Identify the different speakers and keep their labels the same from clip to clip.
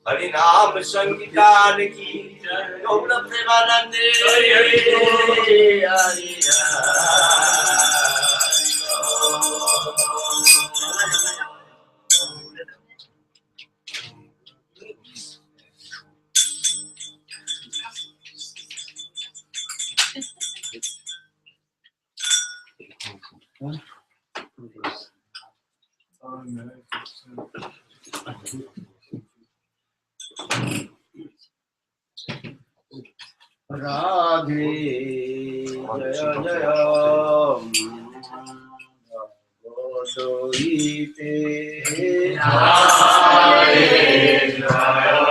Speaker 1: हरि नाम संकीर्तन की गौर प्रेमानंद हरि हरि हरि राधे जय जय भगवद्गीते राधे जय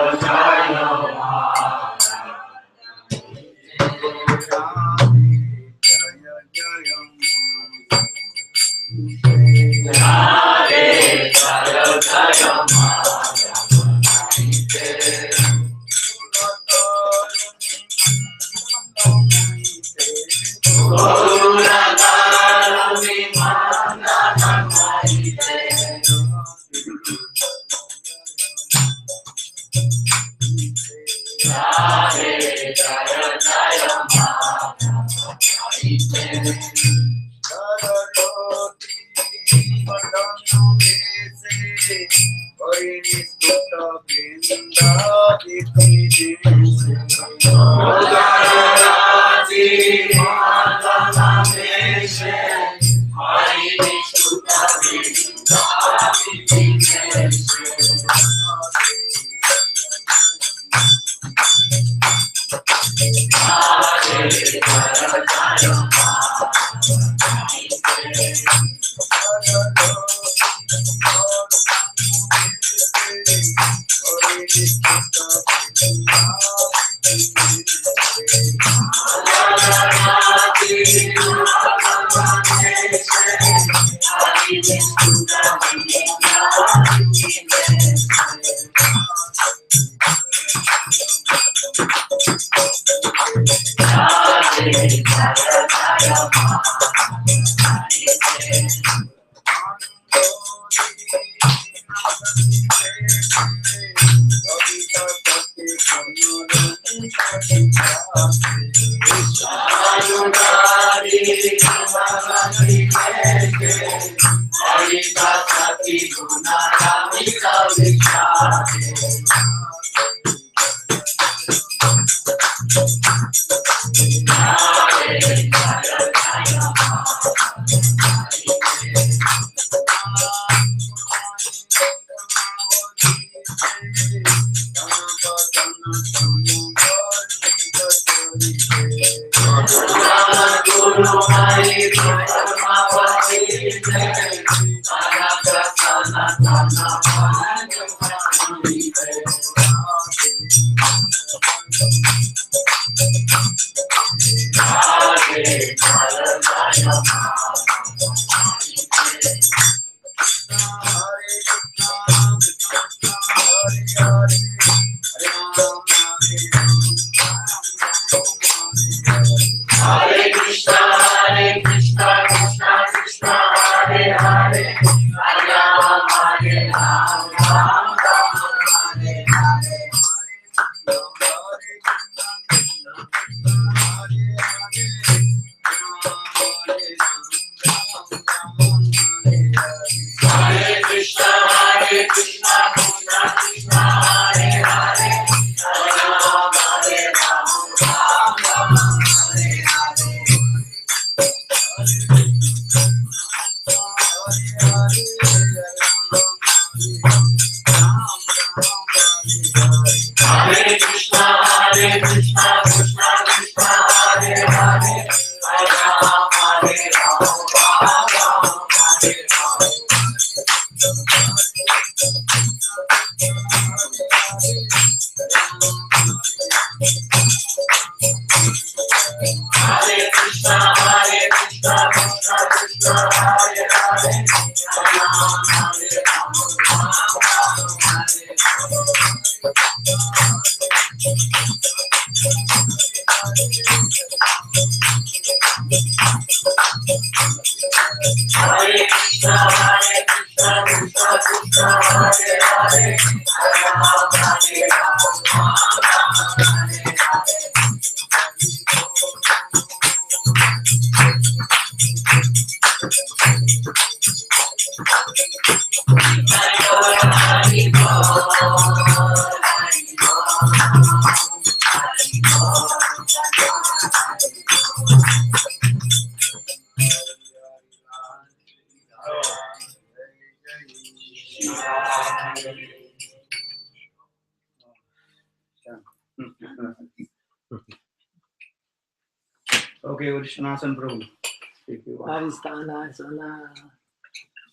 Speaker 1: Okay, Vishwanasan Prabhu.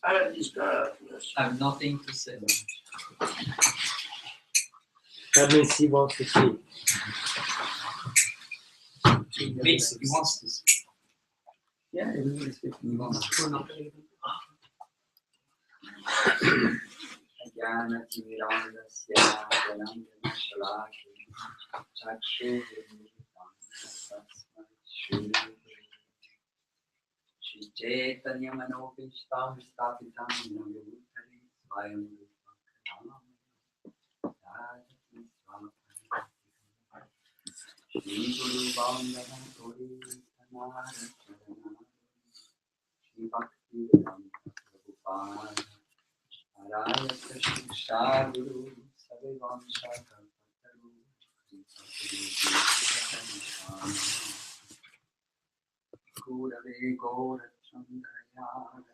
Speaker 2: I have nothing to say.
Speaker 3: That means he wants to speak.
Speaker 2: He wants to speak.
Speaker 1: Yeah, everybody speaking.
Speaker 2: He wants to speak. Chaitanya Manopishtam Stapitam Navutari Swayam Shri Guru Vandana Tori Samara Shri Bhakti Vedanta Prabhupada Araya Krishna Guru Sadevam Shakal Pataru Gurave Gora Chandraya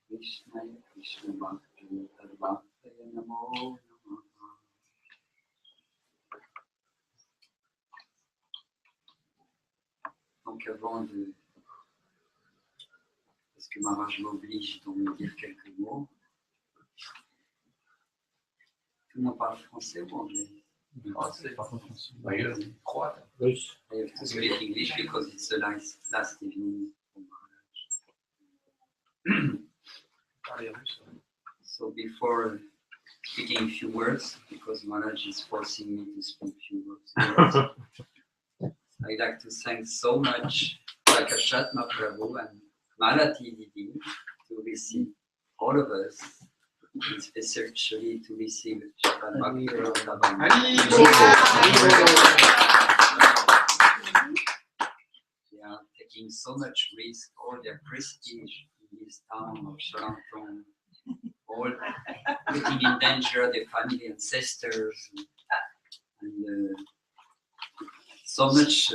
Speaker 2: Krishna Krishna Bhakti Tarvakaya Namo Namaha. Donc avant de... Parce que Maharaj m'oblige donc de dire quelques mots. Tout le monde parle français ou anglais?
Speaker 4: Français. Croate.
Speaker 2: I have to speak English because it's the last evening for Maharaj. So before speaking a few words, because Maharaj is forcing me to speak a few words, I'd like to thank so much Prakashat Mahaprabhu and Malati Didi to receive all of us, especially to receive Srimad Bhagavatam. They are taking so much risk, all their prestige in this town of Charenton, all putting in danger their family ancestors, and so much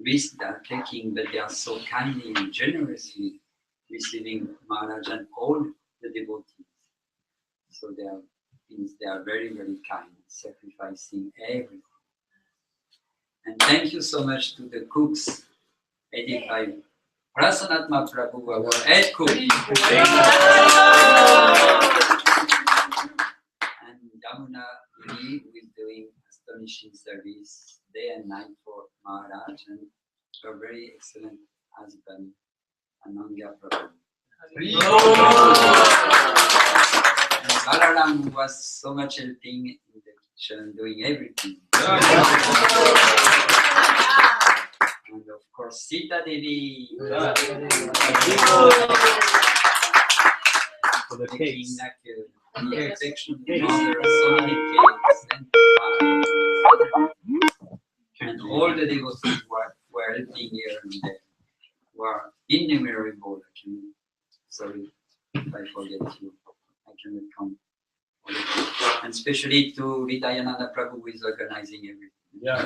Speaker 2: risk they are taking, but they are so kindly and generously receiving Maharaj and all the devotees. So they are means they are very, very kind, sacrificing everything. And thank you so much to the cooks, headed by Prasanatma Prabhu, our head cook. And Yamuna Muni, who is doing astonishing service day and night for Maharaj, and her very excellent husband, Ananga Prabhu. And Balaram, who was so much helping in the kitchen, doing everything. And of course, Sita Devi.
Speaker 3: For the
Speaker 2: Making
Speaker 3: cakes.
Speaker 2: like the affection mother, so many cakes and pies. And all the devotees were helping here and there. Were innumerable. Sorry if I forget you. I cannot count. And especially to Vidayananda Prabhu, who is organizing everything.
Speaker 4: Yeah.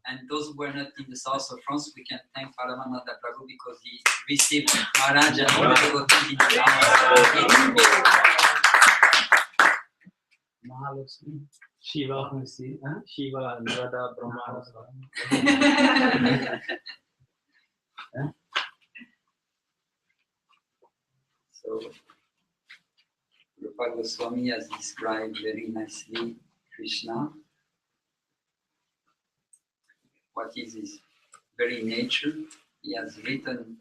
Speaker 2: And those who were not in the south of France, we can thank Paramananda Prabhu because he received Maharaj and all the devotees in the
Speaker 1: Mahalakshmi.
Speaker 3: Shiva,
Speaker 1: Huh?
Speaker 3: Shiva, Narada, Brahma.
Speaker 2: So, Rupa Goswami has described very nicely Krishna. What is his very nature? He has written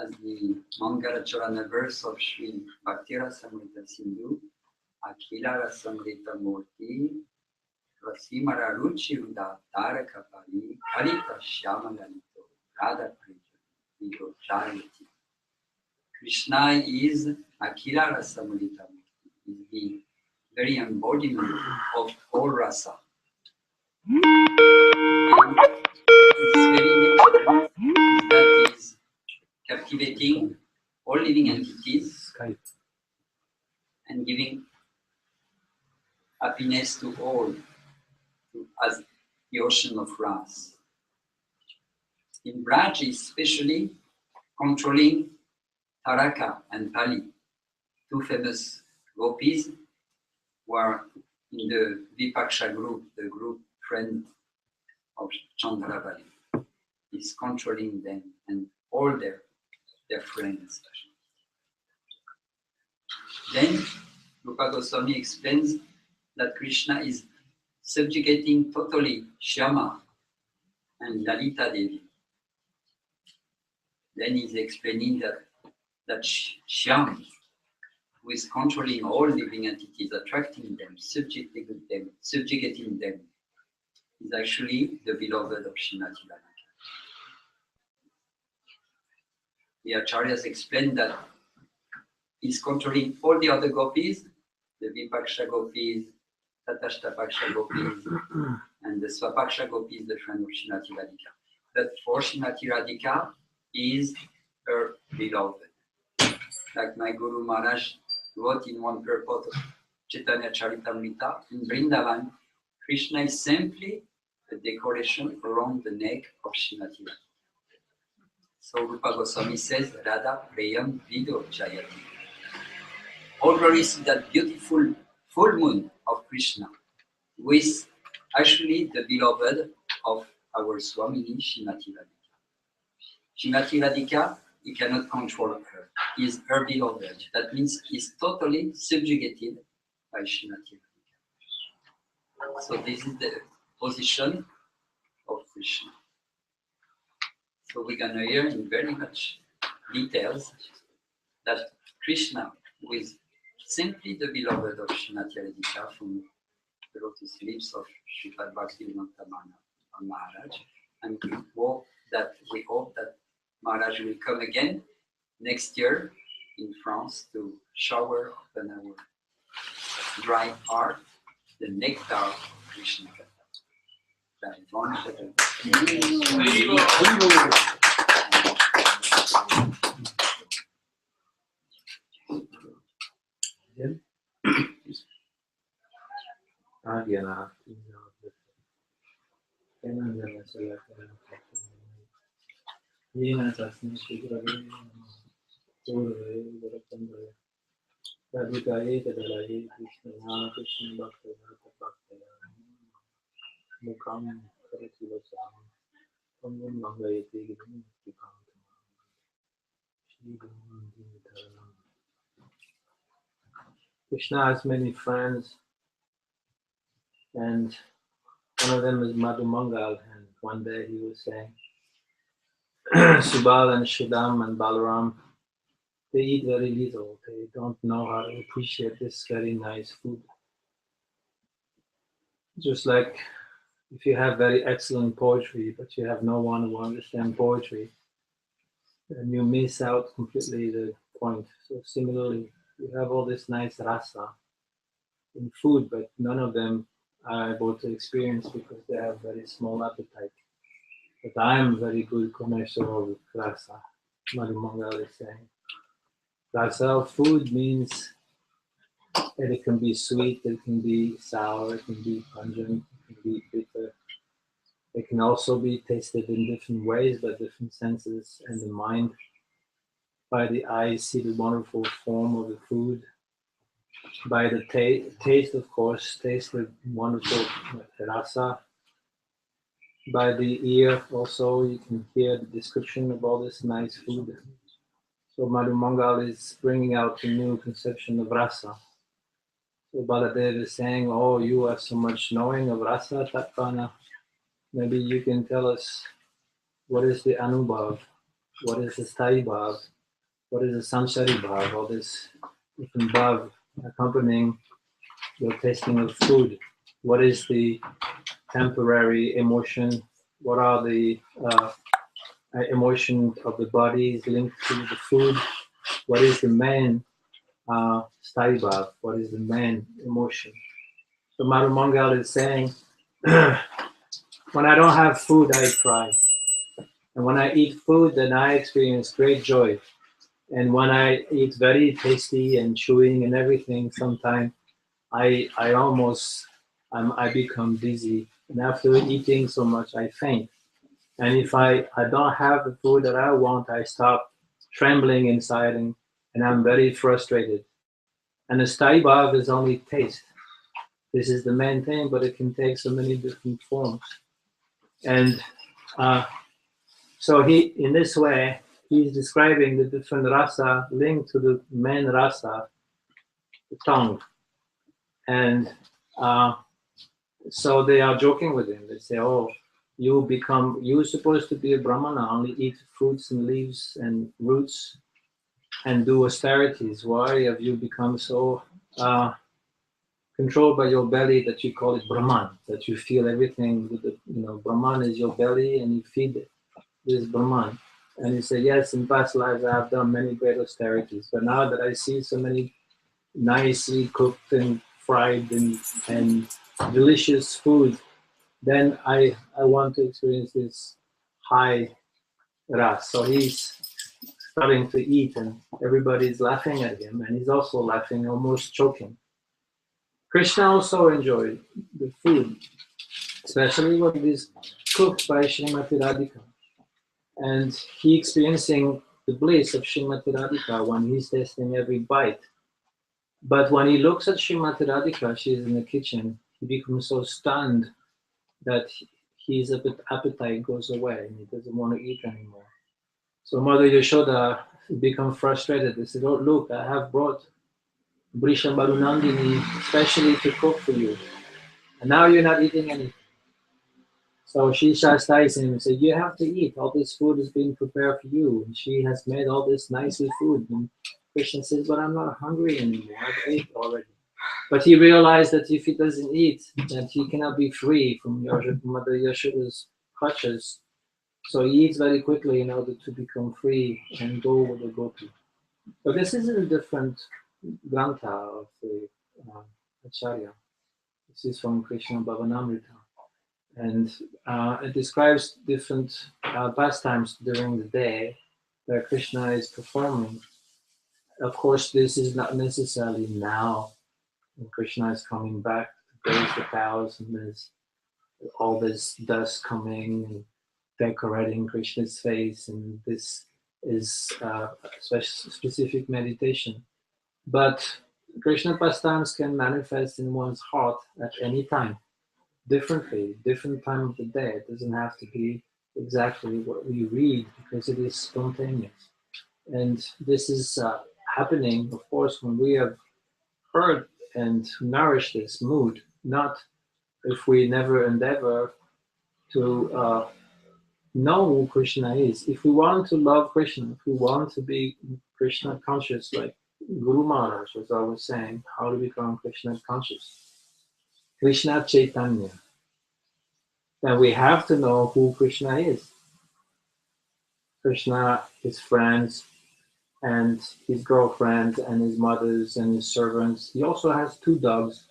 Speaker 2: as the Mangalacharana verse of Sri Bhaktirasamrita Sindhu, Akhila Rasamrita Murti, Rasimara Ruchi Ruda Tarakapari, Karita Shyamalito, Radha Priya, Jayati. Krishna is Akhila Rasamrita Murti, is the very embodiment of all rasa. And his very nature is that is captivating all living entities and giving happiness to all, as the ocean of Ras. In Braj, especially controlling Taraka and Pali, two famous gopis who are in the Vipaksha group, the group friend of Chandravali. He's controlling them and all their friends. Then Rupa Goswami explains that Krishna is subjugating totally Shyama and Lalita Devi. Then he's explaining that Shyam, who is controlling all living entities, attracting them, subjugating them, is actually the beloved of Srimati Radhika. The Acharyas explain that he's controlling all the other gopis, the Vipaksha gopis, Tatashtapaksha gopis, and the Swapaksha gopis, the friend of Srimati Radhika. But for Srimati Radhika is her beloved. Like my Guru Maharaj wrote in one purport of Chaitanya Charitamrita, in Vrindavan, Krishna is simply a decoration around the neck of Srimati Radhika. So Rupa Goswami says, Radha Preyam Vido Jayati. All glories to that beautiful full moon of Krishna, who is actually the beloved of our Swamini Srimati Radhika. Srimati Radhika, he cannot control her. He is her beloved. That means he is totally subjugated by Srimati Radhika. So this is the position of Krishna. So we're going to hear in very much details that Krishna, who is simply the beloved of Srimati Radhika from the lotus lips of Sripad Bhaktivedanta Maharaj, and we hope that Maharaj will come again next year in France to shower upon our dry heart the nectar of Krishna.
Speaker 3: Yena tasme shigrave Purve Varakandre Radhikaye Tadalaye Krishna Krishna Bhakta Bhakta Mukam Karati Vacham Pangam Mangayate Gidam Tikam Shri Guru. Krishna has many friends, and one of them is Madhu Mangal. And one day he was saying, Subal and Shudam and Balaram, they eat very little. They don't know how to appreciate this very nice food. Just like if you have very excellent poetry, but you have no one who understands poetry, then you miss out completely the point. So similarly, you have all this nice rasa in food, but none of them are able to experience because they have very small appetite. But I am very good connoisseur of rasa. Madhu Mangal is saying. Rasa of food means that it can be sweet, it can be sour, it can be pungent, it can be bitter. It can also be tasted in different ways by different senses, and the mind, by the eyes, see the wonderful form of the food. By the taste, of course, taste the wonderful rasa. By the ear, also, you can hear the description of all this nice food. So Madhu Mangal is bringing out a new conception of rasa. So Baladev is saying, oh, you are so much knowing of rasa, Tatvana. Maybe you can tell us what is the Anubhav, what is the Sthai Bhav, what is the Samsari Bhav, all this different Bhav accompanying your tasting of food. What is the temporary emotion? What are the emotions of the body linked to the food? What is the main Sthai Bhav? What is the main emotion? So Madhu Mangal is saying, when I don't have food, I cry. And when I eat food, then I experience great joy. And when I eat very tasty and chewing and everything, sometimes I become dizzy. And after eating so much, I faint. And if I don't have the food that I want, I start trembling inside and I'm very frustrated. And the Sthai Bhav is only taste. This is the main thing, but it can take so many different forms. And so in this way, he's describing the different rasa linked to the main rasa, the tongue. And so they are joking with him. They say, oh, you're supposed to be a brahmana, only eat fruits and leaves and roots and do austerities. Why have you become so controlled by your belly that you call it Brahman, that you feel everything with the, Brahman is your belly and you feed this Brahman. And he said, yes, in past lives I have done many great austerities, but now that I see so many nicely cooked and fried and delicious food, then I want to experience this high ras. So he's starting to eat and everybody's laughing at him and he's also laughing, almost choking. Krishna also enjoyed the food, especially when it is cooked by Srimati Radhika. And he experiencing the bliss of Srimati Radhika when he's tasting every bite. But when he looks at Srimati Radhika, she's in the kitchen, he becomes so stunned that his appetite goes away and he doesn't want to eat anymore. So Mother Yashoda becomes frustrated. They said, oh, look, I have brought Brisha Barunandini especially to cook for you. And now you're not eating anything. So she chastised him and said, you have to eat. All this food is being prepared for you. And she has made all this nicely food. And Krishna says, but I'm not hungry anymore. I've ate already. But he realized that if he doesn't eat, that he cannot be free from Mother Yashoda's clutches. So he eats very quickly in order to become free and go with the gopi. But this is a different grantha of the Acharya. This is from Krishna Bhavanamrita. And it describes different pastimes during the day where Krishna is performing. Of course, this is not necessarily now when Krishna is coming back to graze the cows and there's all this dust coming decorating Krishna's face, and this is a specific meditation. But Krishna pastimes can manifest in one's heart at any time, differently, different time of the day. It doesn't have to be exactly what we read because it is spontaneous. And this is happening, of course, when we have heard and nourished this mood, not if we never endeavor to know who Krishna is. If we want to love Krishna, if we want to be Krishna conscious, like Guru Maharaj was always saying, how to become Krishna conscious, Krishna Chaitanya, then we have to know who Krishna is. Krishna, his friends, and his girlfriends, and his mothers, and his servants. He also has 2 dogs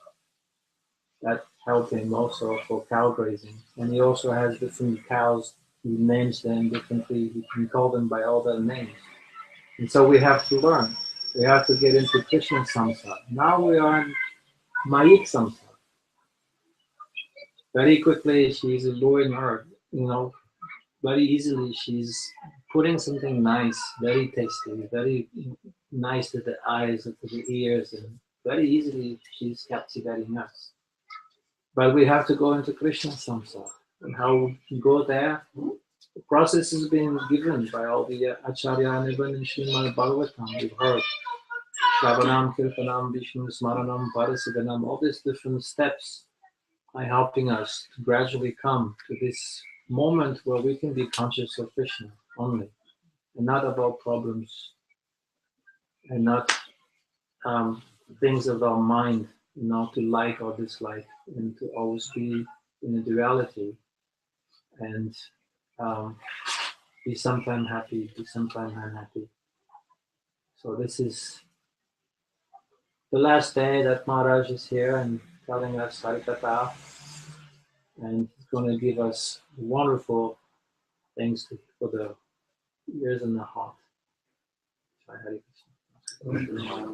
Speaker 3: that help him also for cow grazing. And he also has different cows. He names them differently. He can call them by all their names. And so we have to learn. We have to get into Krishna Samsara. Now we are in Mayik Samsara. Very quickly, she's alluring her, very easily she's putting something nice, very tasty, very nice to the eyes and to the ears, and very easily she's captivating us. But we have to go into Krishna Samsara. And how we go there, the process has been given by all the Acharya and even in Srimad Bhagavatam. We've heard Shravanam, Kirtanam, Vishnu, Smaranam, Parasidanam, all these different steps are helping us to gradually come to this moment where we can be conscious of Krishna only, and not about problems, and not things of our mind, not to like or dislike, and to always be in a duality, and be sometime happy, be sometime unhappy. So this is the last day that Maharaj is here and telling us Harikatha, and he's going to give us wonderful things for the ears and the heart. Hare Krishna.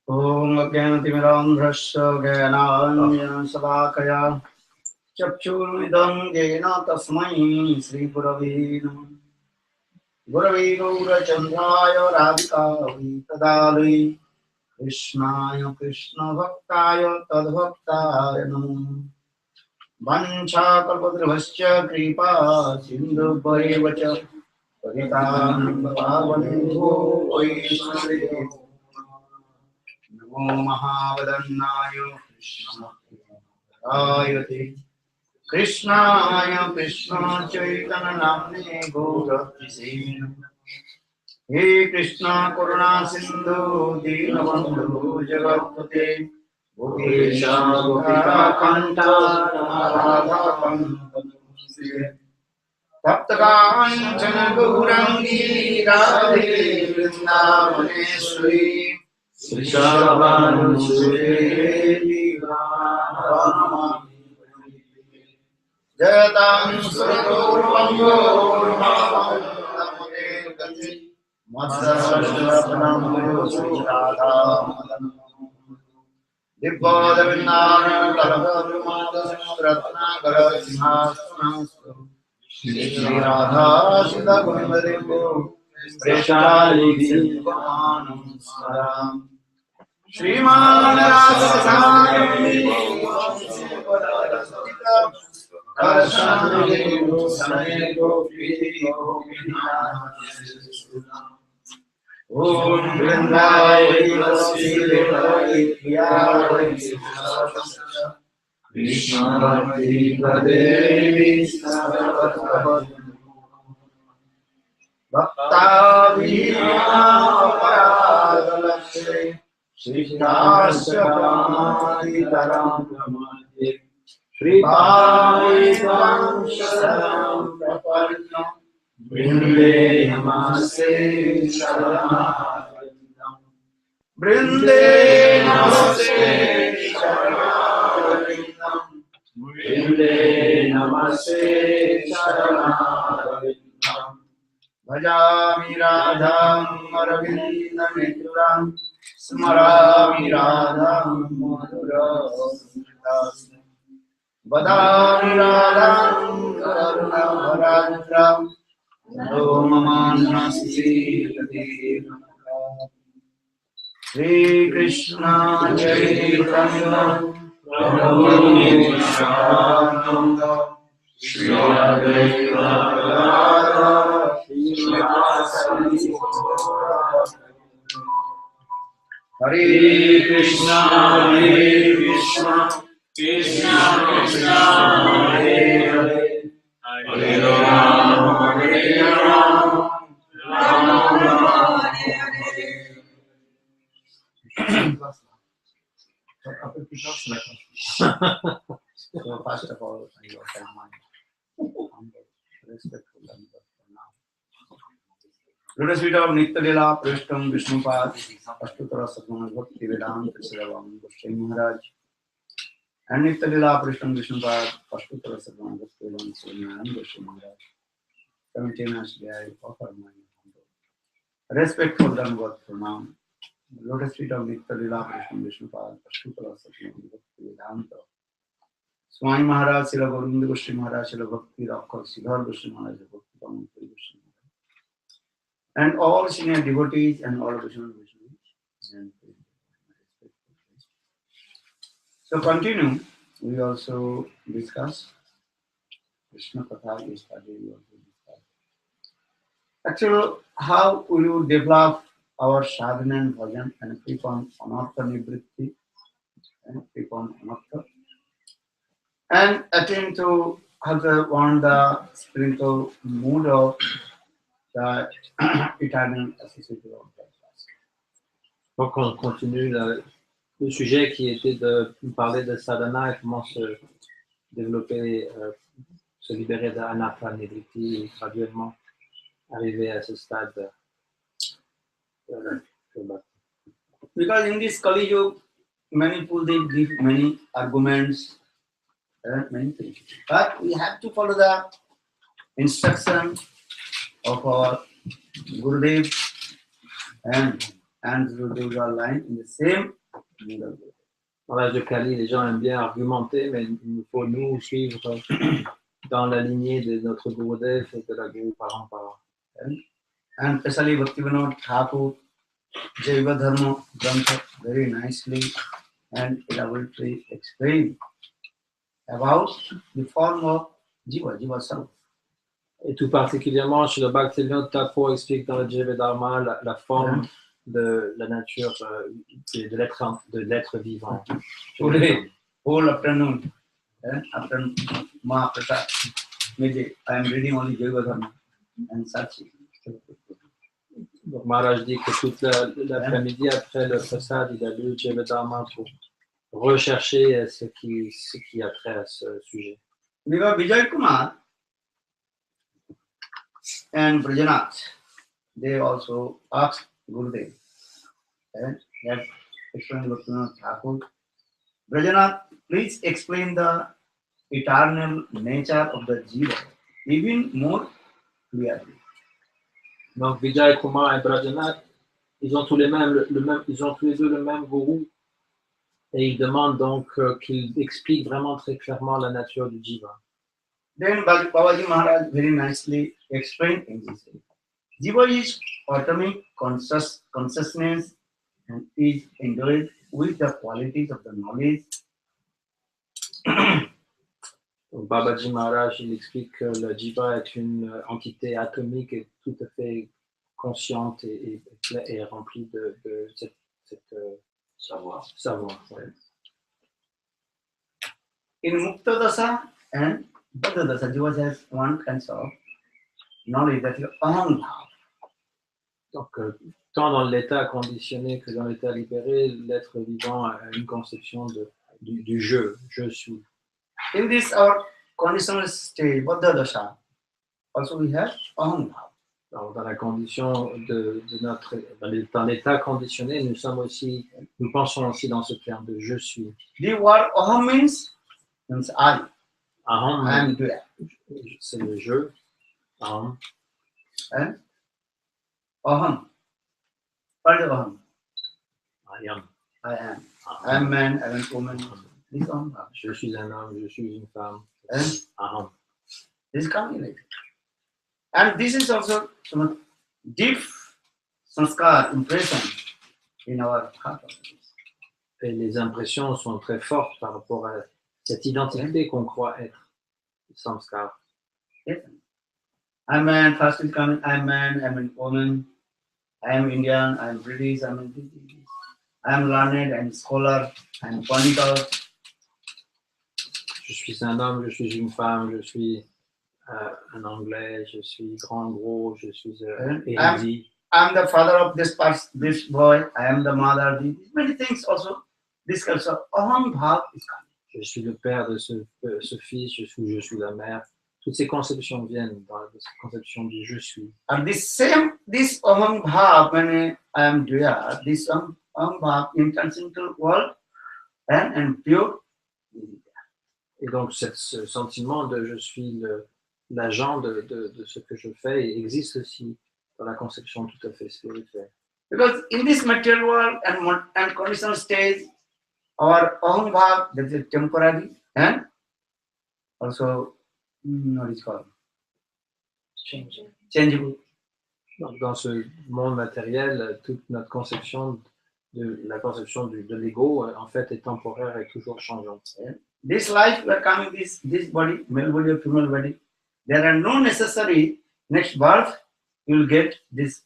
Speaker 1: Om Gyanatimirandhrasya Gyananjana Chakshurmidam Jena Tasmai Sri Gurave Namah. Gurave Gaurachandraya Radhikavi Tadalai Krishnaya Krishna Bhaktaya Tadbhaktaya Namah. Vanchakalpadrivasya Kripa Sindhu Bhaivacha Paritanam Bhavanebho Vaishnaveyo Namo Mahavadannaya Krishnaya Krishnaya Krishna Chaitanya Namne Gaurapise. He Krishna Karuna Sindhu Dinabandhu Jagatpate Gopesha Gopika Kanta Radha Kanta Taptakanchana Gaurangi Radhe Vrindavaneshwari Srishabhanu Suri Vanamami Jayatam Surato Ramam Namade Gati Matsashapanam Radha Dibbodavindana Kalabharumadam Ratna Garasinastu Shri Radha Sudha Gundadevo Preshali Silvanam Saram Shriman Rasasayam Vamsivadastika Karasanadevo Sanego Priti Gopinath Om Vrindavai Vasudevai Priyavai Sivasasya Krishna Bhakti Pradevi Sarvatra Bhakta Vina Paradalakshe Shritasya Pramadi Taram Pramadi Shri Bhaivam Sharanam Praparnam Brinde Namaste Sharanam Brinde Namaste Sharanam Brinde Namaste Sharanam Bhajami Radham Aravinda Mituram Smarami Radham Madhuram Vadami radham karunavaradram Romamanasi Shri Krishna Chaitanya Prabhu Nityananda Shri Advaita Gadadhara Srivasadi Hare Krishna Krishna Krishna Hare Hare Hare Rama Rama Rama Hare So first of all, I offer my humble, respectful and Lotus feet of Nityalila, Prishtam, Vishnupad, Ashtutara Satmana Bhakti Vedanta, Srivam, Goswami Maharaj, and Nityalila, Prishtam, Vishnupad, Ashtutara Satmana Bhakti Vedanta, Srivam, Goswami Maharaj. 17 years I offer my humble, respectful Dhanavad Pranam. Lotus feet of Nityalila, Prishtam, Vishnupad, Ashtutara Satmana Bhakti Vedanta. Swami Maharaj, Srila Govinda Goswami Maharaj, Srila Bhakti Rakhar, Siddhar Goswami Maharaj, Bhakti Goswami Maharaj. And all senior devotees and all additional Vaishnavas. So continue. We also discuss Krishna Katha yesterday. We also discussed. Actually, how will you develop our sadhana and bhajan and keep on anartha nivritti and keep on anartha and attain to have the spiritual mood of the eternal associated of that.
Speaker 3: Donc on continue le sujet qui était de parler de sadhana et comment se développer, se libérer d'anartha nidriti et graduellement arriver à ce stade.
Speaker 1: Because in this Kali Yuga, many people they give many arguments, many things. But we have to follow the instruction of our Gurudev and Gurudev are lying in the same middle.
Speaker 3: Dans l'âge de Kali, les gens aiment bien argumenter, mais il nous faut nous suivre dans la lignée de notre Gurudev et de la Guru parent parent.
Speaker 1: And especially Bhaktivinoda Thakur, Jaiva Dharma Grantha very nicely and elaborately explained about the form of Jiva self.
Speaker 3: Et tout particulièrement, chez le Bhaktivinoda Thakur explique dans le Jiva-dharma la forme de la nature de l'être vivant.
Speaker 1: Today, whole afternoon, after Mahaprasad, I am reading only Jiva Dharma and searching.
Speaker 3: Donc Maharaj dit que toute l'après-midi, après le prasad, il a lu le Jiva-dharma pour rechercher ce qui a trait à ce sujet.
Speaker 1: Because Vijay Kumar and Brajanath, they also asked Gurudev, that explained Bhaktivinoda Thakur, Brajanath, please explain the eternal nature of the Jiva even more clearly.
Speaker 3: Donc Vijay Kumar et Brajanath, ils ont tous les deux le même gourou et ils demandent donc qu'il explique vraiment très clairement la nature du Jiva.
Speaker 1: Then Babaji Maharaj very nicely explained in this way. Jiva is atomic consciousness and is endowed with the qualities of the knowledge.
Speaker 3: Donc Babaji Maharaj, il explique que le Jiva est une entité atomique et tout à fait consciente et remplie de cette savoir. Ouais.
Speaker 1: In Mukta Dasa and Baddha Dasa, Jiva has one kind of knowledge that is Aham Bhav.
Speaker 3: Donc, tant dans l'état conditionné que dans l'état libéré, l'être vivant a une conception du je suis.
Speaker 1: In this our conditional state, Baddha Dasa, also we have Aham Bhav.
Speaker 3: Alors, dans la condition dans l'état conditionné, nous pensons aussi dans ce terme de je suis.
Speaker 1: The word Aham means I.
Speaker 3: Aham,
Speaker 1: I am there.
Speaker 3: c'est le je. Aham.
Speaker 1: And Aham. What is Aham?
Speaker 3: I am.
Speaker 1: I am. I am man, I am woman. this aham bhava.
Speaker 3: Je suis un homme, je suis une femme.
Speaker 1: And
Speaker 3: Aham.
Speaker 1: this is coming like that. And this is also some deep sanskar impression in our heart.
Speaker 3: Et les impressions sont très fortes par rapport à cette identité qu'on croit être. Samskar.
Speaker 1: Yes. I'm man, first is coming, I'm man, I'm a woman, I'm Indian, I'm British, I'm learned, I'm scholar, I'm political.
Speaker 3: Je suis un homme, je suis une femme, je suis un anglais, je suis grand gros, je suis érudit.
Speaker 1: I'm the father of this this boy, I am the mother, many things also. This kind of aham bhav is coming.
Speaker 3: Je suis le père de ce fils, je suis la mère. Toutes ces conceptions viennent dans la conception du je suis.
Speaker 1: And this aham bhav, when I am there, this aham bhav enters into world and pure.
Speaker 3: Et donc ce sentiment de je suis l'agent de ce que je fais existe aussi dans la conception tout à fait spirituelle.
Speaker 1: Because in this material world and conditional stage, our aham bhav, that is temporary and also what is called changeable.
Speaker 3: Donc, dans ce monde matériel, toute notre conception la conception de l'ego en fait est temporaire et toujours changeante.
Speaker 1: This life we are coming this body, male body or female body, there are no necessary next birth you will get this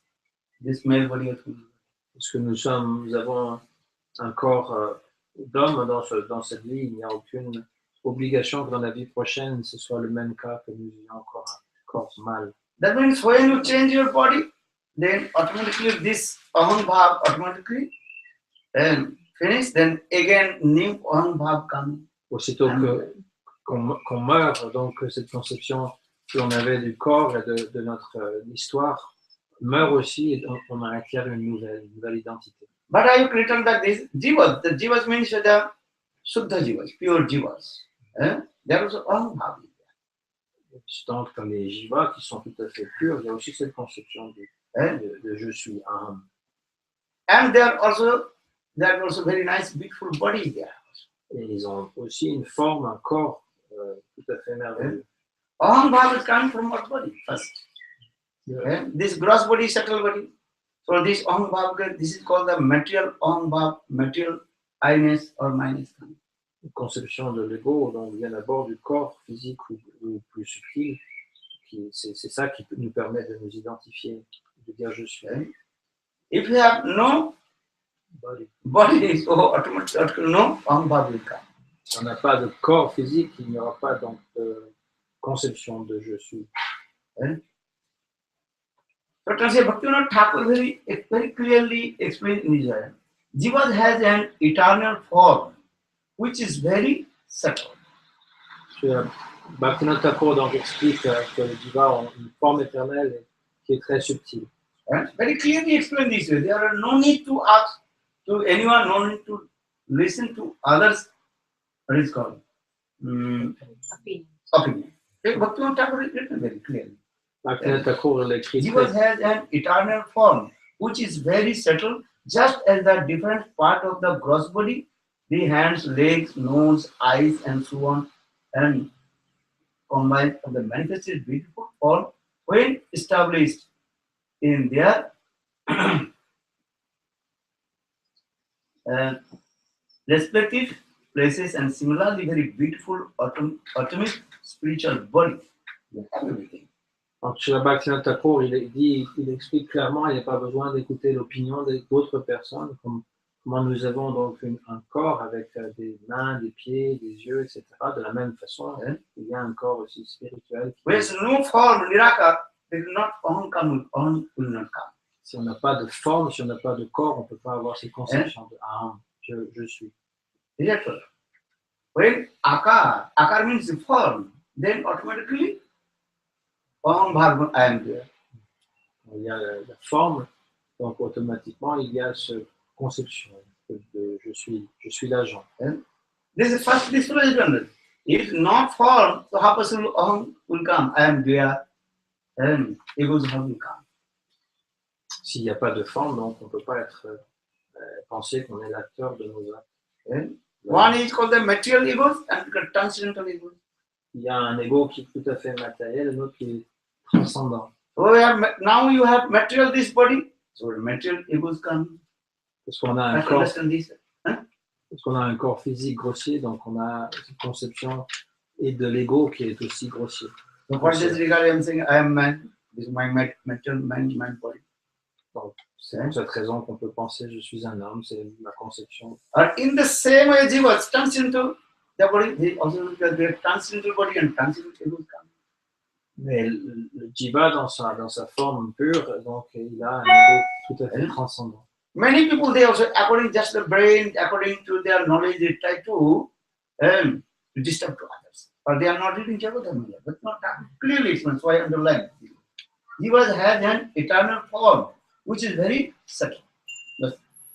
Speaker 1: male body or female body.
Speaker 3: Parce que nous avons un corps d'homme dans cette vie, il n'y a aucune obligation que dans la vie prochaine ce soit le même cas que nous ayons encore un corps mâle.
Speaker 1: That means when you change your body, then automatically this aham bhav automatically finish, then again new aham bhav comes.
Speaker 3: Aussitôt qu'on meurt, donc cette conception que l'on avait du corps et de notre histoire meurt aussi et on acquiert une nouvelle identité.
Speaker 1: But I have written that this jivas, the jivas means the Shuddha jivas, pure jivas. There is aham bhav.
Speaker 3: Donc dans les jivas qui sont tout à fait purs, il y a aussi cette conception de je suis aham.
Speaker 1: And there are also very nice, beautiful bodies there.
Speaker 3: Et ils ont aussi une forme, un corps tout à fait merveilleux.
Speaker 1: Aham bhav is coming from what body first? This gross body, subtle body. So this aham bhav, this is called the material aham bhav, material I-ness or minus.
Speaker 3: Une conception de l'ego donc vient d'abord du corps physique ou plus subtil. C'est ça qui nous permet de nous identifier, de dire je suis.
Speaker 1: If you have no body, so automatically no aham bhav will come.
Speaker 3: Si on n'a pas de corps physique, il n'y aura pas donc de conception de je suis.
Speaker 1: So Bhaktivinoda Thakur very clearly explained in his way. Jiva has an eternal form, which is very subtle.
Speaker 3: Bhaktivinoda Thakur donc explique que le jiva a une forme éternelle qui est très subtile.
Speaker 1: Very clearly explained this way. There are no need to ask to anyone, no need to listen to others. What is called? Opinion. Bhaktivinoda Thakur is written very clearly.
Speaker 3: Bhaktivinoda Thakur l'écrit.
Speaker 1: Jiva has an eternal form, which is very subtle, just as the different part of the gross body, the hands, legs, nose, eyes, and so on, and combined of the manifested beautiful form when established in their respective places, and similarly very beautiful atomic spiritual body. You have everything.
Speaker 3: Donc, chez Bhaktivinoda Thakur, il explique clairement, il n'y a pas besoin d'écouter l'opinion d'autres personnes, comment nous avons donc un corps avec des mains, des pieds, des yeux, etc. De la même façon, il y a un corps aussi spirituel.
Speaker 1: With no form, niraka, there is not aham will not come.
Speaker 3: Si on n'a pas de forme, si on n'a pas de corps, on ne peut pas avoir ces conceptions de aham, je suis.
Speaker 1: Is that so? When akar means the form, then automatically aham bhav, I am there.
Speaker 3: Il y a la forme, donc automatiquement il y a cette conception de je suis l'agent.
Speaker 1: This is first disclosure. If not form, so how possible aham will come? I am there, and ego's aham will come.
Speaker 3: S'il n'y a pas de forme, donc on ne peut pas penser qu'on est l'acteur de nos actes.
Speaker 1: One is called the material egos and the transcendental egos.
Speaker 3: Il y a un ego qui est tout à fait matériel et l'autre qui est transcendant.
Speaker 1: So now you have material this body, so the material egos come.
Speaker 3: Parce qu'on a un
Speaker 1: Have to
Speaker 3: corps,
Speaker 1: understand this.
Speaker 3: parce qu'on a un corps physique grossier, donc on a cette conception et de l'ego qui est aussi grossier.
Speaker 1: So for this regard, I am saying I am man. This is my material man body.
Speaker 3: Donc, c'est pour cette raison qu'on peut penser je suis un homme, c'est ma conception.
Speaker 1: Or in the same way, Jiva is transcendental. The body, they also the transcendental body and transcendental egos come.
Speaker 3: Mais le jiva dans sa forme pure, donc il a un ego tout à fait transcendant.
Speaker 1: Many people, they also, according just the brain, according to their knowledge, they try to disturb to others. Or they are not reading Jagadharma, but not clearly explained. So I underline. Jiva has an eternal form, which is very subtle.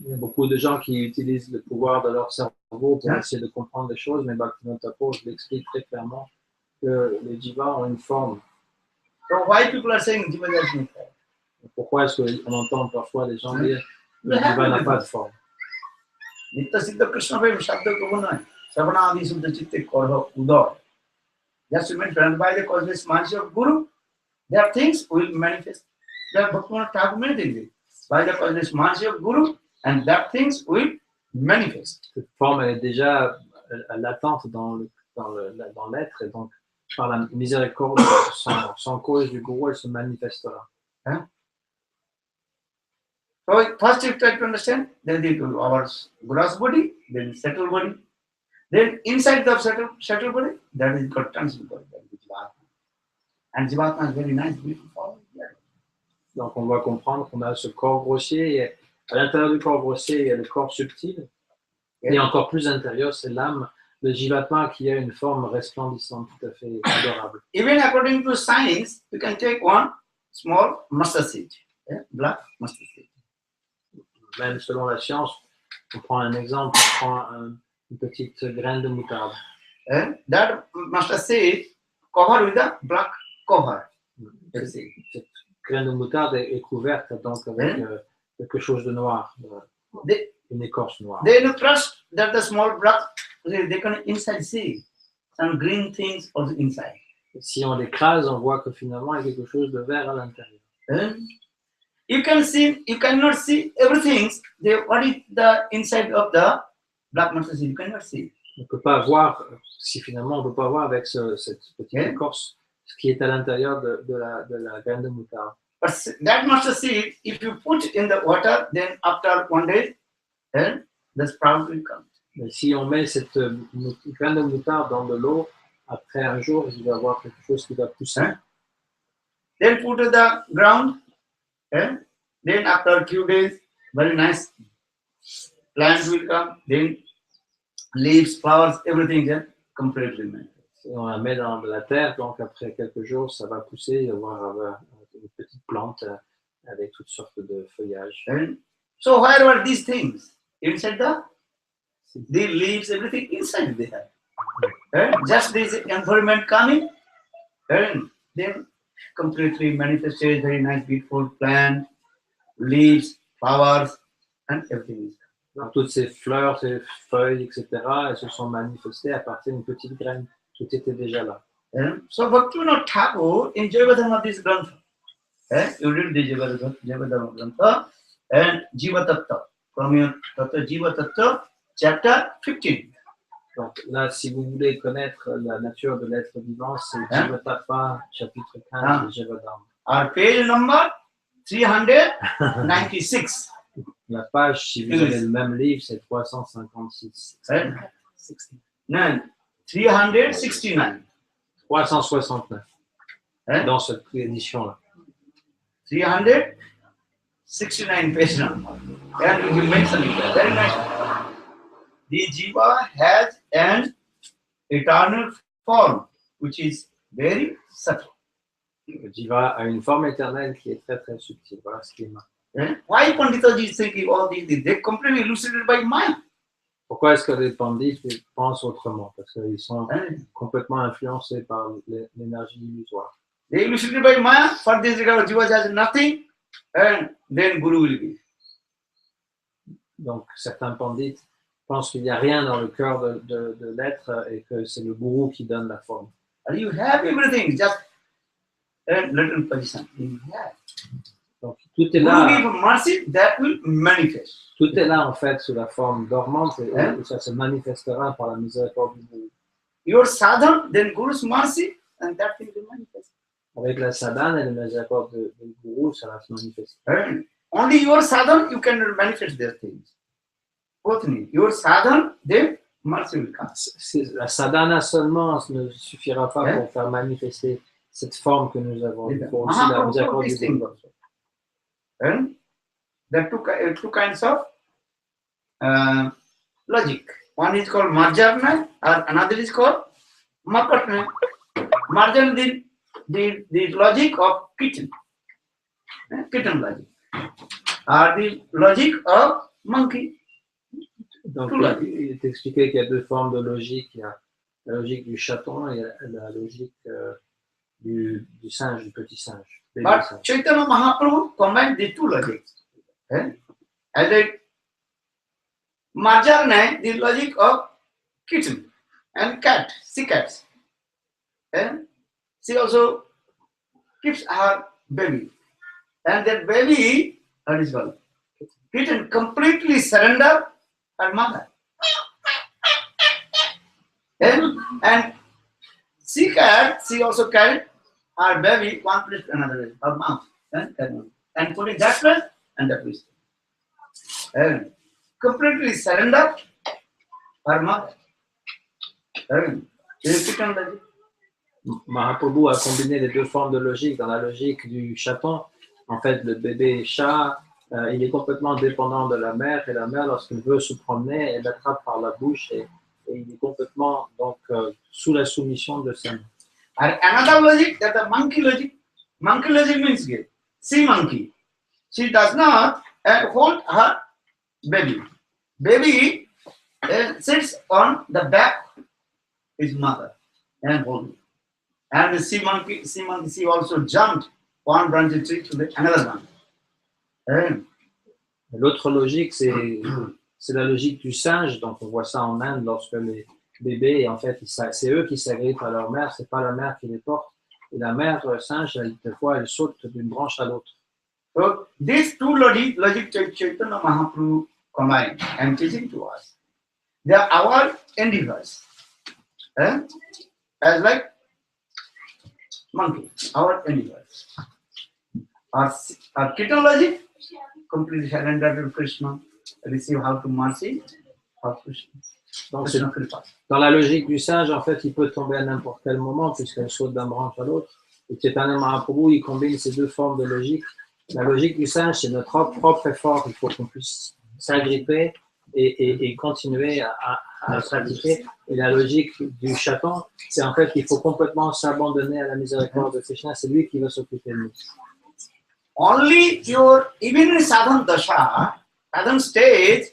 Speaker 3: Il y a beaucoup de gens qui utilisent le pouvoir de leur cerveau pour essayer de comprendre les choses, mais Bhaktivinoda Thakur l'explique très clairement que les jivas ont une forme.
Speaker 1: So why people are saying Jiva has no form?
Speaker 3: Pourquoi est-ce qu'on entend parfois les gens dire que le jiva n'a pas de forme?
Speaker 1: Nitya Siddha Krishna Prem Shabda Kavanai, Savana Adi Suddha Chitte Korha Udar. Just remember, by the causeless mercy of Guru, their things will manifest. There Bhaktivinoda Thakur many things. By the causeless mercy of Guru, and that things will manifest.
Speaker 3: Cette forme elle est déjà latente dans l'être et donc par la miséricorde sans cause du Gourou, elle se manifestera.
Speaker 1: So first you try to understand, then our gross body, then subtle body, then inside the subtle body, that is called transcendental body, that is Jivatma. And Jivatma is very nice, beautiful form.
Speaker 3: Donc on va comprendre qu'on a ce corps grossier, et à l'intérieur du corps grossier, il y a le corps subtil, et encore plus intérieur, c'est l'âme, le jivatma qui a une forme resplendissante, tout à fait adorable.
Speaker 1: Even according to science, you can take one small mustard seed, black mustard seed.
Speaker 3: Même selon la science, on prend un exemple, on prend une petite graine de moutarde.
Speaker 1: That mustard seed covered with a black cover.
Speaker 3: Cette graine de moutarde est couverte donc avec quelque chose de noir, une écorce noire.
Speaker 1: They trust that the small black, they can inside see some green things also inside.
Speaker 3: Si on l'écrase, on voit que finalement il y a quelque chose de vert à l'intérieur.
Speaker 1: You cannot see everything. What is the inside of the black mustard seed? You cannot see.
Speaker 3: On ne peut pas voir, si finalement on ne peut pas voir avec cette petite écorce, ce qui est à l'intérieur de la graine de moutarde.
Speaker 1: But that mustard seed, if you put in the water, then after one day, then the sprout will come.
Speaker 3: Mais si on met cette graine de moutarde dans de l'eau, après un jour, il va y avoir quelque chose qui va pousser.
Speaker 1: Then put to the ground, then after a few days, very nice plant will come, then leaves, flowers, everything then completely manifest.
Speaker 3: On la met dans la terre, donc après quelques jours, ça va pousser, il va y avoir une petite plante avec toutes sortes de feuillages.
Speaker 1: So where were these things? Inside the leaves, everything inside they have. Just this environment coming, and then completely manifested, very nice, beautiful plant, leaves, flowers, and everything is.
Speaker 3: Donc, toutes ces fleurs, ces feuilles, etc., elles se sont manifestées à partir d'une petite graine. Tout était déjà là.
Speaker 1: So Bhaktivinoda Thakur in Jagadharma this grantha, you read the Jagadharma grantha and Jiva Tattva, from your Tattva Jiva Tattva, chapter 15.
Speaker 3: Donc là, si vous voulez connaître la nature de l'être vivant, c'est Jiva Tattva, chapitre 15 de Javadharma.
Speaker 1: Our page number 396.
Speaker 3: La page, si vous avez le même livre, c'est 356.
Speaker 1: 369.
Speaker 3: 369. Dans cette édition-là.
Speaker 1: 369 page number. And you mention it there. Very nice. The Jiva has an eternal form, which is very subtle.
Speaker 3: Le Jiva a une forme éternelle qui est très très subtile. Voilà ce qui est marqué.
Speaker 1: Why Panditaji is thinking all these things? They're completely elucidated by mind.
Speaker 3: Pourquoi est-ce que les pandits pensent autrement? Parce qu'ils sont complètement influencés par l'énergie illusoire.
Speaker 1: They elucidated by mind. For this regard, Jiva has nothing, and then Guru will be.
Speaker 3: Donc certains pandits pense qu'il n'y a rien dans le cœur de l'être et que c'est le gourou qui donne la forme.
Speaker 1: And you have everything, just a little position. You have.
Speaker 3: Donc tout est
Speaker 1: Guru
Speaker 3: là,
Speaker 1: give mercy, that will manifest.
Speaker 3: tout est là en fait sous la forme dormante et,
Speaker 1: Hein?
Speaker 3: et ça se manifestera par la miséricorde du gourou.
Speaker 1: Your sadhan, then Guru's mercy, and that thing will manifest.
Speaker 3: Avec la sadhana et la miséricorde du gourou, ça va se manifester.
Speaker 1: And only your sadhan, you can manifest their things. Both need. Your sadhan, then mercy will come.
Speaker 3: La sadhana seulement ne suffira pas
Speaker 1: Hein?
Speaker 3: pour faire manifester cette forme que nous avons. Il faut aussi la
Speaker 1: Mahaprabhu
Speaker 3: miséricorde
Speaker 1: told
Speaker 3: du
Speaker 1: these
Speaker 3: gourou.
Speaker 1: things. And there are two kinds of logic. One is called marjana, or another is called makatna. Marjan the logic of kitten, kitten logic, or the logic of monkey.
Speaker 3: Donc,
Speaker 1: Tout là.
Speaker 3: il est expliqué qu'il y a deux formes de logique. Il y a la logique du chaton et la logique du singe, du petit singe. Bébé
Speaker 1: But
Speaker 3: singe.
Speaker 1: Chaitanya Mahaprabhu combined the two logics. As a marjana, the logic of kitten and cat, sea cats. She also keeps her baby. And that baby, what is called? Kitten completely surrender her mother. And sea cat, she also carried her baby one place to another place, her mouth. And put it that place and that place. And completely surrender her mother. Kitten logic.
Speaker 3: Mahaprabhu a combiné les deux formes de logique. Dans la logique du chaton, en fait, le bébé chat, il est complètement dépendant de la mère, et la mère, lorsqu'il veut se promener, elle l'attrape par la bouche et il est complètement donc, sous la soumission de sa mère.
Speaker 1: And another logic, that the monkey logic. Monkey logic means sea monkey. She does not hold her baby. Baby sits on the back of his mother and hold it. And the sea monkey, she also jumped one branch tree to the another one.
Speaker 3: L'autre logique, c'est la logique du singe. Donc, on voit ça en Inde lorsque les bébés, en fait, c'est eux qui s'agrippent à leur mère, c'est pas la mère qui les porte. Et la mère singe, quelquefois, elle saute d'une branche à l'autre.
Speaker 1: So these two logic Chaitanya Mahaprabhu combined and teaching to us. They are our endeavors. As like monkey, our endeavors. Our kitten logic, completely surrender to Krishna, receive how to mercy of Krishna.
Speaker 3: Donc,
Speaker 1: Krishna Kripa.
Speaker 3: dans la logique du singe, en fait, il peut tomber à n'importe quel moment puisqu'elle saute d'un branche à l'autre. Et Chaitanya Mahaprabhu, il combine ces deux formes de logique. La logique du singe, c'est notre propre effort. Il faut qu'on puisse s'agripper et continuer à pratiquer. Et la logique du chaton, c'est en fait qu'il faut complètement s'abandonner à la miséricorde de Krishna. C'est lui qui va s'occuper de nous.
Speaker 1: Only even in sadhan dasha, sadhan stage,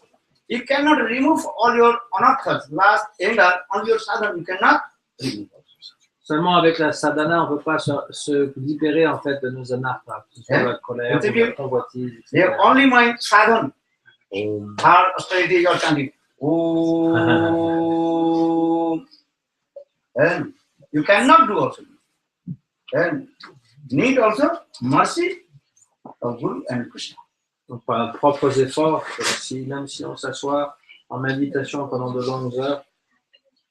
Speaker 1: you cannot remove all your anarthas, last anger, on your sadhan, you cannot remove.
Speaker 3: Seulement avec la sadhana, on ne peut pas se libérer en fait de nos anarthas, que ce soit la colère, ou la convoitise,
Speaker 1: They
Speaker 3: etc.
Speaker 1: have only mind sadhan. Our austerity is your chanting. And you cannot do also. And need also mercy of Guru and Krishna.
Speaker 3: Donc par nos propres efforts, même si on s'assoit en méditation pendant de longues heures,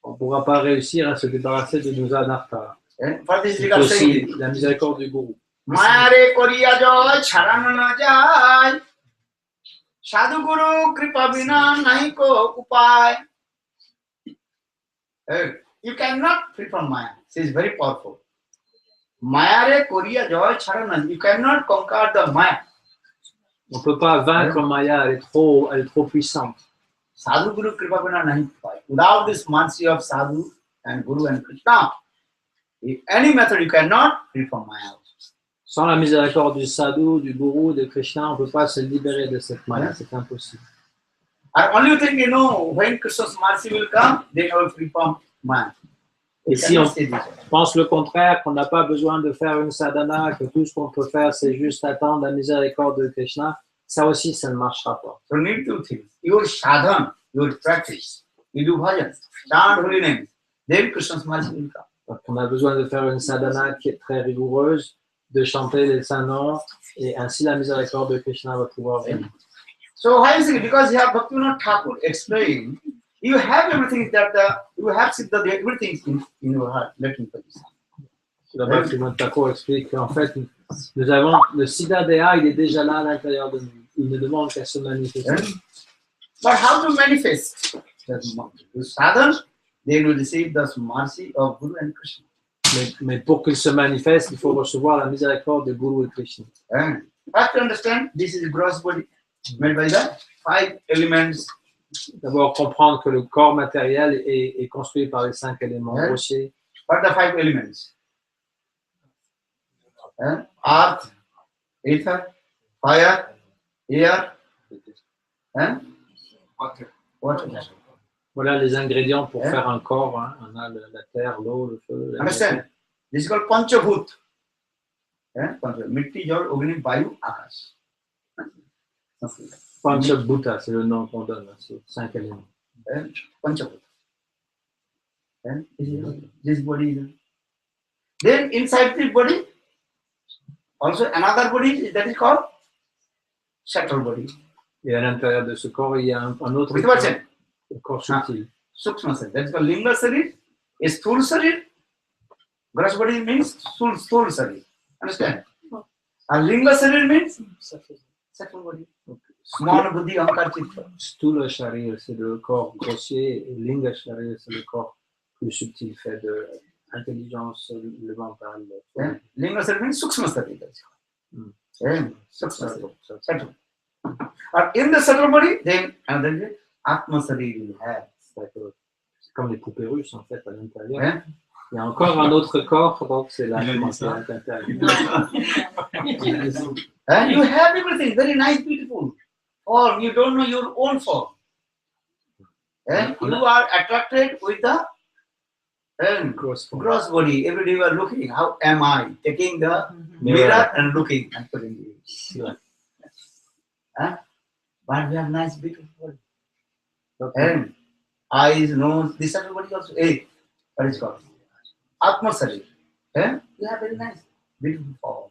Speaker 3: on ne pourra pas réussir à se débarrasser de nos anarthas.
Speaker 1: And for this,
Speaker 3: C'est
Speaker 1: we are
Speaker 3: aussi
Speaker 1: saying,
Speaker 3: la miséricorde du gourou.
Speaker 1: Mayare koriya joy charan na jai. Sadhu Guru kripa bina nahi ko upay. You cannot free from Maya. She is very powerful. Mayare koriya joy charan. You cannot conquer the Maya.
Speaker 3: On ne peut pas vaincre Maya, elle est trop puissante.
Speaker 1: Sadhu Guru kripa bina nahi upay. Without this mercy of Sadhu and Guru and Krishna, if any method you cannot free from Maya.
Speaker 3: Sans la miséricorde du sadhu, du gourou, de Krishna, on ne peut pas se libérer de cette Maya, c'est impossible.
Speaker 1: And only thing you know, when Krishna's mercy will come, then you will free from Maya.
Speaker 3: Et si on pense le contraire, qu'on n'a pas besoin de faire une sadhana, que tout ce qu'on peut faire, c'est juste attendre la miséricorde de Krishna, ça aussi, ça ne marchera pas.
Speaker 1: So need two things. Your sadhana, your practice. You do bhajan, chant holy names. Then Krishna's mercy will come.
Speaker 3: Donc, on a besoin de faire une sadhana qui est très rigoureuse, de chanter les saints noms, et ainsi la miséricorde de Krishna va pouvoir venir.
Speaker 1: So why is it? Because you have Bhaktivinoda Thakur explained, you have everything that you have Siddha, everything in your heart. Let me tell you.
Speaker 3: Le Bhaktivinoda Thakur explique qu'en fait, nous avons le Siddha Deha, il est déjà là à l'intérieur de nous. Il ne demande qu'à se manifester.
Speaker 1: But how to manifest? The sadhana, they will receive the mercy of Guru and Krishna.
Speaker 3: Mais pour qu'il se manifeste, il faut recevoir la miséricorde de Guru et Krishna.
Speaker 1: And first to understand, this is gross body made by the 5 elements.
Speaker 3: D'abord, comprendre que le corps matériel est construit par les 5 éléments grossiers.
Speaker 1: What are the 5 elements? Earth, ether, fire, air, and water.
Speaker 3: Voilà les ingrédients pour faire un corps. Hein. On a la terre, l'eau, le feu.
Speaker 1: Understand? This is called Panchabhut. Mitti, Jal, Agni, Vayu, Akash.
Speaker 3: Panchabhuta, c'est le nom qu'on donne. C'est 5 éléments.
Speaker 1: Panchabhut. This body. Then inside this body, also another body that is called subtle body.
Speaker 3: Et à l'intérieur de ce corps, il y a un autre
Speaker 1: With
Speaker 3: corps,
Speaker 1: what sense?
Speaker 3: le corps subtil.
Speaker 1: Sukshma Sarir. That is called Linga Sarir. A Sthul Sarir. Gross body means Sthul Sarir. Understand? And Linga Sarir means subtle body. Small Buddhi Ankar Chitta.
Speaker 3: Sthula Sharir, c'est le corps grossier. Et Linga Sharir, c'est le corps plus subtil, fait de intelligence, le mental.
Speaker 1: Linga Sarir means Sukshma Sarir. Sukshma Sarir. Subtle. And in the subtle body, then another Atma Sarir will have.
Speaker 3: C'est comme les poupées russes, en fait, à l'intérieur. Il y a encore un autre corps, donc c'est la même chose à l'intérieur.
Speaker 1: And you have everything, very nice, beautiful. Or you don't know your own form. And you are attracted with the gross body. Every day you are looking, how am I? Taking the mirror and looking and putting it. But we have nice, beautiful body. And eyes, nose, this everybody also. Hey, what is called? Atma Sarir. You have very nice, beautiful form.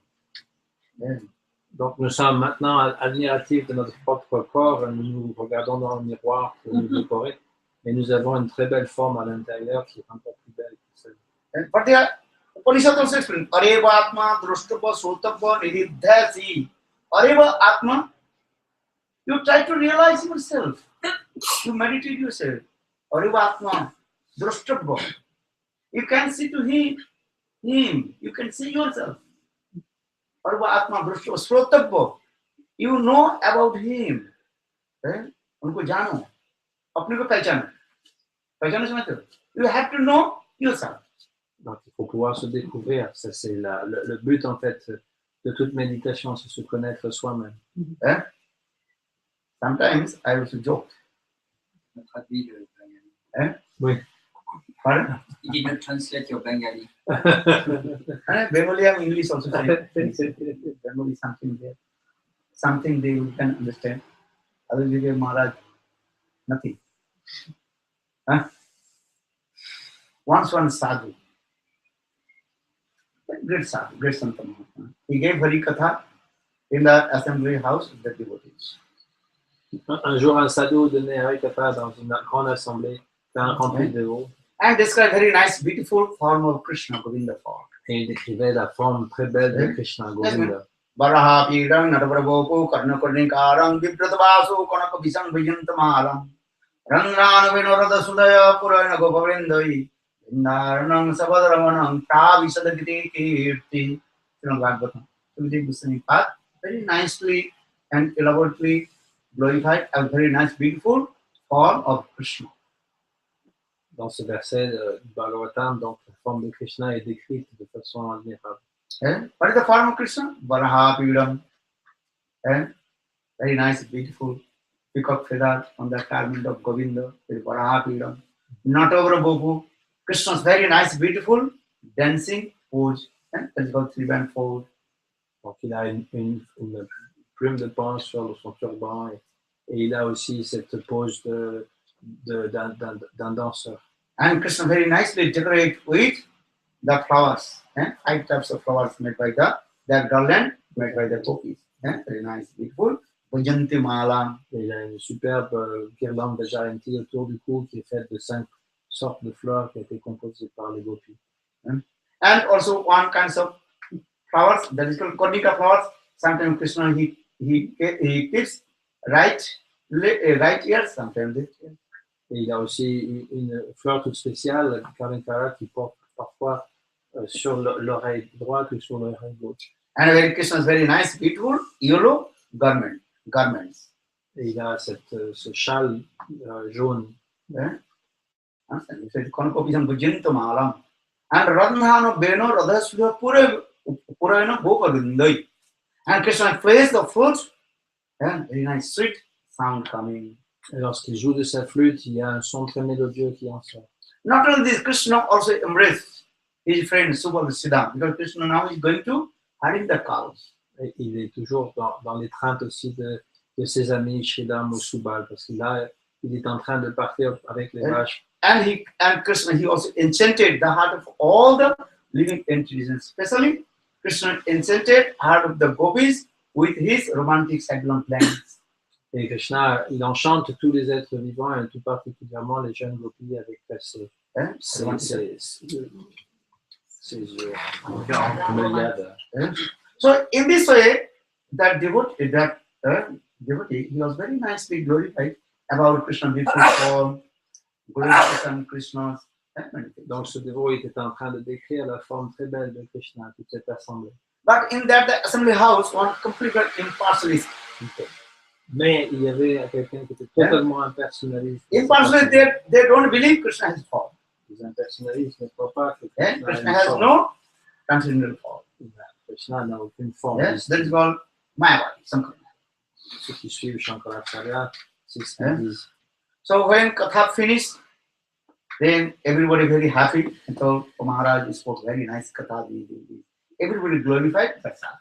Speaker 3: Donc nous sommes maintenant admiratifs de notre propre corps, nous nous regardons dans le miroir pour nous décorer, mais nous avons une très belle forme à l'intérieur qui est encore plus belle que celle.
Speaker 1: But the Upanishad also explains, Areva Atma, Drushtava, Sotava, Niridhyasi. Areva Atma, you try to realize yourself. You meditate yourself. Areva Atma, Drushtava. You can see to him. You can see yourself. Arva Atma Drushtava Srotava. You know about him. उनको जानो, अपने को पहचानो. पहचानो समझते हो? You have to know yourself.
Speaker 3: Donc il faut pouvoir se découvrir. Ça c'est le but en fait de toute méditation, c'est se connaître soi-même.
Speaker 1: Sometimes I also joke.
Speaker 3: Oui.
Speaker 1: Pardon?
Speaker 2: You did not translate your Bengali.
Speaker 1: Bengali and English also. Bengali something there. Something they can understand. Otherwise, Maharaj, nothing. Once one sadhu, great sadhu, great Santa Mahatma, he gave Hari Katha in the assembly house of the devotees.
Speaker 3: Un jour, un sadhu donnait Hari Katha dans une grande assemblée, remplie de dévots.
Speaker 1: And described very nice, beautiful form of Krishna, Govinda form.
Speaker 3: Et il décrivait la forme très belle de Krishna, Govinda.
Speaker 1: Varaha Pidam Nadabravoku Karnakurnikaram Vipratavasu Konaka Visam Vijantamalam Rangrana Vinorada Sudaya Purana Gopavrindai Naranam Sabadaramanam Pravisadagiti Kirti. Bhagavatam. Srimad Goswami Path, very nicely and elaborately glorified a very nice, beautiful form of Krishna.
Speaker 3: Dans ce verset du Bhagavatam, donc la forme de Krishna est décrite de façon admirable.
Speaker 1: What is the form of Krishna? Varaha Pidam. Very nice, beautiful peacock feather on the garment of Govinda. Varaha Pidam. Not over a boku. Krishna's very nice, beautiful dancing pose. That is called 3-band pose.
Speaker 3: Donc il a une plume de paon sur son turban et il a aussi cette pose d'un danseur.
Speaker 1: And Krishna very nicely decorate with the flowers. 5 types of flowers made by that garland made by the gopis. Very nice, beautiful. Vajanti mala.
Speaker 3: Et il a une superbe guirlande de jayanti autour du cou qui est faite de 5 sortes de fleurs qui a été composées par les gopis.
Speaker 1: And also one kind of flowers that is called Kornika flowers. Sometimes Krishna he keeps right ear, sometimes left ear.
Speaker 3: Et il a aussi une fleur toute spéciale, Karnikara, qui porte parfois sur l'oreille droite ou sur l'oreille gauche.
Speaker 1: And very Krishna is very nice, beautiful yellow garments.
Speaker 3: Et il a ce châle jaune.
Speaker 1: And Radhano Beno Radhasudha Purana Goparindai. And Krishna plays the flute, very nice sweet sound coming.
Speaker 3: Et lorsqu'il joue de sa flûte, il y a un son très mélodieux qui en sort.
Speaker 1: Not only this, Krishna also embraced his friend Subhadra, because Krishna now is going to herding the cows.
Speaker 3: Et il est toujours dans l'étreinte aussi de ses amis Sridham ou Subal, parce qu'il est en train de partir avec les vaches.
Speaker 1: And Krishna, he also enchanted the heart of all the living entities, especially Krishna enchanted heart of the gopis with his romantic sidelong plans.
Speaker 3: Et Krishna, il enchante tous les êtres vivants et tout particulièrement les jeunes gopis avec ses myriades.
Speaker 1: So in this way, that devotee, he was very nicely glorified about Krishna beautiful form, glorification Krishna's.
Speaker 3: Donc ce dévot était en train de décrire la forme très belle de Krishna, toute cette assemblée.
Speaker 1: But in that assembly house, one complete impartialist.
Speaker 3: Mais il y avait quelqu'un qui était totalement impersonnaliste.
Speaker 1: Impersonalist, they don't believe Krishna has form.
Speaker 3: Les impersonnalistes ne croient pas que
Speaker 1: Krishna has no continual form.
Speaker 3: Krishna n'a aucune forme.
Speaker 1: Yes, that is called Mayavadi, Sankara.
Speaker 3: Ceux qui suivent Shankaracharya, c'est ce qu'ils disent.
Speaker 1: So when Katha finished, then everybody very happy. So Maharaj spoke very nice Katha. Everybody glorified Prasad.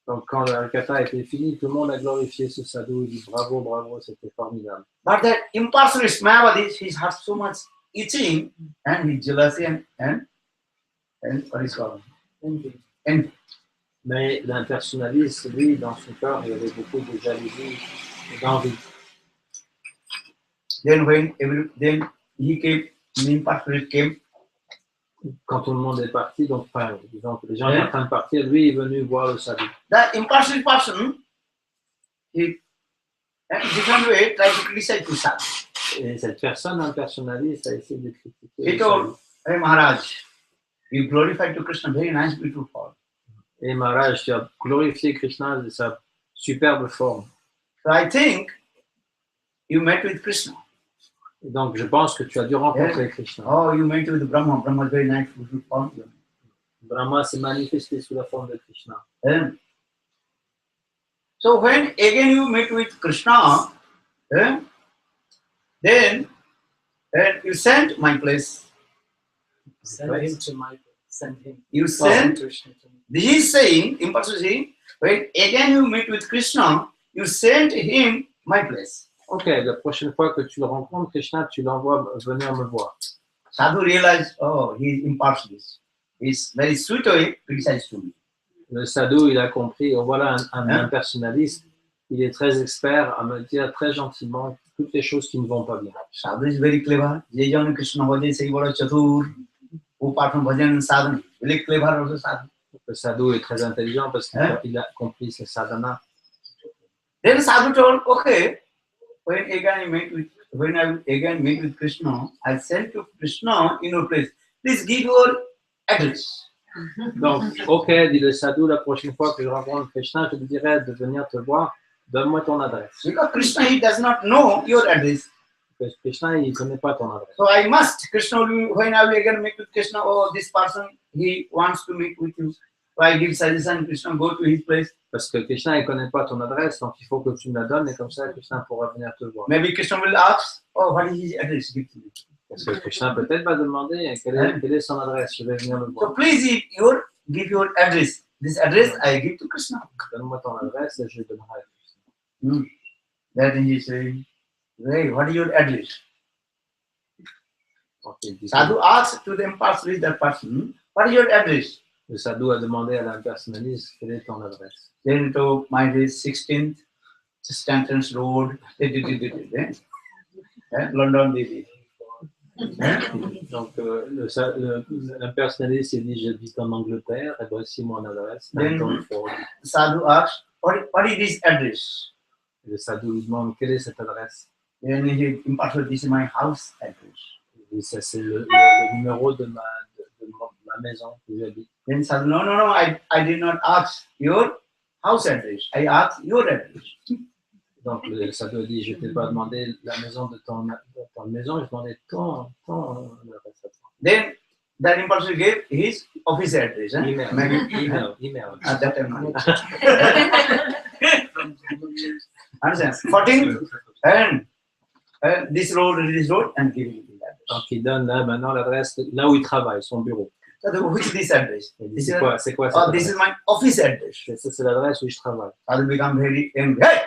Speaker 3: Donc quand la Katha était finie, tout le monde a glorifié ce sadhu. Il dit bravo, bravo, c'était formidable.
Speaker 1: But that impartialist Mayavadi, he had so much itching and his jealousy and what is called envy.
Speaker 3: Mais l'impersonnaliste, lui, dans son cœur, il y avait beaucoup de jalousie et d'envie.
Speaker 1: Then he came, the impartialist came.
Speaker 3: Quand tout le monde est parti, donc disons que les gens sont en train de partir, lui est venu voir le sadhu.
Speaker 1: The impartial person, he in different way tried to criticize the sadhu.
Speaker 3: Et cette personne impersonnaliste a essayé de critiquer.
Speaker 1: He told, hey Maharaj, you glorified to Krishna, very nice, beautiful form.
Speaker 3: Et Maharaj, tu as glorifié Krishna de sa superbe forme.
Speaker 1: So I think you met with Krishna.
Speaker 3: Et donc, je pense que tu as dû rencontrer Krishna.
Speaker 1: Oh, you met with Brahma. Brahma is very nice, beautiful form.
Speaker 3: Brahma s'est manifesté sous la forme de Krishna.
Speaker 1: So when again you met with Krishna, then you sent my place.
Speaker 5: Send him to my place. Send him.
Speaker 1: You sent.
Speaker 5: Krishna to me.
Speaker 1: This is saying, impartial saying, when again you meet with Krishna, you sent him my place.
Speaker 3: Ok, la prochaine fois que tu le rencontres, Krishna, tu l'envoies venir me voir.
Speaker 1: Sadhu realized, oh, he is impartialist. He's very sweet way criticized to me.
Speaker 3: Le sadhu, il a compris, oh, voilà un impersonnaliste, il est très expert à me dire très gentiment toutes les choses qui ne vont pas bien.
Speaker 1: Sadhu is very clever. Jejan Krishna bhajan sei bada chatur. Upathan bhajan sadhana. Very clever also sadhu.
Speaker 3: Le sadhu est très intelligent parce qu'il a compris ses sadhana.
Speaker 1: Then sadhu told, okay, when I again meet with Krishna, I sent to Krishna in your place. Please give your address.
Speaker 3: Donc, ok, dit le sadhu, la prochaine fois que je rencontre Krishna, je te dirai de venir te voir, donne-moi ton adresse.
Speaker 1: Because Krishna, he does not know your address.
Speaker 3: Parce que Krishna, il ne connaît pas ton adresse.
Speaker 1: So I must, Krishna, when I will again meet with Krishna, oh, this person, he wants to meet with you. So I give suggestion, Krishna, go to his place.
Speaker 3: Parce que Krishna, il ne connaît pas ton adresse, donc il faut que tu me la donnes, et comme ça, Krishna pourra venir te voir.
Speaker 1: Maybe Krishna will ask, oh, what is his address? Give to me.
Speaker 3: Parce que Krishna peut-être va demander quelle est son adresse, je vais venir le voir.
Speaker 1: So please give your address. This address I give to Krishna.
Speaker 3: Donne-moi ton adresse et je le donnerai à Krishna.
Speaker 1: Then he say, hey, what is your address?
Speaker 3: Ok,
Speaker 1: Sadhu asks to the impersonalist, that person, what is your address?
Speaker 3: le sadhu a demandé à l'impersonnaliste quelle est ton adresse.
Speaker 1: Then to my 16th Stanton's Road, London, Delhi.
Speaker 3: Donc l'impersonnaliste il dit j'habite en Angleterre et voici mon adresse.
Speaker 1: Then Sadhu asks, what is this address?
Speaker 3: Le sadhu lui demande quelle est cette adresse.
Speaker 1: Then he impersonalist, this is my house address.
Speaker 3: Et ça c'est le numéro de ma maison où j'habite.
Speaker 1: Then Sadhu, no, I did not ask your house address. I asked your address.
Speaker 3: Donc le sadhu dit, je ne t'ai pas demandé la maison de ton maison, je t'ai demandé ton adresse à toi.
Speaker 1: Then that impersonalist gave his office address.
Speaker 3: Email.
Speaker 1: At that time. Understand? 14 and this road, and giving him that.
Speaker 3: Donc il donne là maintenant l'adresse là où il travaille, son bureau.
Speaker 1: So which is this address?
Speaker 3: C'est quoi cette
Speaker 1: Oh, this is
Speaker 3: adresse?
Speaker 1: my office address.
Speaker 3: C'est l'adresse où je travaille.
Speaker 1: Sadhu become very angry. Hey!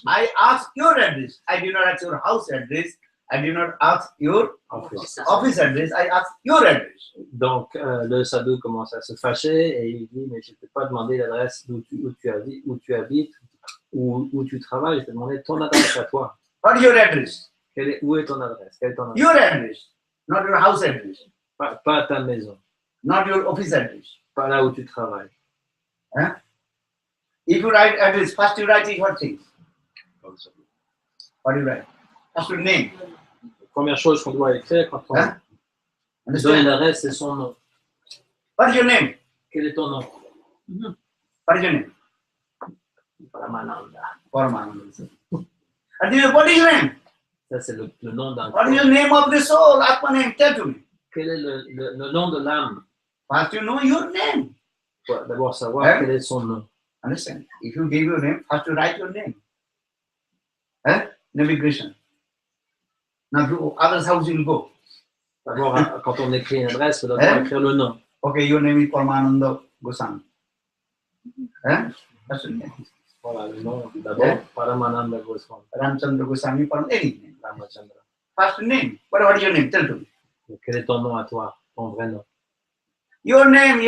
Speaker 1: I asked your address. I did not ask your house address. I did not ask your office address. I asked your address.
Speaker 3: Donc le sadhu commence à se fâcher et il dit mais je ne t'ai pas demandé l'adresse où tu habites, où tu travailles, je t'ai demandé ton adresse à toi.
Speaker 1: What is your address?
Speaker 3: Où est ton adresse? Quelle est ton adresse?
Speaker 1: Your address, not your house address,
Speaker 3: Pas ta maison,
Speaker 1: not your office address.
Speaker 3: pas là où tu travailles.
Speaker 1: Huh? If you write address, first you write what things? What do you write? First your name.
Speaker 3: La première chose qu'on doit écrire quand on donne
Speaker 1: Understand?
Speaker 3: l'adresse, c'est son nom.
Speaker 1: What is your name?
Speaker 3: Quel est ton nom?
Speaker 1: What is your name?
Speaker 3: Paramananda.
Speaker 1: Paramananda. And then what is your name?
Speaker 3: Ça, c'est le nom d'un
Speaker 1: What is
Speaker 3: corps.
Speaker 1: your name of the soul? Atma name. Tell to me.
Speaker 3: Quel est le nom de l'âme?
Speaker 1: First you know your name.
Speaker 3: Il faut d'abord savoir quel est son nom.
Speaker 1: Understand? If you give your name, first you write your name. Navigation. Now to others' house you will go.
Speaker 3: D'abord, quand on écrit une adresse, il faut d'abord écrire le nom.
Speaker 1: Okay, your name is Paramananda Goswami. That's your name.
Speaker 3: Voilà, le nom d'abord, Paramananda Goswami.
Speaker 1: Ramchandra Goswami, any name.
Speaker 3: Ramachandra.
Speaker 1: First name. What is your name? Tell to me.
Speaker 3: Quel est ton nom à toi? Ton vrai nom.
Speaker 1: Your name,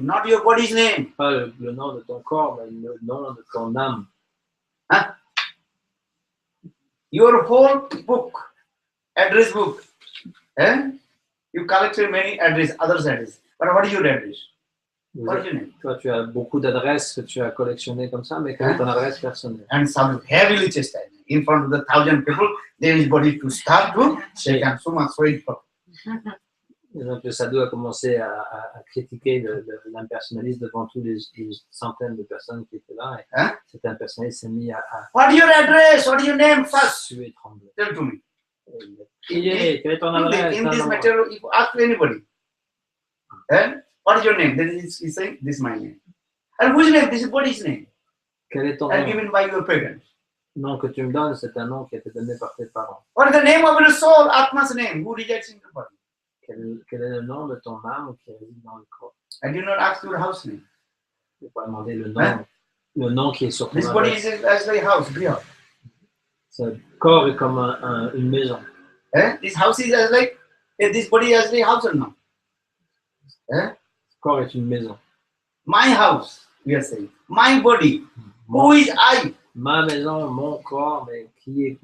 Speaker 1: not your body's name.
Speaker 3: Pas le nom de ton corps, mais le nom de ton âme.
Speaker 1: Your whole book, address book. You collected many address, others' address. But what is your address? What is your name?
Speaker 3: Toi, tu as beaucoup d'adresses que tu as collectionnées comme ça, mais quelle est ton adresse personnelle?
Speaker 1: And some heavily chastised. In front of the 1,000 people, there is body to start to shake and so much sweat.
Speaker 3: Et donc le sadhu a commencé à critiquer l'impersonnaliste devant tous les centaines de personnes qui étaient là. Et cet impersonnaliste s'est mis à
Speaker 1: What is your address? What is your name first?
Speaker 3: suer et trembler.
Speaker 1: Tell to me.
Speaker 3: Quelle est ton adresse?
Speaker 1: In this matter, if you ask anybody, what is your name? Then he's saying, this is my name. And whose name? This is body's name.
Speaker 3: Quel est ton
Speaker 1: And
Speaker 3: nom?
Speaker 1: given by your parents.
Speaker 3: Le nom que tu me donnes, c'est un nom qui a été donné par tes parents.
Speaker 1: What is the name of your soul? Atma's name. Who resides in your body?
Speaker 3: Quel est le nom de ton âme qui réside dans le corps?
Speaker 1: I do not ask your house name.
Speaker 3: Je ne vais pas demander le nom qui est sur ton
Speaker 1: This body
Speaker 3: adresse.
Speaker 1: is as a house, griha.
Speaker 3: Ce corps est comme une maison.
Speaker 1: This house is as like, this body as a house or no?
Speaker 3: Ce corps est une maison.
Speaker 1: My house, we are saying. My body. Who is I?
Speaker 3: Ma maison, mon corps, mais qui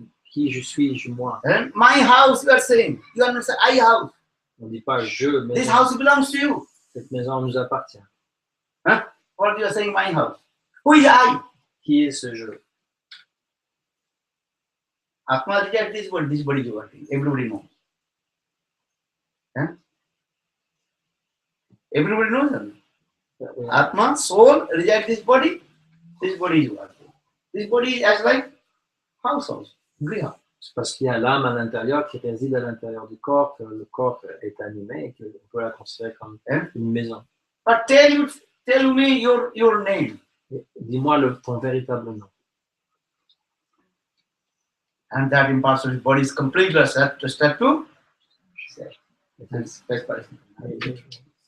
Speaker 3: je suis, moi.
Speaker 1: My house, you are saying. You are not saying I house.
Speaker 3: On ne dit pas je,
Speaker 1: This
Speaker 3: maison.
Speaker 1: house belongs to you.
Speaker 3: Cette maison nous appartient.
Speaker 1: What you are saying, my house. Who is I?
Speaker 3: Qui est ce je?
Speaker 1: Atma rejects this body is working. Everybody knows. Everybody knows that. Atma, soul, reject this body is working. This body is as like house, griha.
Speaker 3: C'est parce qu'il y a l'âme à l'intérieur qui réside à l'intérieur du corps, que le corps est animé et qu'on peut la considérer comme une maison.
Speaker 1: But tell me your name.
Speaker 3: Dis-moi ton véritable nom.
Speaker 1: And that imparts his body is completely step to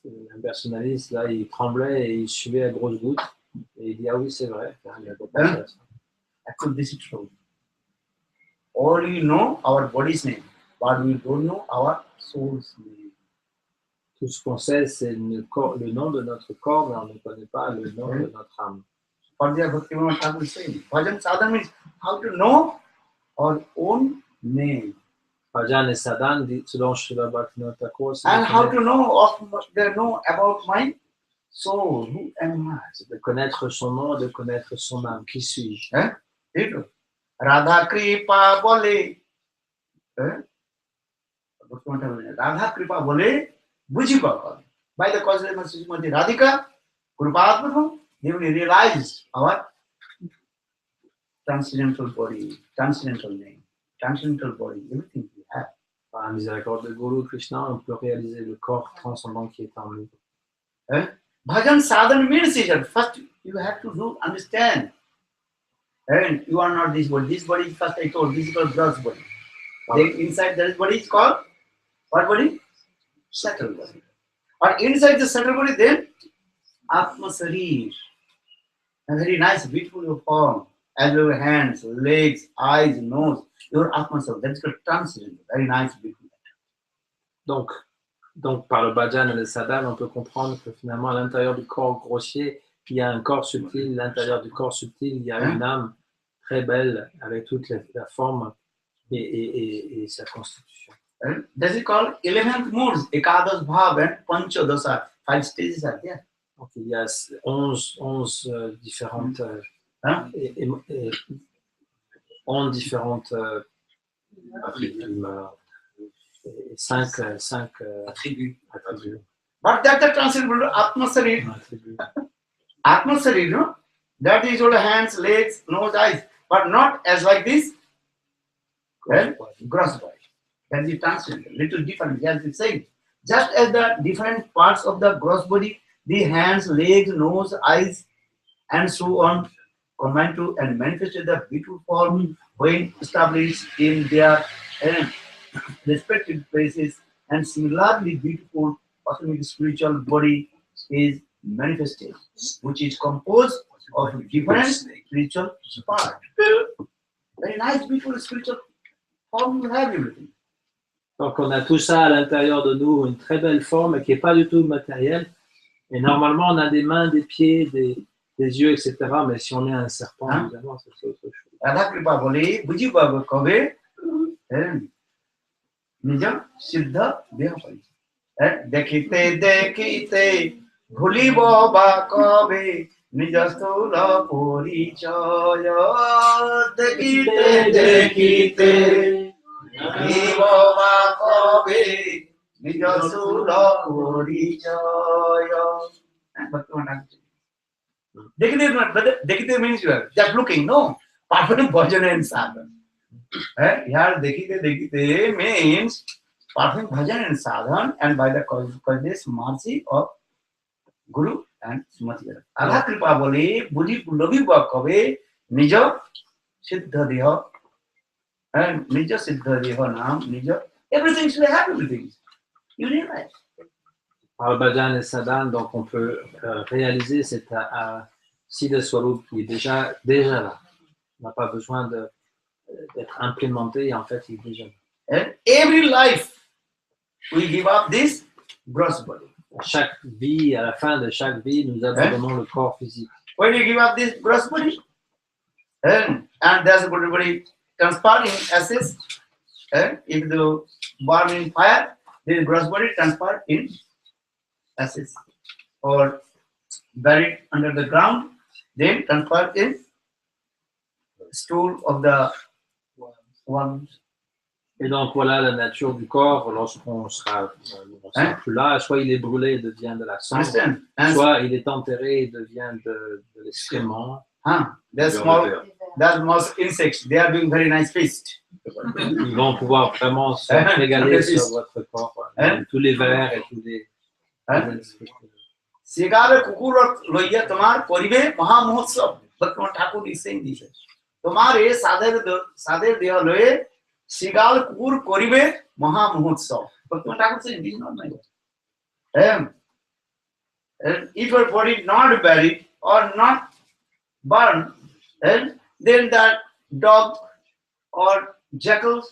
Speaker 3: Un personnaliste, là, il tremblait et il suivait à grosses gouttes. Et il dit, ah oui, c'est vrai. Il a pas pensé à ça.
Speaker 1: Actually, this is true. All we know our body's name, but we don't know our soul's name.
Speaker 3: Tout ce qu'on sait, c'est le nom de notre corps, mais on ne connaît pas le nom de notre âme.
Speaker 1: Padya Bhaktivinoda Thakur is saying, Bhajan sadhana means how to know our own name.
Speaker 3: Bhajan et sadhan, selon Srila Bhaktivinoda Thakur, c'est
Speaker 1: And how to know about my soul, who am I?
Speaker 3: de connaître son nom, de connaître son âme. Qui suis-je?
Speaker 1: Radha Kripa Bole. Radha Kripa Bole, Bujiba. By the cause of Srimati Radhika, Kurupatma, they will realize our transcendental body, transcendental name, transcendental body, everything we have.
Speaker 3: Par la miséricorde de Guru Krishna, on peut réaliser le corps transcendant qui est en nous.
Speaker 1: Bhajan sadhana means that first you have to understand. And you are not this body. This body is first I told, this is called gross body. Then inside this body is called what body? Subtle body. Or inside the subtle body, then Atma Sarir. A very nice, beautiful form. As your hands, legs, eyes, nose, your Atma Sarir. That's called transcendental. Very nice, beautiful.
Speaker 3: Donc, par le bhajan et le sadhan, on peut comprendre que finalement, à l'intérieur du corps grossier, il y a un corps subtil. À l'intérieur du corps subtil, il y a une âme très belle avec toute la forme et sa constitution.
Speaker 1: This is called 11th moods, Ekadas Bhav and Panchadasa. 5 stages are there.
Speaker 3: Donc, il y a 11 différentes... 11 différentes... 5
Speaker 2: attributs.
Speaker 1: But that's the transcendental Atma Sarir. Atma Sarir, no? That is all hands, legs, nose, eyes. But not as like this. Well, gross body. That is transcendental. Little different, as it's saying. Just as the different parts of the gross body, the hands, legs, nose, eyes, and so on, combine to and manifest the beautiful form when established in their respective places, and similarly beautiful cosmic spiritual body is manifested, which is composed of different spiritual parts. Very nice, beautiful spiritual form, you have everything.
Speaker 3: Donc on a tout ça à l'intérieur de nous, une très belle forme qui n'est pas du tout matérielle. Et normalement, on a des mains, des pieds, des yeux, etc. Mais si on est un serpent, évidemment, c'est autre chose.
Speaker 1: Radha Kripa Bole, Buji Baba Kave, Nija Siddha Vyapari. Dekite, dekite, Bhuli Baba Kave, Nija Stula Porichaya. Dekite, dekite, Bhuli Baba Kave, Nija Stula Porichaya. Dekite means you are just looking, no? Perfect bhajan and sadhana. Here, dekite means perfect bhajan and sadhana, and by the causeless mercy of Guru and Srimati. Radha Kripa Bole, Buddhi Lovi Kave, Nija Siddha Deha, and Nija Siddha Deha Nam, Nija, everything should have everything. You realize.
Speaker 3: Par le bhajan et sadhan, donc on peut réaliser cet Siddha Swarup qui est déjà là. On n'a pas besoin d'être implémenté, en fait, il est déjà là.
Speaker 1: And every life, we give up this gross body.
Speaker 3: Chaque vie, à la fin de chaque vie, nous abandonnons le corps physique.
Speaker 1: When you give up this gross body, and there's a good body transpiring ashes, if the burn in fire, this gross body transpired in ashes, or buried under the ground, then transpired in stool of the worms.
Speaker 3: Et donc voilà la nature du corps lorsqu'on sera plus là, soit il est brûlé et devient de la cendre, soit il est enterré et devient de l'excrément.
Speaker 1: There's most insects, they are doing very nice feast.
Speaker 3: Ils vont pouvoir vraiment se régaler sur votre corps, tous les vers et tous les...
Speaker 1: Sigare kukurot loya tomar koribe maha mahotsav. Bhaktivinoda Thakur is saying this. Tomare sader deha loye sigal kukur koribe maha mahotsav. Bhaktivinoda Thakur saying this is not my word. And if your body not buried or not burned, then that dog or jackals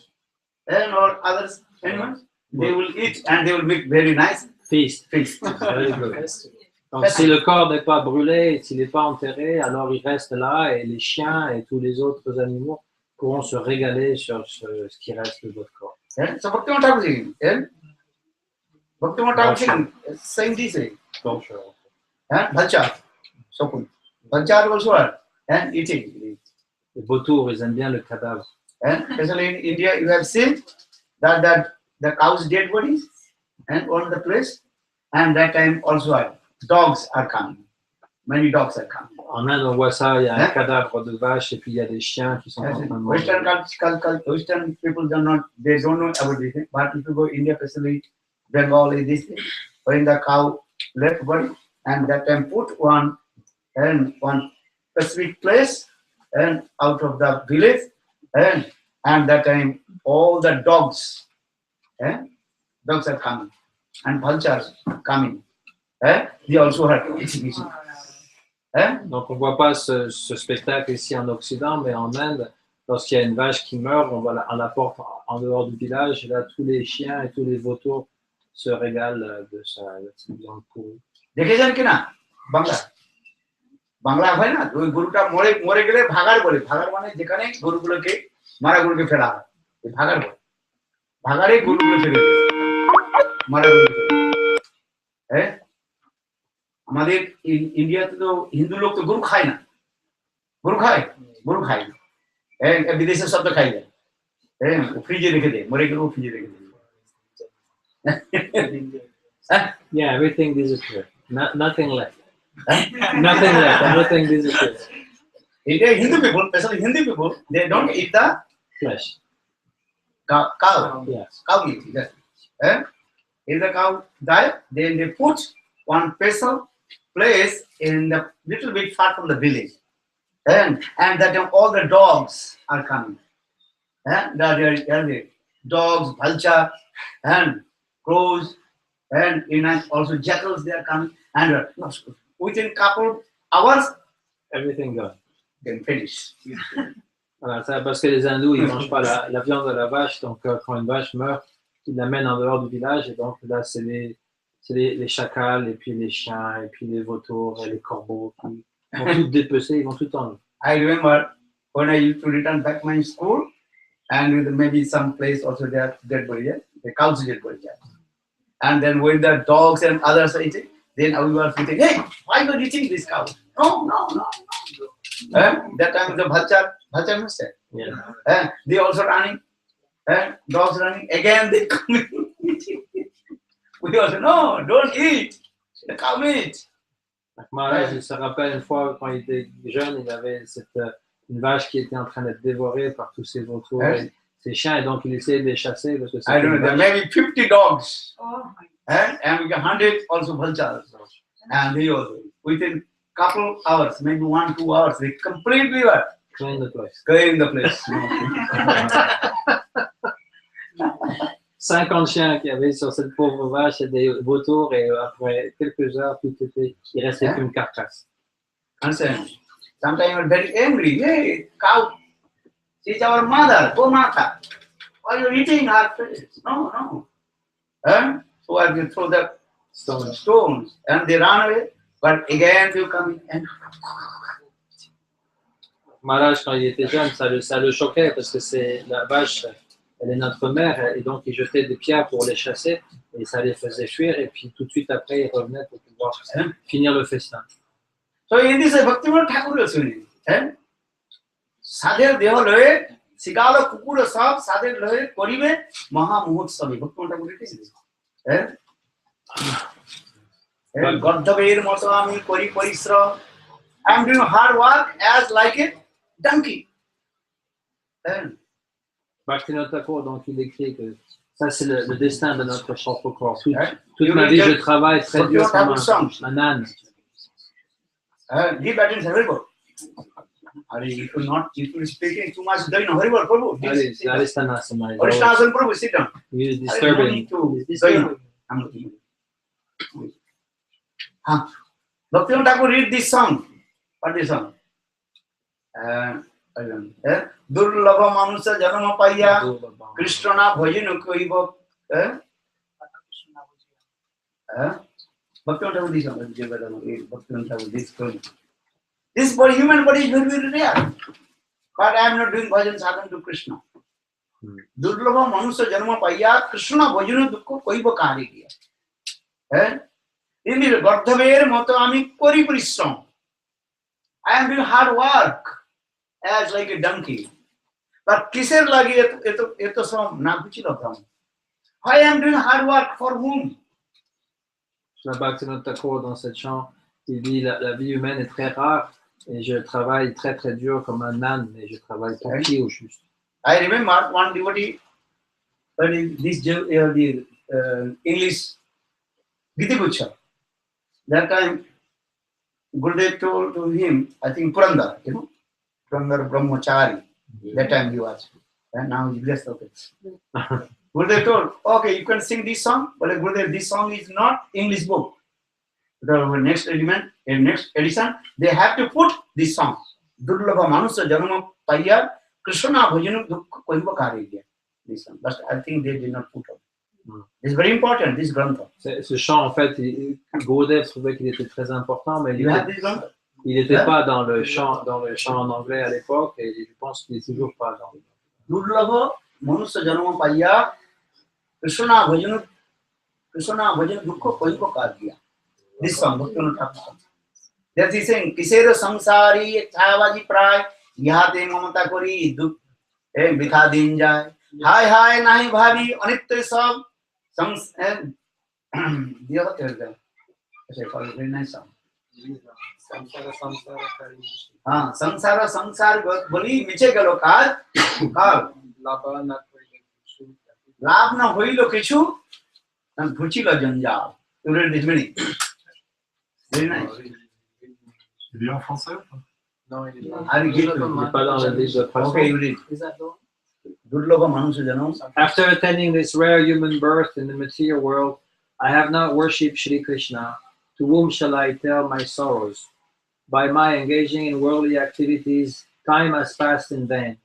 Speaker 1: and or other animals, they will eat and they will make very nice
Speaker 3: Feast.
Speaker 1: feast.
Speaker 3: Very good. Donc si le corps n'est pas brûlé, s'il n'est pas enterré, alors il reste là et les chiens et tous les autres animaux pourront se régaler sur ce qui reste de votre corps.
Speaker 1: So Bhaktivinoda Thakur saying, Bhaktivinoda Thakur saying this way. Bhalchar, so Bhalchar also are and eating.
Speaker 3: Les vautours, ils aiment bien le cadavre.
Speaker 1: And especially in India, you have seen that the cow's dead bodies and on the place, and that time also dogs are coming. Many dogs are coming.
Speaker 3: En Inde, on voit ça, il y a un cadavre de vache et puis il y a des chiens qui sont en train de manger.
Speaker 1: Western people don't know about this thing, but if you go India, especially Bengal, is this thing, when the cow left body, and that time put one specific place and out of the village, and that time all the dogs are coming, and vultures coming. They also have eating.
Speaker 3: Donc on ne voit pas ce spectacle ici en Occident, mais en Inde, lorsqu'il y a une vache qui meurt, on la porte en dehors du village, et là tous les chiens et tous les vautours se régalent de sa viande pourrie.
Speaker 1: দেখেছেন কিনা বাংলা হয় না ওই গরুটা মরে গেলে ভাগাড় বলে ভাগাড় মানে যেখানে গরুগুলোকে মারা গরুকে ফেলা হয় ভাগাড় বলে ভাগাড়ে গরুগুলো ফেলে দেয় মারা গরুকে আমাদের ইন্ডিয়াতে তো হিন্দু লোক তো গরু খায় না গরু খায় না বিদেশের শব্দ খাই যায় ফ্রিজে রেখে দেয় মরে গেলেও ফ্রিজে রেখে দেয়
Speaker 3: Yeah, everything disappeared. Nothing left. Nothing left. Everything disappeared.
Speaker 1: Hindu people, especially Hindi people, they don't eat the
Speaker 3: Flesh.
Speaker 1: Cow.
Speaker 3: Yes.
Speaker 1: Cow meat. Yes. If the cow die, then they put one special place in the little bit far from the village, and that time all the dogs are coming. The dogs, vulture, and crows, and also jackals, they are coming, and within couple hours,
Speaker 3: Everything gone.
Speaker 1: then finish.
Speaker 3: Voilà, ça, parce que les hindous, ils ne mangent pas la viande de la vache, donc quand une vache meurt, ils l'amènent en dehors du village, et donc là, c'est les chacals, et puis les chiens, et puis les vautours, et les corbeaux, qui vont tout dépecer, ils vont tout enlever.
Speaker 1: I remember when I used to return back my school, and with maybe some place also there dead body, the cow's dead body. And then when the dogs and others are eating, then we were thinking, hey, why are you eating this cow? No. That time the vulture must say.
Speaker 3: Yeah.
Speaker 1: They also running, dogs running, again they coming. We also, no, don't eat, the cow meat.
Speaker 3: Maharaj, il se rappelle une fois, quand il était jeune, il avait une vache qui était en train d'être dévorée par tous ces vautours et ces chiens, et donc il essayait de les chasser. Parce que
Speaker 1: I don't know, there may be 50 dogs, and we got 100 also vultures. And they also, within couple hours, maybe 1-2 hours, they completely were
Speaker 3: Clean the place.
Speaker 1: clearing the place.
Speaker 3: 50 chiens qu'il y avait sur cette pauvre vache et des vautours, et après quelques heures, il restait qu'une carcasse.
Speaker 1: Understand? Sometimes you're very angry. Hey, cow, she's our mother, oh mother. Why are you eating her face? No. So I will throw the stones, and they run away. But again, they come in and
Speaker 3: Maharaj, quand il était jeune, ça le choquait parce que la vache, elle est notre mère, et donc il jetait des pierres pour les chasser et ça les faisait fuir, et puis tout de suite après, il revenait pour pouvoir finir le festin.
Speaker 1: so in this Bhaktivinoda Thakur also সাধের দেহ লয়ে শিকাল কুকুর সব সাধের লয়ে করিবে মহা মহোৎসবে ভক্তিমোহন ঠাকুর গর্ধবের মতো আমি করি পরিশ্রম I am doing hard work as like a donkey.
Speaker 3: Bhaktivinoda Thakur, donc il écrit que ça c'est le destin de notre propre corps. Toute ma vie, je travaille très dur comme un âne.
Speaker 1: Give attention, very good. If you speaking too much, doing very well, Prabhu.
Speaker 3: Aristanasana.
Speaker 1: Aristanasana, Prabhu, sit down.
Speaker 3: He is disturbing.
Speaker 1: I'm looking. Bhaktivinoda Thakur read this song. What is this song? Durlabha Manusya Janama Paya Krishna Bhajanu Koiva. This body, human body is very, very rare. But I am not doing bhajan sadhana to Krishna. Durlabha Manusya Janama Paya Krishna Bhajanu Dukko Koiva Kari Kiya. In the Gardhaver Moto Ami Kori Parishram. I am doing hard work as like a donkey. But Kiser Lagi Eto Som Naguchilotam. I am doing hard work for whom?
Speaker 3: La Bhaktivinoda Thakur dans cette chant, il dit la vie humaine est très rare et je travaille très très dur comme un âne, mais je travaille pour qui au juste.
Speaker 1: I remember one devotee, this English Gitipucha. That time Gurudev told to him, I think Purandar, Purandar Brahmachari. That time he was. And now he blessed. Okay. Gurudev told, okay, you can sing this song, but Gurudev, this song is not English book. The next edition, they have to put this song. Durlabha Manusya Janama Paya Krishna Bhajanu Dukka Koiva Kari Kiya. This song. But I think they did not put it. It's very important, this grantha.
Speaker 3: Ce chant, en fait, Gurudev trouvait qu'il était très important, mais il n'était pas dans le chant en anglais à l'époque, et je pense qu'il n'est toujours pas dans le.
Speaker 1: Durlabha Manusya Janama Paya Krishna Bhajanu Dukka Koiva Kari Kiya. This song, Bhaktivinoda Thakur. That is saying, Kisera Samsari Chavaji Pray Yahate Mamata Kori Duk Bitha Din Jai. Hi Nahi Bhavi Anitya Sab the other very nice song. Samsara Samsar Boli Miche Galo Kal Lav na Hoilo Kishu and Puchila Janjal. You read this meaning? Very nice.
Speaker 4: Il est en français?
Speaker 3: Non, il est
Speaker 1: I will give you.
Speaker 3: pas dans le livre.
Speaker 1: Okay, you read.
Speaker 5: Is that the one?
Speaker 1: Durlabha Manusya Janam.
Speaker 3: After attaining this rare human birth in the material world, I have not worshipped Shri Krishna. To whom shall I tell my sorrows? By my engaging in worldly activities, time has passed in vain.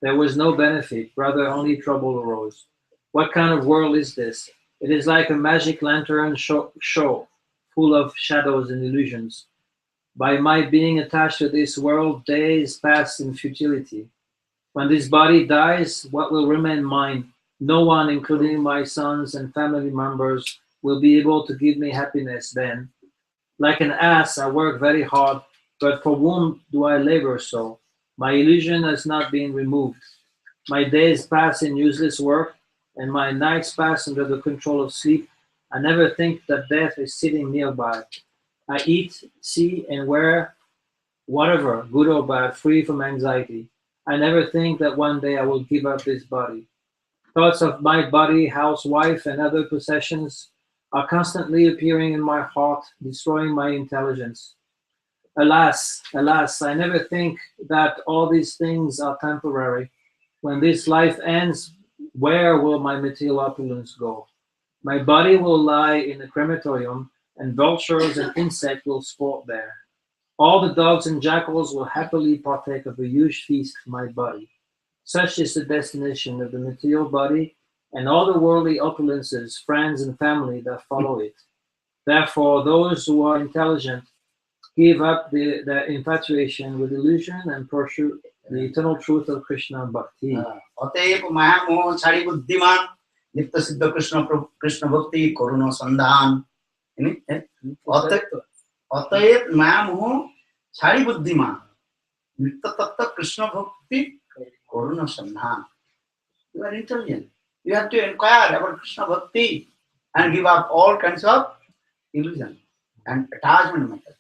Speaker 3: There was no benefit, rather only trouble arose. What kind of world is this? It is like a magic lantern show full of shadows and illusions. By my being attached to this world, days pass in futility. When this body dies, what will remain mine? No one, including my sons and family members, will be able to give me happiness then. Like an ass, I work very hard, but for whom do I labor so? My illusion has not been removed. My days pass in useless work, and my nights pass under the control of sleep. I never think that death is sitting nearby. I eat, see, and wear whatever, good or bad, free from anxiety. I never think that one day I will give up this body. Thoughts of my body, house, wife, and other possessions are constantly appearing in my heart, destroying my intelligence. Alas, alas, I never think that all these things are temporary. When this life ends, where will my material opulence go? My body will lie in a crematorium, and vultures and insects will sport there. All the dogs and jackals will happily partake of a huge feast for my body. Such is the destination of the material body and all the worldly opulences, friends and family that follow it. Therefore, those who are intelligent give up their infatuation with illusion and pursue the eternal truth of Krishna Bhakti.
Speaker 1: Atayep Mahamoh Chari Buddhiman Nitya Siddha Krishna Bhakti Koruna Sandhan. Atayep Mahamoh Chari Buddhiman Nitya Tattva Krishna Bhakti Koruna Sandhan. You are intelligent. You have to inquire about Krishna Bhakti and give up all kinds of illusion and attachment method.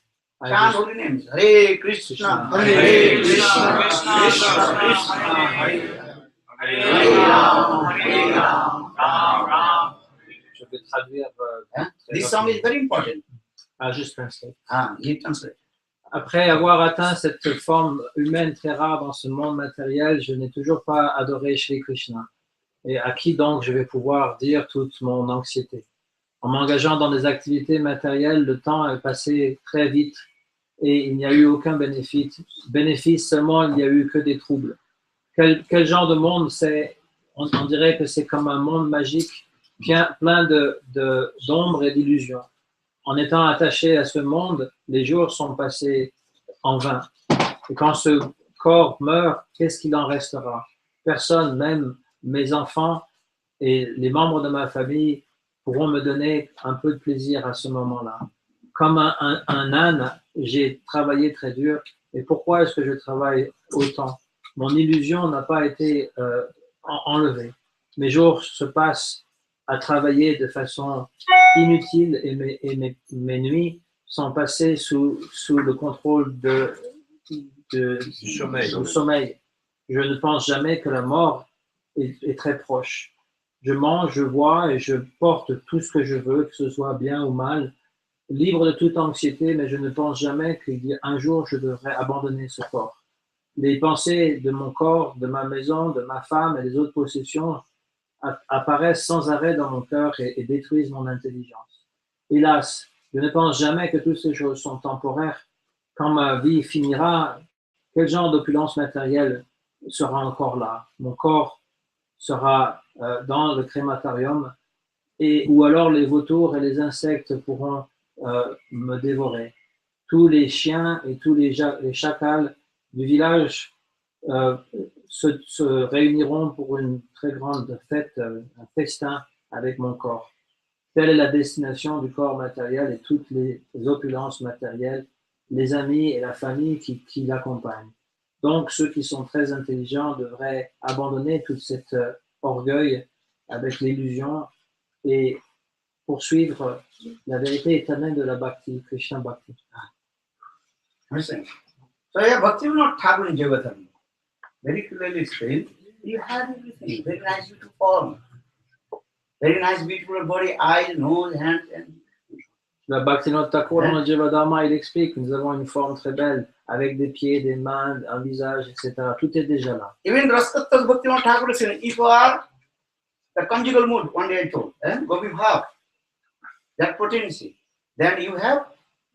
Speaker 1: Chant holy names. Hare Krishna, Hare Krishna, Krishna Krishna, Hare Ram, Ram Ram.
Speaker 3: Je vais traduire.
Speaker 1: This song is very important.
Speaker 3: Just translate.
Speaker 1: You translate.
Speaker 3: Après avoir atteint cette forme humaine très rare dans ce monde matériel, je n'ai toujours pas adoré Shri Krishna. Et à qui donc je vais pouvoir dire toute mon anxiété? En m'engageant dans des activités matérielles, le temps est passé très vite et il n'y a eu aucun bénéfice, seulement il n'y a eu que des troubles. Quel genre de monde c'est? On dirait que c'est comme un monde magique plein d'ombres et d'illusions. En étant attaché à ce monde, les jours sont passés en vain. Et quand ce corps meurt, qu'est-ce qu'il en restera? Personne, même mes enfants et les membres de ma famille, pourront me donner un peu de plaisir à ce moment-là. Comme un âne, j'ai travaillé très dur. Et pourquoi est-ce que je travaille autant? Mon illusion n'a pas été enlevée. Mes jours se passent à travailler de façon inutile et mes nuits sont passées sous le contrôle du sommeil. Je ne pense jamais que la mort est très proche. Je mange, je vois et je porte tout ce que je veux, que ce soit bien ou mal, libre de toute anxiété, mais je ne pense jamais qu'un jour je devrais abandonner ce corps. Les pensées de mon corps, de ma maison, de ma femme et des autres possessions apparaissent sans arrêt dans mon cœur et détruisent mon intelligence. Hélas, je ne pense jamais que toutes ces choses sont temporaires. Quand ma vie finira, quel genre d'opulence matérielle sera encore là? Mon corps sera dans le crématorium ou alors les vautours et les insectes pourront me dévorer. Tous les chiens et tous les chacals du village se réuniront pour une très grande fête, un festin avec mon corps. Telle est la destination du corps matériel et toutes les opulences matérielles, les amis et la famille qui l'accompagnent. Donc, ceux qui sont très intelligents devraient abandonner tout cet orgueil avec l'illusion et poursuivre la vérité éternelle de la Bhakti, Krishna Bhakti.
Speaker 1: Understand? So yeah, Bhaktivinoda Thakur in Javatam very clearly explained, you have everything, very nice, beautiful form, very nice, beautiful body, eyes, nose, hands, and
Speaker 3: Le Bhaktivinoda Thakur dans le Jivadharma, il explique que nous avons une forme très belle, avec des pieds, des mains, un visage, etc. Tout est déjà là.
Speaker 1: even Raskatta's Bhaktivinoda Thakur said, if you are the conjugal mood, one day I told, Gopi Bhav, that potency, then you have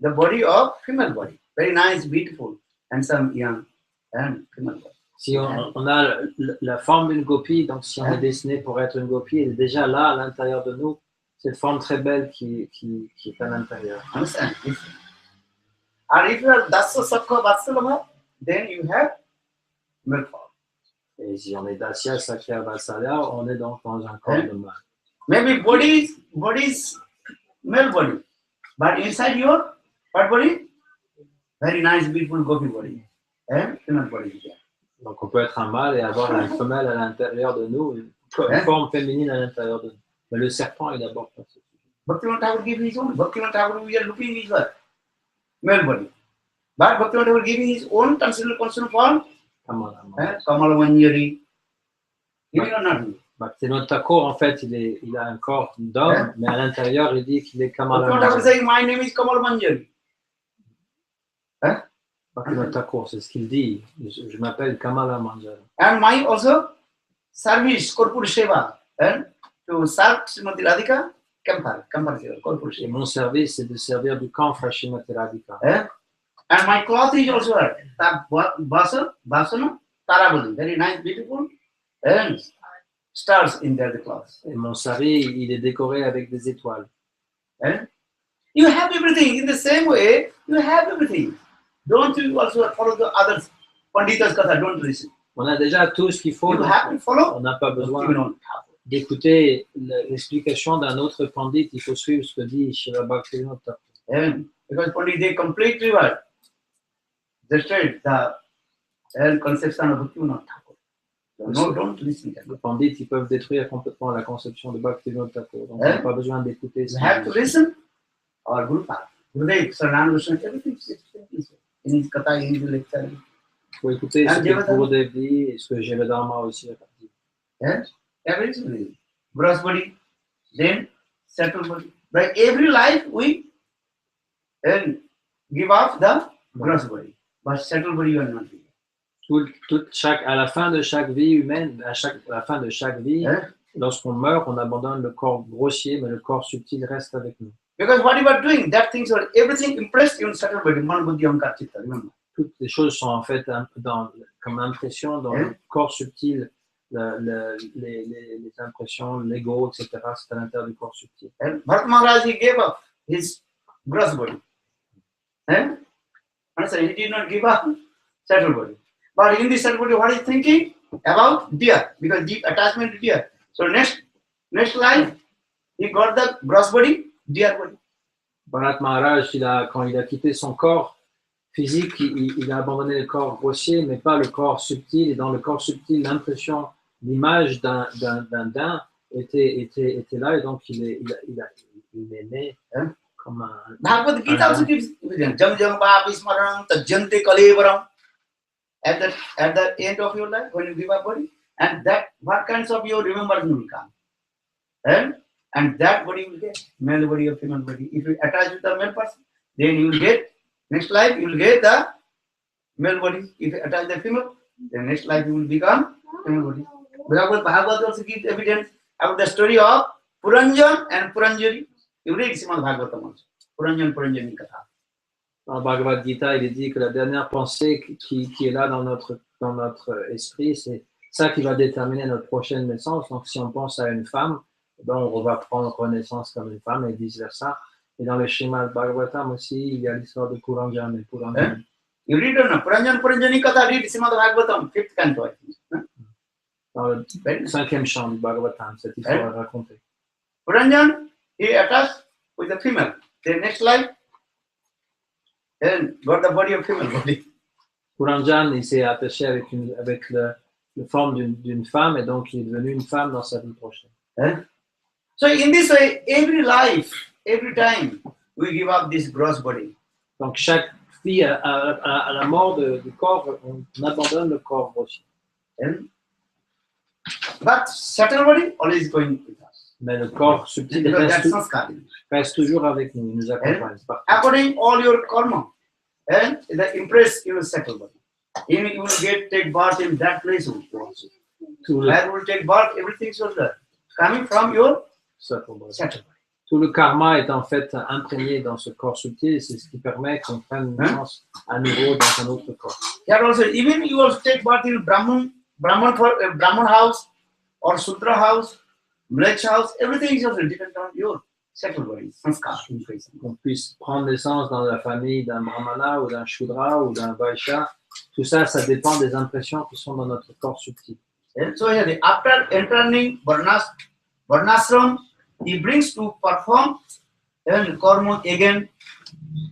Speaker 1: the body of female body, very nice, beautiful, handsome, young, and female body.
Speaker 3: Si on a la forme d'une gopi, donc si on est destiné pour être une gopi, elle est déjà là à l'intérieur de nous, cette forme très belle qui est à l'intérieur.
Speaker 1: Understand? And if you are Dasa Sakha Vatsalama, then you have male form.
Speaker 3: Et si on est Dasya, Sakya, Vatsalya, on est donc dans un corps de mâle.
Speaker 1: Maybe body is male body, but inside your what body? Very nice, beautiful gopi body, and female body is there.
Speaker 3: Donc on peut être un mâle et avoir une femelle à l'intérieur de nous, une forme féminine à l'intérieur de nous. Mais le serpent, il n'aborde pas ce sujet.
Speaker 1: Bhaktivinoda Thakur gave his own. Bhaktivinoda Thakur, we are looking his what? Male body. But Bhaktivinoda Thakur giving his own constitutional form, Kamala Manjari. Giving or not?
Speaker 3: Bhaktivinoda Thakur, en fait, il a un corps d'homme, mais à l'intérieur, il dit qu'il est Kamala
Speaker 1: Bhaktivinoda Thakur
Speaker 3: Manjari.
Speaker 1: saying, my name is Kamala Manjari.
Speaker 3: Bhaktivinoda Thakur, c'est ce qu'il dit. Je m'appelle Kamala Manjari.
Speaker 1: And my also service, Korpur Seva, and to serve Srimati Radhika, Kampar Seva, Korpur
Speaker 3: Et
Speaker 1: Seva.
Speaker 3: mon service, c'est de servir du camphre à Srimati Radhika.
Speaker 1: And my cloth is also Basana, Taravali, very nice, beautiful, and stars in there, the cloth.
Speaker 3: Et mon sari, il est décoré avec des étoiles.
Speaker 1: You have everything. In the same way, you have everything. Don't you also follow the others? Pandita's Katha, don't listen.
Speaker 3: On a déjà tout ce qu'il faut.
Speaker 1: You have to follow.
Speaker 3: On n'a pas besoin
Speaker 1: Bhaktivinoda.
Speaker 3: d'écouter l'explication d'un autre pandit. Il faut suivre ce que dit Srila Bhaktivinoda Thakur.
Speaker 1: Because Pandit, they completely what? Destroyed the conception of Bhaktivinoda Thakur. So no, don't listen.
Speaker 3: Les pandits, ils peuvent détruire complètement la conception de Bhaktivinoda Thakur. Donc, on n'a pas besoin d'écouter
Speaker 1: You
Speaker 3: ce
Speaker 1: have to
Speaker 3: qu'il dit.
Speaker 1: listen. Or Guru Path. Gurudev, Sarananda Goswami, everything is explained in his Katha, in his lecture.
Speaker 3: Il faut écouter ce
Speaker 1: And
Speaker 3: que
Speaker 1: Jivadharma.
Speaker 3: Gurudev dit et ce que Jivadharma aussi a dit.
Speaker 1: Yes, everything. Gross body, then settled body. By every life we give off the gross body, but settled body you are not giving.
Speaker 3: À la fin de chaque vie humaine, à la fin de chaque vie, lorsqu'on meurt, on abandonne le corps grossier, mais le corps subtil reste avec nous.
Speaker 1: Because what you are doing, that things are everything impressed in subtle body. Man, buddhi, ahankar, chitta. Remember.
Speaker 3: Toutes les choses sont en fait comme impression dans le corps subtil, les impressions, l'ego, etc. C'est à l'intérieur du corps subtil.
Speaker 1: And Bharat Maharaj, he gave up his gross body. And so he did not give up subtle body. But in this subtle body, what is thinking? About deer, because deep attachment to deer. So next life, he got the gross body, deer body.
Speaker 3: Bharat Maharaj, quand il a quitté son corps physique, il a abandonné le corps grossier, mais pas le corps subtil. Et dans le corps subtil, l'impression, l'image d'un daim était là, et donc il est né comme un.
Speaker 1: Bhagavad Gita also gives evidence. Jam jam papi smaranam tajjante kalevaram. At the end of your life, when you give up body, and that what kinds of your remembrance will come, and that body will get male body or female body. If you attach with the male person, then you will get next life you will get the male body. If you attach the female, then next life you will become female body. Bhagavad also gives evidence about the story of Puranjan and Puranjari. You read Srimad Bhagavatam also. Puranjan Puranjani Katha.
Speaker 3: Dans le Bhagavad Gita, il est dit que la dernière pensée qui est là dans notre esprit, c'est ça qui va déterminer notre prochaine naissance. Donc, si on pense à une femme, ben, on va prendre connaissance comme une femme et vice-versa. Et dans le Srimad Bhagavatam aussi, il y a l'histoire de Puranjan et Puranjan.
Speaker 1: You read on Puranjan Puranjani Katha, read Srimad Bhagavatam, 5th canto.
Speaker 3: Dans le 5e chant du Bhagavatam, cette histoire est racontée.
Speaker 1: Puranjan, he attached with a female. Then next life, and got the body of female body.
Speaker 3: Puranjan, il s'est attaché avec la forme d'une femme, et donc il est devenu une femme dans sa vie prochaine.
Speaker 1: So in this way, every life, every time, we give up this gross body.
Speaker 3: Donc chaque vie, à la mort du corps, on abandonne le corps grossier.
Speaker 1: But subtle body always going with us.
Speaker 3: Mais le corps subtil reste toujours avec nous, il nous accompagne.
Speaker 1: According all your karma, and the impress your subtle body. You will take birth in that place also. Where will take birth, everything is coming from your subtle body.
Speaker 3: Tout le karma est en fait imprégné dans ce corps subtil, et c'est ce qui permet qu'on prenne naissance à nouveau dans un autre corps.
Speaker 1: Here also, even you also take birth in Brahman house or Sudra house, Mlech house, everything is also dependent on your subtle body, sanskar.
Speaker 3: Qu'on puisse prendre naissance dans la famille d'un Brahmana ou d'un Shudra ou d'un Vaishya, tout ça, ça dépend des impressions qui sont dans notre corps subtil.
Speaker 1: And so here, after entering Varnashram, he brings to perform and karma again,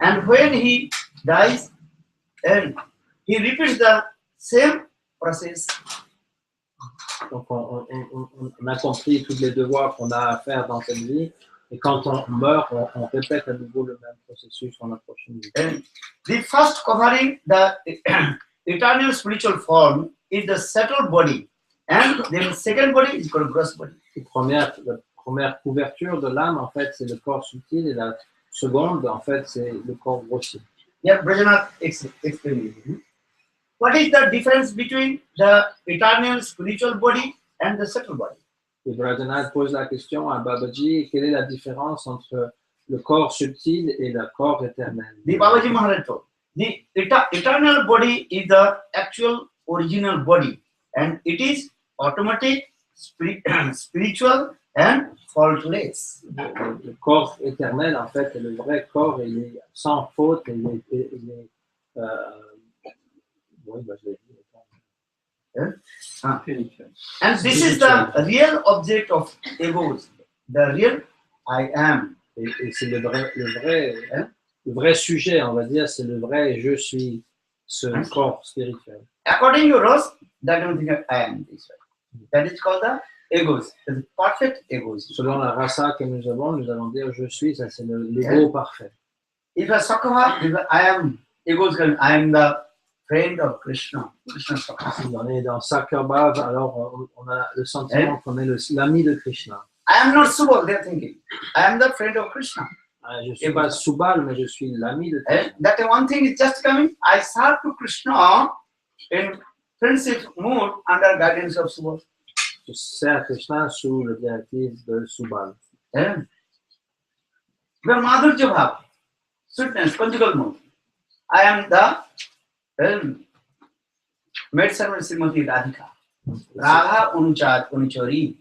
Speaker 1: and when he dies, and he repeats the same process.
Speaker 3: Donc on accomplit tous les devoirs qu'on a à faire dans cette vie, et quand on meurt, on répète à nouveau le même processus dans la prochaine vie.
Speaker 1: And the first covering the eternal spiritual form is the subtle body, and then second body is called gross body.
Speaker 3: La première couverture de l'âme, en fait, c'est le corps subtil, et la seconde, en fait, c'est le corps grossier.
Speaker 1: Yeah, Brajanath explained. What is the difference between the eternal spiritual body and the subtle body?
Speaker 3: Et Brajanath pose la question à Babaji, quelle est la différence entre le corps subtil et le corps éternel?
Speaker 1: The Babaji Maharaj told, the eternal body is the actual original body, and it is automatic, spiritual, and faultless.
Speaker 3: Le corps éternel, en fait, est le vrai corps, il est sans faute, et il est oui, bah, je l'ai dit.
Speaker 1: And this is the real object of egos, the real I am.
Speaker 3: Et c'est le vrai sujet, on va dire, c'est le vrai je suis, ce corps spirituel.
Speaker 1: According to Ross, that don't think I am this way. That is called the egos, the perfect egos.
Speaker 3: Selon la rasa que nous allons dire je suis, ça c'est l'ego parfait.
Speaker 1: If a Sakava, if I am egos, I am the friend of Krishna. Krishna Sakava.
Speaker 3: Si on est dans Sakarbhav, alors on a le sentiment qu'on est l'ami de Krishna.
Speaker 1: I am not Subal, they are thinking. I am the friend of Krishna.
Speaker 3: Je ne suis pas Subal, mais je suis l'ami de Krishna.
Speaker 1: That one thing is just coming. I serve to Krishna in friendship mood under guidance of Subal.
Speaker 3: Je sers Krishna sous le directive de Subal.
Speaker 1: Where Madhurya Bhav, sweetness, conjugal mood. I am the maid servant Srimati Radhika. Radha Unuchari.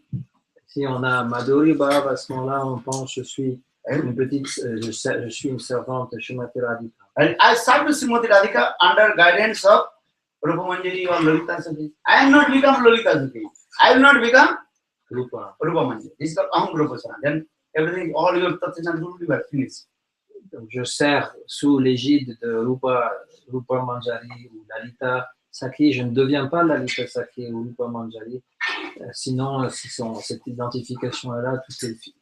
Speaker 3: Si on a Madhuri Bhav, à ce moment-là, on pense je suis une petite, je suis une servante de Srimati Radhika.
Speaker 1: And I serve Srimati Radhika under guidance of Rupa Manjari or Lalita Sakhi. I am not become Lalita Sakhi. I will not become
Speaker 3: Rupa.
Speaker 1: Rupa Manjari. This is called Aham Rupasana. Then everything, all your Tathachan will be finished.
Speaker 3: Donc, je sers sous l'égide de Rupa Manjari ou Lalita Sakhi. Je ne deviens pas Lalita Sakhi ou Rupa Manjari. Sinon, cette identification-là,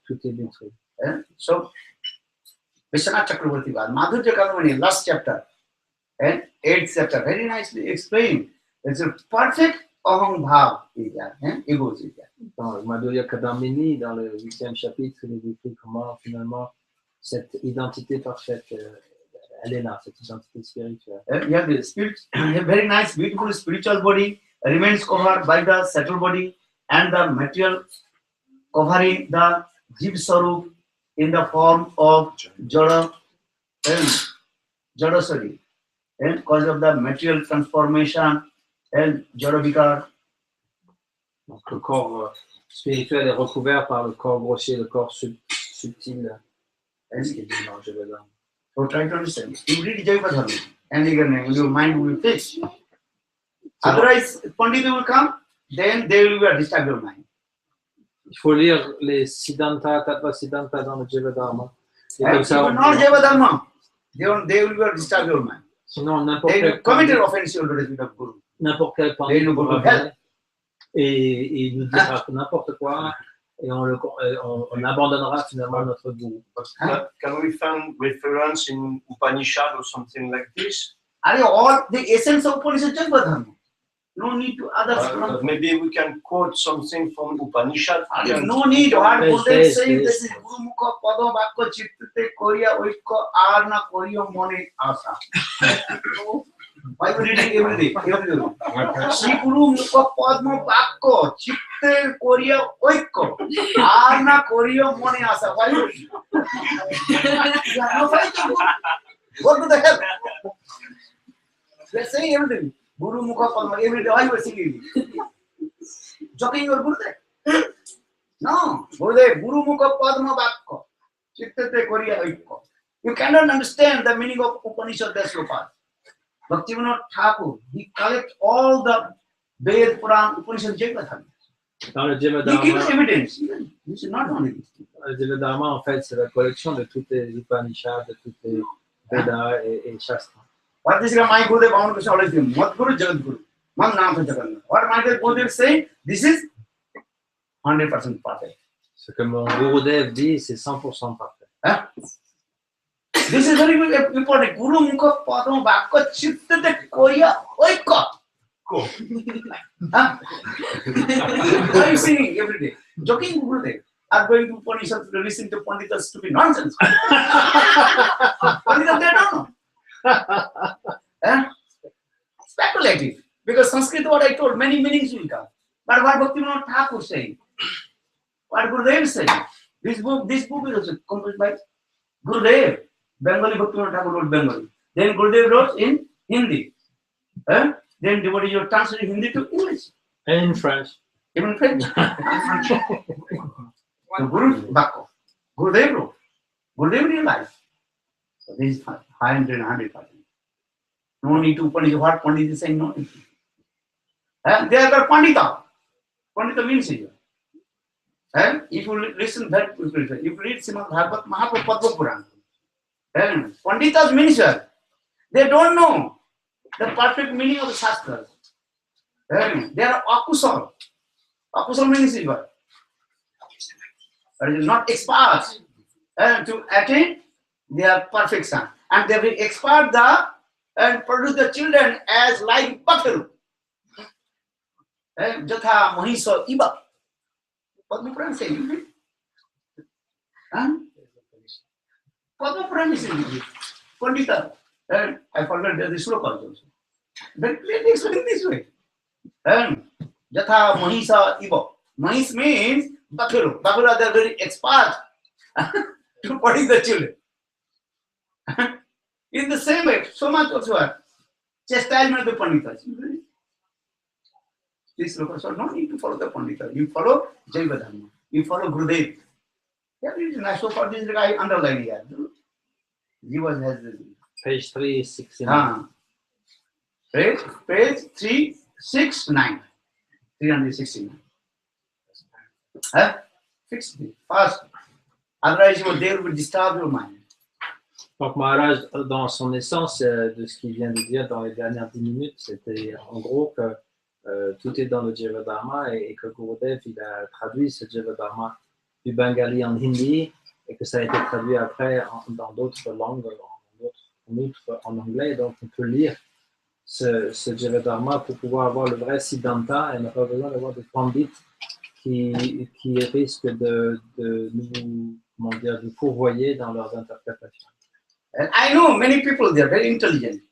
Speaker 3: tout est détruit.
Speaker 1: So, Vishwanath Chakravarti Bhad, Madhurya Kalamani, last chapter, and 8th chapter, very nicely explained. It's a perfect Aham Bhav is there, ego is there.
Speaker 3: Dans Madhurya Kadamini, dans le 8e chapitre, il est décrit comment finalement cette identité parfaite, elle est là, cette identité spirituelle.
Speaker 1: You have the spirit, a very nice, beautiful spiritual body remains covered by the subtle body and the material covering the Jiv Sarup in the form of Jada Sorry, and because of the material transformation and Jada Vikar.
Speaker 3: Donc le corps spirituel est recouvert par le corps grossier, le corps subtil. Ce qui est dit dans Jivadharma.
Speaker 1: So try to understand. You read Jivadharma and your mind will be fixed. Otherwise, Pandit will come, then they will disturb your mind.
Speaker 3: Il faut lire les Siddhanta, Tattva Siddhanta dans le Jivadharma.
Speaker 1: If not Jivadharma, they will disturb your mind.
Speaker 3: Sinon, n'importe
Speaker 1: They will
Speaker 3: quel
Speaker 1: commit an offense to the Guru.
Speaker 3: N'importe quel pandit nous reviendra et il nous dira n'importe quoi et on abandonnera finalement notre gourou.
Speaker 4: Can we find reference in Upanishad or something like this?
Speaker 1: All the essence of Upanishad is Jivadharma. No need to others.
Speaker 4: Maybe we can quote something from Upanishad.
Speaker 1: No need. What Buddha is saying, this is Guru Mukha Pada Vakka Chitte Korea Oikko Arna Korea Mone Asa. Why are you reading every day? Shri Guru Mukha Padma Vakka Chitte Korea Oikko Arna Korea Mone Asa. Why are you reading? You are not fighting. What to the hell? They are saying everything. Guru Mukha Padma, every day, why you are singing? Joking your Gurudev? No, Gurudev, Guru Mukha Padma Vakka, Chitte Korea Oikko. You cannot understand the meaning of Upanishad Slokas. Bhaktivinoda Thakur, he collects all the Ved, Puran, Upanishad, Jivadharma.
Speaker 3: Dans le
Speaker 1: He gives
Speaker 3: Jivadharma,
Speaker 1: evidence. This is not only this.
Speaker 3: le Jivadharma, en fait, c'est la collection de toutes les Upanishads, de toutes les Vedas et Shastras.
Speaker 1: What this is my Gurudev, I want to say always him. Mat Guru, Jagat Guru. Man Naam Jagannath. What my Gurudev say? This is 100% perfect.
Speaker 3: Ce que mon Gurudev dit, c'est 100% parfait.
Speaker 1: Huh? This is very important. Guru Mukha Padma Vakka Chitte Korea Oikko.
Speaker 4: Cool.
Speaker 1: Huh? Why are you singing every day? Joking Gurudev. Are going to Upanishad to listen to Pandita's stupid nonsense. Pandita, they don't know. Speculative. Because Sanskrit, what I told, many meanings will come. But what Bhaktivinoda Thakur is saying, what Gurudev is saying, this book is also composed by Gurudev. Bengali Bhaktivinoda Thakur wrote Bengali. Then Gurudev wrote in Hindi. Then devotees are translated Hindi to English.
Speaker 3: And in French.
Speaker 1: Even French. So Guru Bhakko. Gurudev wrote. Gurudev realized. So this is 100%. No need to Pandita. What Pandita is saying, no need to. They are called Pandita. Pandita means here. If you listen that, if you read Srimad Bhagavad Mahaprabhu Padma Puran, Panditas means here. They don't know the perfect meaning of the Shastras. They are akusal. Akusal means here. That is not experts to attain their perfection. And they will expert and produce the children as like buffalo. Jatha Mahisa Iba. Padma Puran is saying. Padma Puran is saying. Pandita. I forgot the sloka also. Very clearly explained this way. Jatha Mahisa Iba. Mahis means buffalo. Buffalo are very expert to punish the children. In the same way, so much also chastisement of the Panditas. This look, so no need to follow the Pandita. You follow Jaiva Dharma. You follow Gurudev. So for this I underline here. Jiva has
Speaker 3: Page 369.
Speaker 1: page 369. 369. Fix it fast. Otherwise your day will disturb your mind.
Speaker 3: Donc Maharaj, dans son essence de ce qu'il vient de dire dans les dernières 10 minutes, c'était en gros que tout est dans le Jiva Dharma et que Gurudev il a traduit ce Jiva Dharma du bengali en hindi et que ça a été traduit après dans d'autres langues, en anglais. Donc on peut lire ce Jiva Dharma pour pouvoir avoir le vrai Siddhanta et n'a pas besoin d'avoir des pandits qui risquent de nous, comment dire, de fourvoyer dans leurs interprétations.
Speaker 1: And I know many people, they are very intelligent,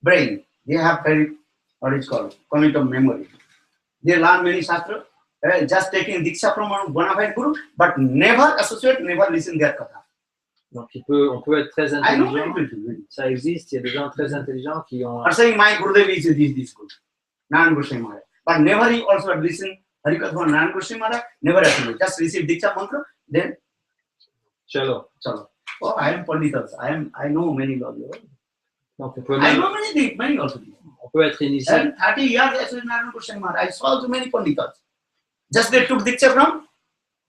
Speaker 1: brain. They have very, what is called, comment of memory. They learn many shastra, just taking diksha from one bona fide guru, but never associate, never listen their katha.
Speaker 3: Donc on peut être très
Speaker 1: I know
Speaker 3: intelligent,
Speaker 1: many people.
Speaker 3: ça existe, il y a des gens très intelligents qui ont...
Speaker 1: Are saying my Gurudev is this good, Narayan Goswami Maharaj. But never he also listen Harikatha from Narayan Goswami Maharaj, never associate, just receive diksha mantra, then
Speaker 3: Chalo.
Speaker 1: chalo. Oh, I am Pandit. I know many lawyers.
Speaker 3: Donc on peut,
Speaker 1: I
Speaker 3: même,
Speaker 1: know many things, many also.
Speaker 3: on peut être initié.
Speaker 1: And 30 years as Narayan Goswami Maharaj, I saw so many Panditas. Just they took diksha from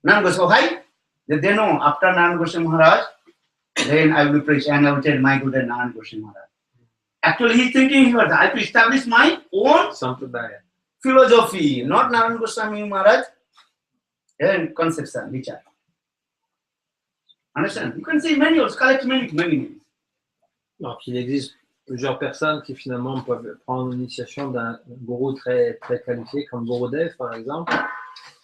Speaker 1: Narayan Goswami. They know after Narayan Goswami Maharaj, then I will preach and I will tell my Guru Narayan Goswami Maharaj. Actually, he's thinking he was, I have to establish my own
Speaker 3: Sampradaya.
Speaker 1: philosophy, not Narayan Goswami Maharaj and conception, vichar. Understand? You can see many also, collect many.
Speaker 3: Donc il existe plusieurs personnes qui finalement peuvent prendre l'initiation d'un gourou très, très qualifié comme Gurudev par exemple.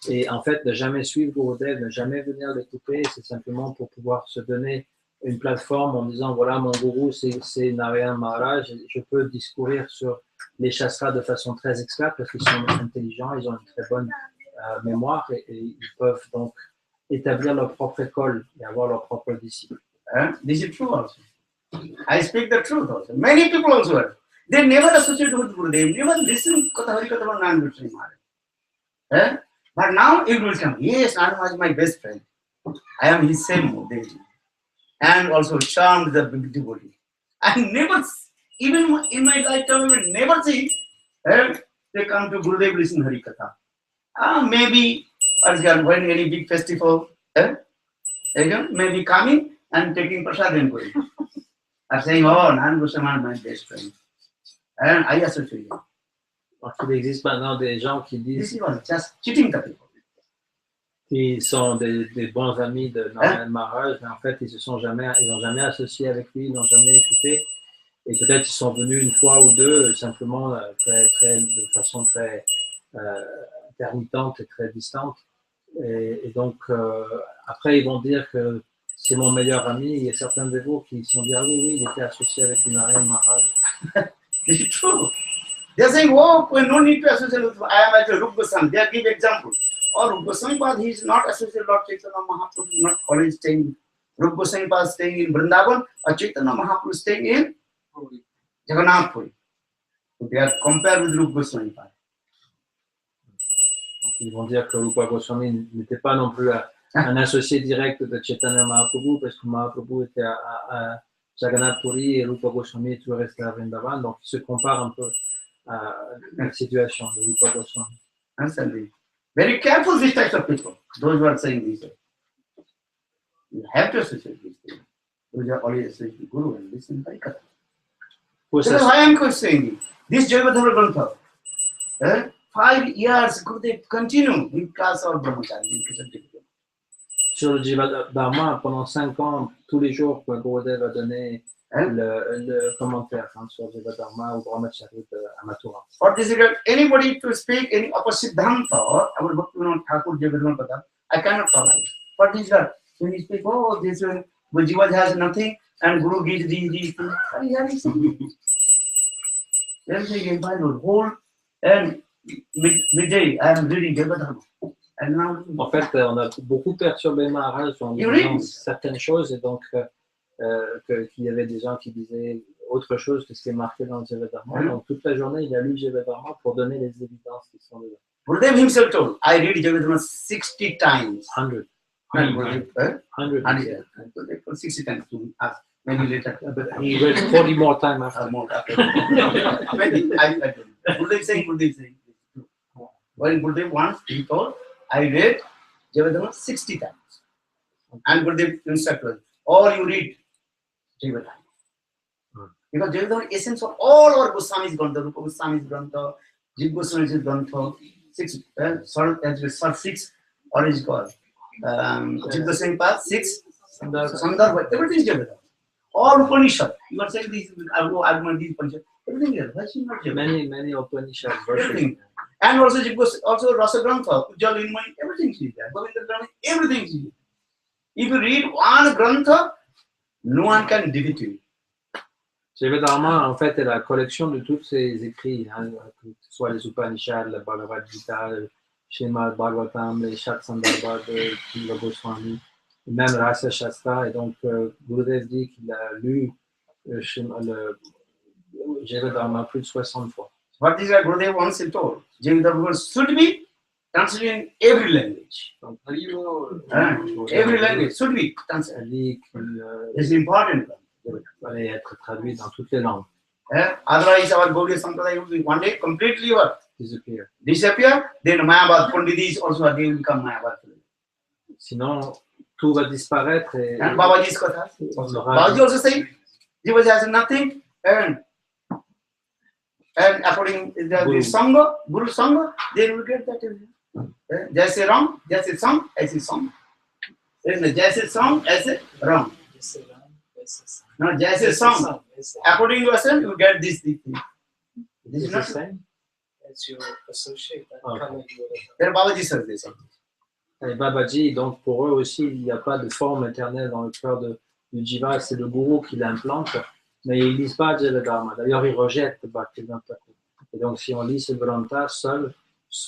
Speaker 3: Et en fait, ne jamais suivre Gurudev, ne jamais venir l'écouter, c'est simplement pour pouvoir se donner une plateforme en disant voilà, mon gourou c'est Narayan Maharaj, je peux discourir sur les shastras de façon très experte parce qu'ils sont intelligents, ils ont une très bonne mémoire et ils peuvent donc établir leur propre école et avoir leur propre disciple.
Speaker 1: This is true also. I speak the truth also. Many people also are. They never associate with Gurudev, never listen to Harikatha from Narayan Goswami Maharaj. But now it will come. Yes, Narayan Maharaj is my best friend. I am his same devotee. And also charmed the big devotee. I never, even in my lifetime, I never see they come to Gurudev listen Harikatha. Maybe when any big festival, maybe coming and taking prasad and going. Are saying, oh, Narayan Goswami is my best friend. And I associate him.
Speaker 3: Donc il existe maintenant des gens qui disent
Speaker 1: This was just cheating the people.
Speaker 3: qu'ils sont des bons amis de Narayan Maharaj, mais en fait ils n'ont jamais associé avec lui, ils n'ont jamais écouté. Et peut-être ils sont venus une fois ou deux, simplement de façon très intermittente et très distante. Et donc, après, ils vont dire que c'est mon meilleur ami. Il y a certains de vous qui sont dit, ah oui, il était associé avec Narayan Maharaj.
Speaker 1: This is true. They are saying, oh, we no need to associate with, I am at Rupa Goswami. They give example. Or Rupa Goswami Pad, he is not associated with Lord Chaitanya Mahaprabhu, is not always staying. Rupa Goswami Pad staying in Vrindavan, or Chaitanya Mahaprabhu staying in Jagannath Puri. So they are compared with Rupa Goswami Pad.
Speaker 3: Donc, ils vont dire que Rupa Goswami n'était pas non plus un associé direct de Chaitanya Mahaprabhu, parce que Mahaprabhu était à Jagannath Puri et Rupa Goswami est toujours resté à Vrindavan. Donc, ils se comparent un peu à la situation de Rupa Goswami.
Speaker 1: Understand? Very careful these types of people, those who are saying this. You have to associate these things. Those are always associated with Guru and listen to Harikatha. That is why I am saying this Jayavadhara Grantha. 5 years Gurudev continue in class or Brahmachari.
Speaker 3: Sur le Jiva Dharma, pendant 5 ans, tous les jours, Gurudev a donné le commentaire sur Jiva Dharma ou Brahmachari à Mathura.
Speaker 1: For this regard, anybody to speak any opposite Siddhanta or about Bhaktivinoda Thakur Jayavadhara Grantha, I cannot tolerate. For this regard, when you speak, oh, this Jiva has nothing and Guru gives these things, everything in Bible, whole and midday I am reading Jayavadhara. And now,
Speaker 3: En fait, on a beaucoup perturbé Maharaj en
Speaker 1: You
Speaker 3: disant
Speaker 1: read.
Speaker 3: certaines choses et donc qu'il y avait des gens qui disaient autre chose que ce qui est marqué dans le Jiva-dharma. Donc toute la journée, il a lu le Jiva-dharma pour donner les évidences qui sont dedans.
Speaker 1: Gurudev himself told, I read Jiva-dharma 60 times.
Speaker 3: 100.
Speaker 1: No,
Speaker 3: 100.
Speaker 1: 100. 60 times to ask. Maybe later.
Speaker 3: But he read 40 more times after.
Speaker 1: More after. Maybe I don't know. Gurudev saying. When Gurudev once he told, I read Jiva-dharma 60 times. And Gurudev instructed, or you read Jiva-dharma. Because Jiva-dharma essence of all our Goswami's Grantha, Rupa Goswami's Grantha, Jiva Goswami's Grantha, 6, or is called Jiva Goswami Path, 6, Sandarbha, everything is Jiva-dharma. All Upanishad. You are saying this, argument, these Upanishad, everything is Jiva-dharma.
Speaker 3: Many Upanishad verses.
Speaker 1: Everything. And also also Rasa Grantha, Ujjal Inmani, everything is there. Govinda Grantha, everything is there. If you read one Grantha, no one can defeat you.
Speaker 3: Jiva-dharma, en fait, est la collection de tous ces écrits, hein, que ce soit les Upanishads, le Bhagavad Gita, le Srimad, Bhagavatam, les Shat-sandarbha de Vana Gosvami, même Rasa Shastra. Et donc, Gurudev dit qu'il a lu le Jiva-dharma plus de 60 fois.
Speaker 1: What is that Gurudev once told? Jiva-dharma should be translated in every language.
Speaker 3: Donc,
Speaker 1: Every language should be
Speaker 3: il
Speaker 1: translated.
Speaker 3: dit qu'il
Speaker 1: It's important.
Speaker 3: fallait être traduit dans toutes les langues.
Speaker 1: Otherwise, our Gaudiya Sampradaya will be one day completely
Speaker 3: Disappear.
Speaker 1: Then Mayavad Pandidis also they will become Mayavad.
Speaker 3: Sinon, tout va disparaître et
Speaker 1: And Babaji's Katha.
Speaker 3: on aura
Speaker 1: Babaji also saying, Jiva has nothing, and according to the Sangha, Guru Sangha, they will get that. Jaise Ram, Jaise Sang, Aise Sang. Jaise Sang, Aise Ram. No, Jaise Sang. According to us, you get this thing. This is
Speaker 3: the
Speaker 1: not
Speaker 3: same.
Speaker 5: As you associate that
Speaker 3: Okay.
Speaker 5: color, you will
Speaker 1: Then Babaji says this.
Speaker 3: Et Babaji, donc pour eux aussi, il n'y a pas de forme éternelle dans le cœur du Jiva, c'est le gourou qui l'implante, mais ils ne lisent pas Jiva-dharma. D'ailleurs, ils rejettent Bhaktivedanta Thakur. Et donc, si on lit ce Grantha seul,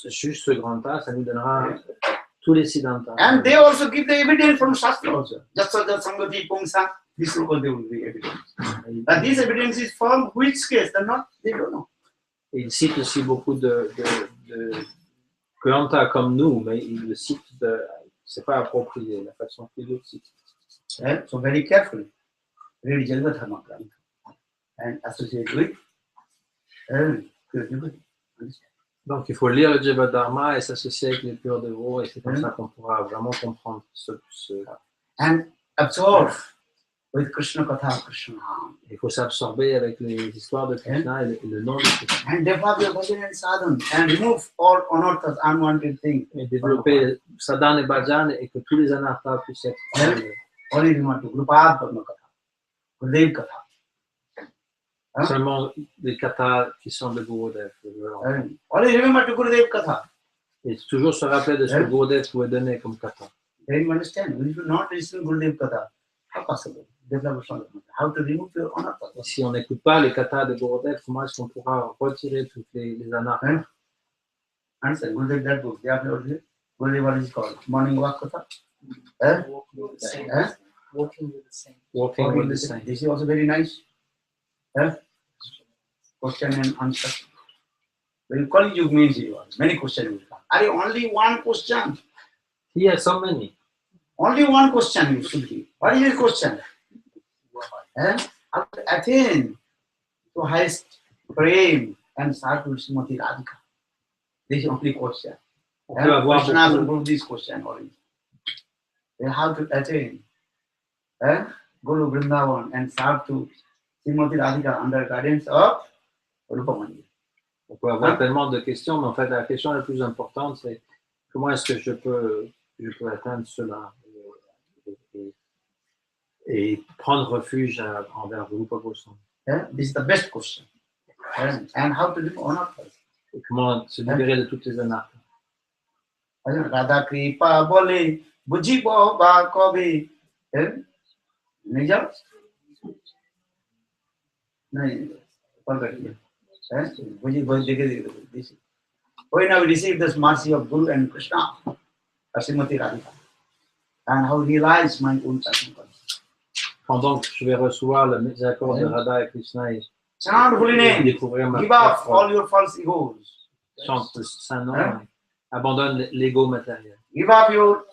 Speaker 3: juste ce Grantha, ça nous donnera tous les Siddhantas.
Speaker 1: And they also give the evidence from Shastra also. Just so the Sangati Pungsa, this is what they will be evidence. But this evidence is from which case? They're not, they don't know.
Speaker 3: Et il cite aussi beaucoup de Grantha comme nous, mais il le cite c'est pas approprié, la façon qu'il le cite.
Speaker 1: So very carefully read Jiva-dharma Grantha and associate with pure devotee.
Speaker 3: Donc il faut lire le Jiva-dharma et s'associer avec les purs dévots, et c'est comme ça qu'on pourra vraiment comprendre ce
Speaker 1: And absorb with Krishna Katha, Krishna Nam.
Speaker 3: il faut s'absorber avec les histoires de Krishna et le nom de Krishna.
Speaker 1: And develop your bhajan and sadhana and remove all unorthas, unwanted things.
Speaker 3: Et développer sadhana et bhajan et que tous les anarthas puissent être enlevés.
Speaker 1: Only remember to Gurupad Dharma Katha, Gurudev Katha.
Speaker 3: Seulement des kathas qui sont de Gurudev.
Speaker 1: Only remember to Gurudev Katha.
Speaker 3: Et toujours se rappeler de ce que Gurudev pouvait donner comme katha.
Speaker 1: Then you understand. If you not listen to Gurudev Katha, how possible? Develop sadhana. How to remove your unorthas?
Speaker 3: Si on n'écoute pas les kathas de Gurudev, comment est-ce qu'on pourra retirer toutes les anarthas?
Speaker 1: Understand? Gurudev, that book. They have Gurudev, what is it called? Morning walk Katha.
Speaker 5: walking with the same.
Speaker 1: Eh?
Speaker 5: Walking with the same.
Speaker 3: Walking with the same.
Speaker 1: This is also very nice. Question and answer. When calling you means many questions will come. Are you only one question?
Speaker 3: He has so many.
Speaker 1: Only one question you should give. What is your question? How to attain to highest prem and start to Srimati Radhika? This is only question.
Speaker 3: On peut avoir
Speaker 1: Krishna has
Speaker 3: beaucoup,
Speaker 1: proved this question already. Then how to attain? Go to Vrindavan and start to Srimati Radhika under guidance of Rupa Mandir.
Speaker 3: on peut avoir tellement de questions, mais en fait, la question la plus importante, c'est comment est-ce que je peux atteindre cela et prendre refuge envers Rupa Goswami.
Speaker 1: This is the best question. And how to live on earth.
Speaker 3: Et comment se libérer de toutes les anarthas.
Speaker 1: Radha Kripa bole bujibo ba kobe. Nija? No, when we receive this mercy of Guru and Krishna, Srimati Radhika, and how realize my own passion for her.
Speaker 3: Pendant que je vais recevoir les accords de Radha et Krishna et
Speaker 1: Chant holy name,
Speaker 3: découvrir ma
Speaker 1: give up
Speaker 3: propre
Speaker 1: all your false egos,
Speaker 3: chante le Saint-Nom, et abandonne l'ego matériel.
Speaker 1: give up your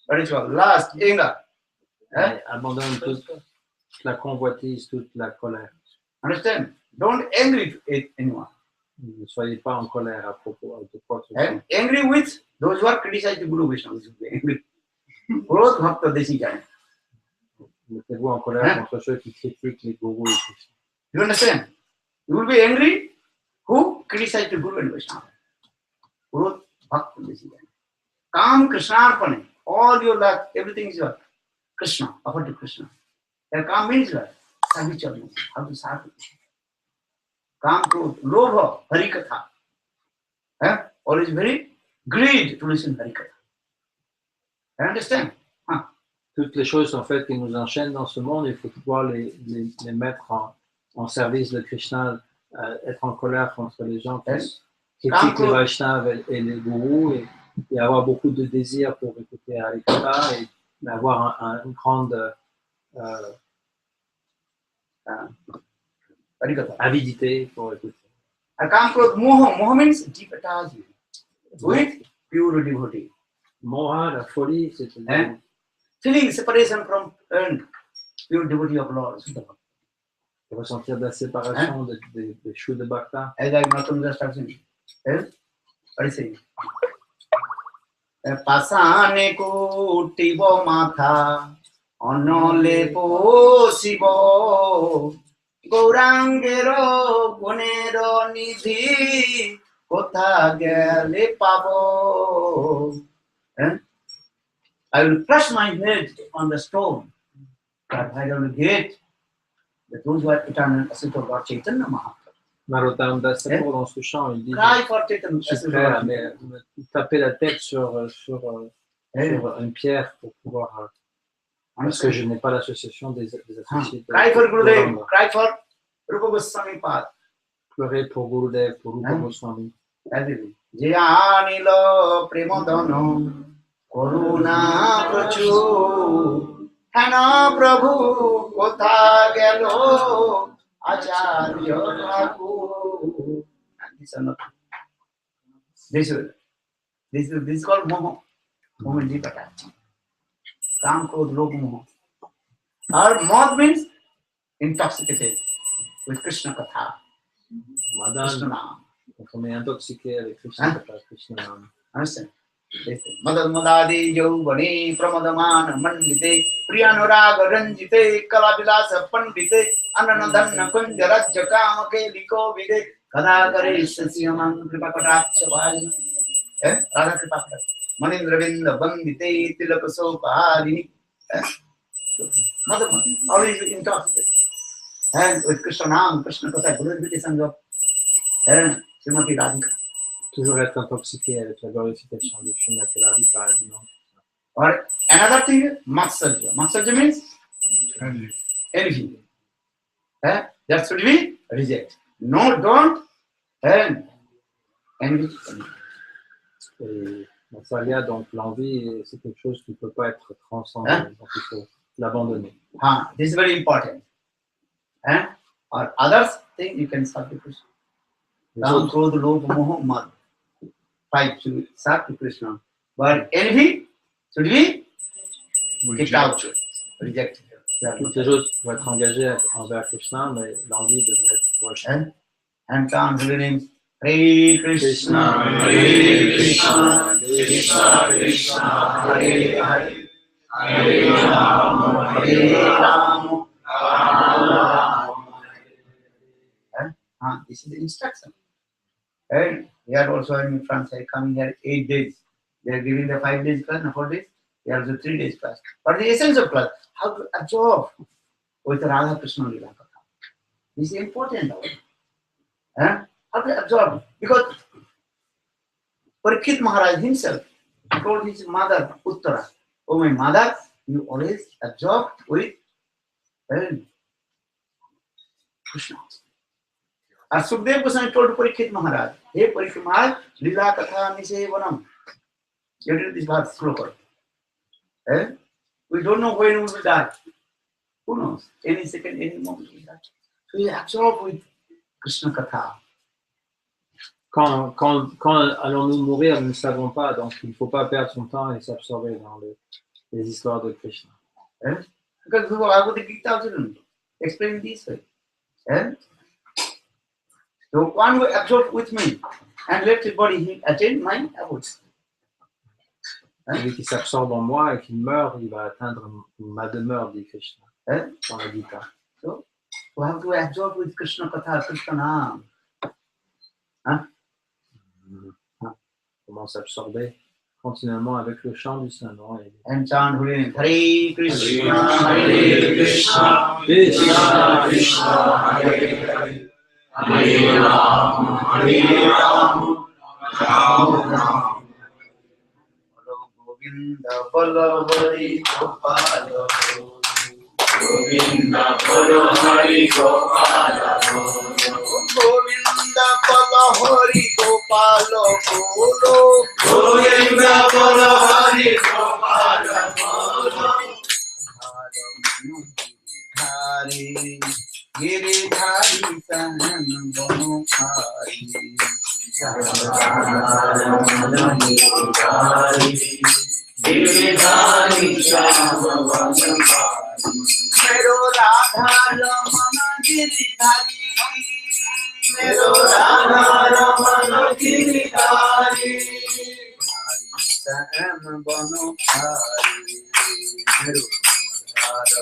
Speaker 1: ritual, lust, anger.
Speaker 3: Et abandonne toute la convoitise, toute la colère.
Speaker 1: Understand? Don't angry with anyone.
Speaker 3: Ne soyez pas en colère à propos de quoi que ce soit.
Speaker 1: And angry with those who are criticizing Guru Vishnu. You should be angry. Growth Bhakta Desi Jana.
Speaker 3: Mettez-vous en colère contre ceux qui critiquent les gourous et Krishna.
Speaker 1: You understand? You will be angry who criticize the Guru and Vishnu. Growth Bhakta Desi Jana. Kam Krishna Arpane. All your life, everything is your Krishna, offer to Krishna. And Kam means what? Savicharnas. How to serve Krishna. Kam Krodh, Lobha, Harikatha. Always very greed to listen to Harikatha. You understand?
Speaker 3: Toutes les choses en fait qui nous enchaînent dans ce monde, il faut pouvoir les mettre en service de Krishna, être en colère contre les gens qui critiquent les Vaishnavas et les gourous et avoir beaucoup de désir pour écouter Harikatha et avoir une grande avidité pour écouter.
Speaker 1: Moha means deep attachment with pure devotee.
Speaker 3: Moha, la folie, c'est
Speaker 1: Feeling separation from pure devotee of Lord.
Speaker 3: ressentir de la séparation des Shuddha Bhakta.
Speaker 1: As I not understand. What is it? Pasane kutibo matha onole posibo Gaurangero gunero nidhi kotha gele pabo. I will crush my head on the stone, but I will get that those who are eternal associates of Lord Chaitanya Mahaprabhu.
Speaker 3: Narottam Das Thakur dans ce chant, il dit
Speaker 1: Cry for Chaitanya.
Speaker 3: je suis prêt à me taper la tête sur une pierre pour pouvoir parce que je n'ai pas l'association des associés.
Speaker 1: Cry for Gurudev, cry for Rupa Goswami Pad.
Speaker 3: Pleurer pour Gurudev, pour Rupa Goswami.
Speaker 1: Jayanilo Premodano Koruna Prachu Hana Prabhu Kotha Gelo Acharya Aku. This is called Moha. Moha deep attachment. Kam Krodh Lobh Moha. Or Moha means intoxicated with Krishna Katha. Krishna Nam.
Speaker 3: On est intoxiqué avec Krishna Katha, Krishna Nam.
Speaker 1: Understand? Madad Madadi Yauvane Pramadamana Mandite Priyanuraga Ranjite Kalabilasa Pandite Ananadhanna Kunja Rajya Kamake Liko Vide Kadagare Sasyaman Kripakatacha Vajna Radha Kripakatacha Manindra Vinda Bandite Tilakaso Pahadini Mother always intoxicated. And with Krishna Nam, Krishna Katha, glorification of Srimati Radhika.
Speaker 3: Toujours être intoxiqué avec la glorification de Srimati Radhika.
Speaker 1: Or another thing, Matsarja. Matsarja means envy. That should be reject. No, don't. Envy.
Speaker 3: Et Matsarya, donc l'envie, c'est quelque chose qui ne peut pas être transcendé. Donc il faut l'abandonner.
Speaker 1: This is very important. Or others think you can serve Krishna. Ram, Krodh, Lobh, Moha, Mad. Five to serve to Krishna. But envy should be kicked out, rejected.
Speaker 3: Toutes les autres doivent être engagées envers Krishna, mais l'envie devrait être rejetée.
Speaker 1: And chant holy names. Hare Krishna, Hare Krishna, Krishna Krishna, Hare Hare, Hare Rama, Hare Rama, Rama Rama. This is the instruction. And here also in France, I come here 8 days. They are giving the 5 days class, no 4 days. They are also 3 days class. But the essence of class, how to absorb with Radha Krishna Lila Katha. This is important. How to absorb? Because Parikshit Maharaj himself told his mother, Uttara, oh my mother, you always absorb with Krishna. And Sukdev Goswami told Parikshit Maharaj, hey Parikshit Maharaj, Lila Katha Nisevanam. Get rid of this verse slower. We don't know when we will die. Who knows? Any second, any moment we die. So we absorb with Krishna Katha.
Speaker 3: Quand allons-nous mourir, nous ne savons pas, donc il ne faut pas perdre son temps et s'absorber dans les histoires de Krishna.
Speaker 1: Because the Bhagavad Gita also didn't explain this way. So one will absorb with me and let the body attain my abodes.
Speaker 3: Celui qui s'absorbe en moi et qui meurt, il va atteindre ma demeure, dit Krishna, dans la Gita.
Speaker 1: So we have to absorb with Krishna Katha, Krishna Naam.
Speaker 3: Comment s'absorber continuellement avec le chant du Saint-Nom.
Speaker 1: And chant Hare Krishna,
Speaker 3: Hare Krishna, Krishna Krishna, Hare Hare, Hare Rama, Rama Rama.
Speaker 1: Govinda Bala Hari Gopala,
Speaker 3: Govinda Bala Hari Gopala,
Speaker 1: Govinda Bala Hari Gopala,
Speaker 3: Govinda Bala Hari Gopala,
Speaker 1: Hari Giridhari Sahan Banukari,
Speaker 3: Giridhari Sahan Banukari.
Speaker 1: Mero Radha Ramana Giridhari, Mero
Speaker 3: Radha Ramana Giridhari,
Speaker 1: Sahan Banukari, Mero Radha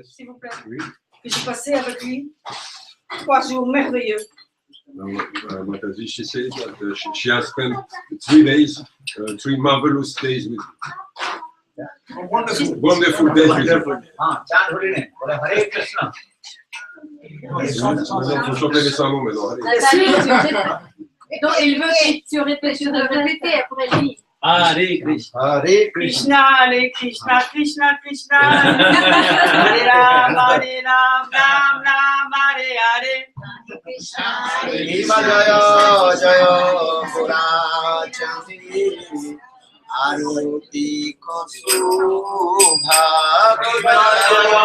Speaker 6: S'il vous plaît. Oui. J'ai passé avec lui 3 jours merveilleux.
Speaker 7: Mataji, she says that she has spent 3 days, 3 marvelous days with wonderful days with him.
Speaker 1: chant Hare name, Hare Krishna.
Speaker 7: Faut chanter les 5 mots maintenant.
Speaker 8: Donc, il veut que tu répéter après lui.
Speaker 3: Hare Krishna.
Speaker 1: Hare Krishna.
Speaker 6: Krishna, Hare Krishna, Krishna, Krishna, Hare Rama, Ram, Ram, Hare Hare.
Speaker 1: Himalaya Jaya Pura Chandri Aruti Kosubha Himalaya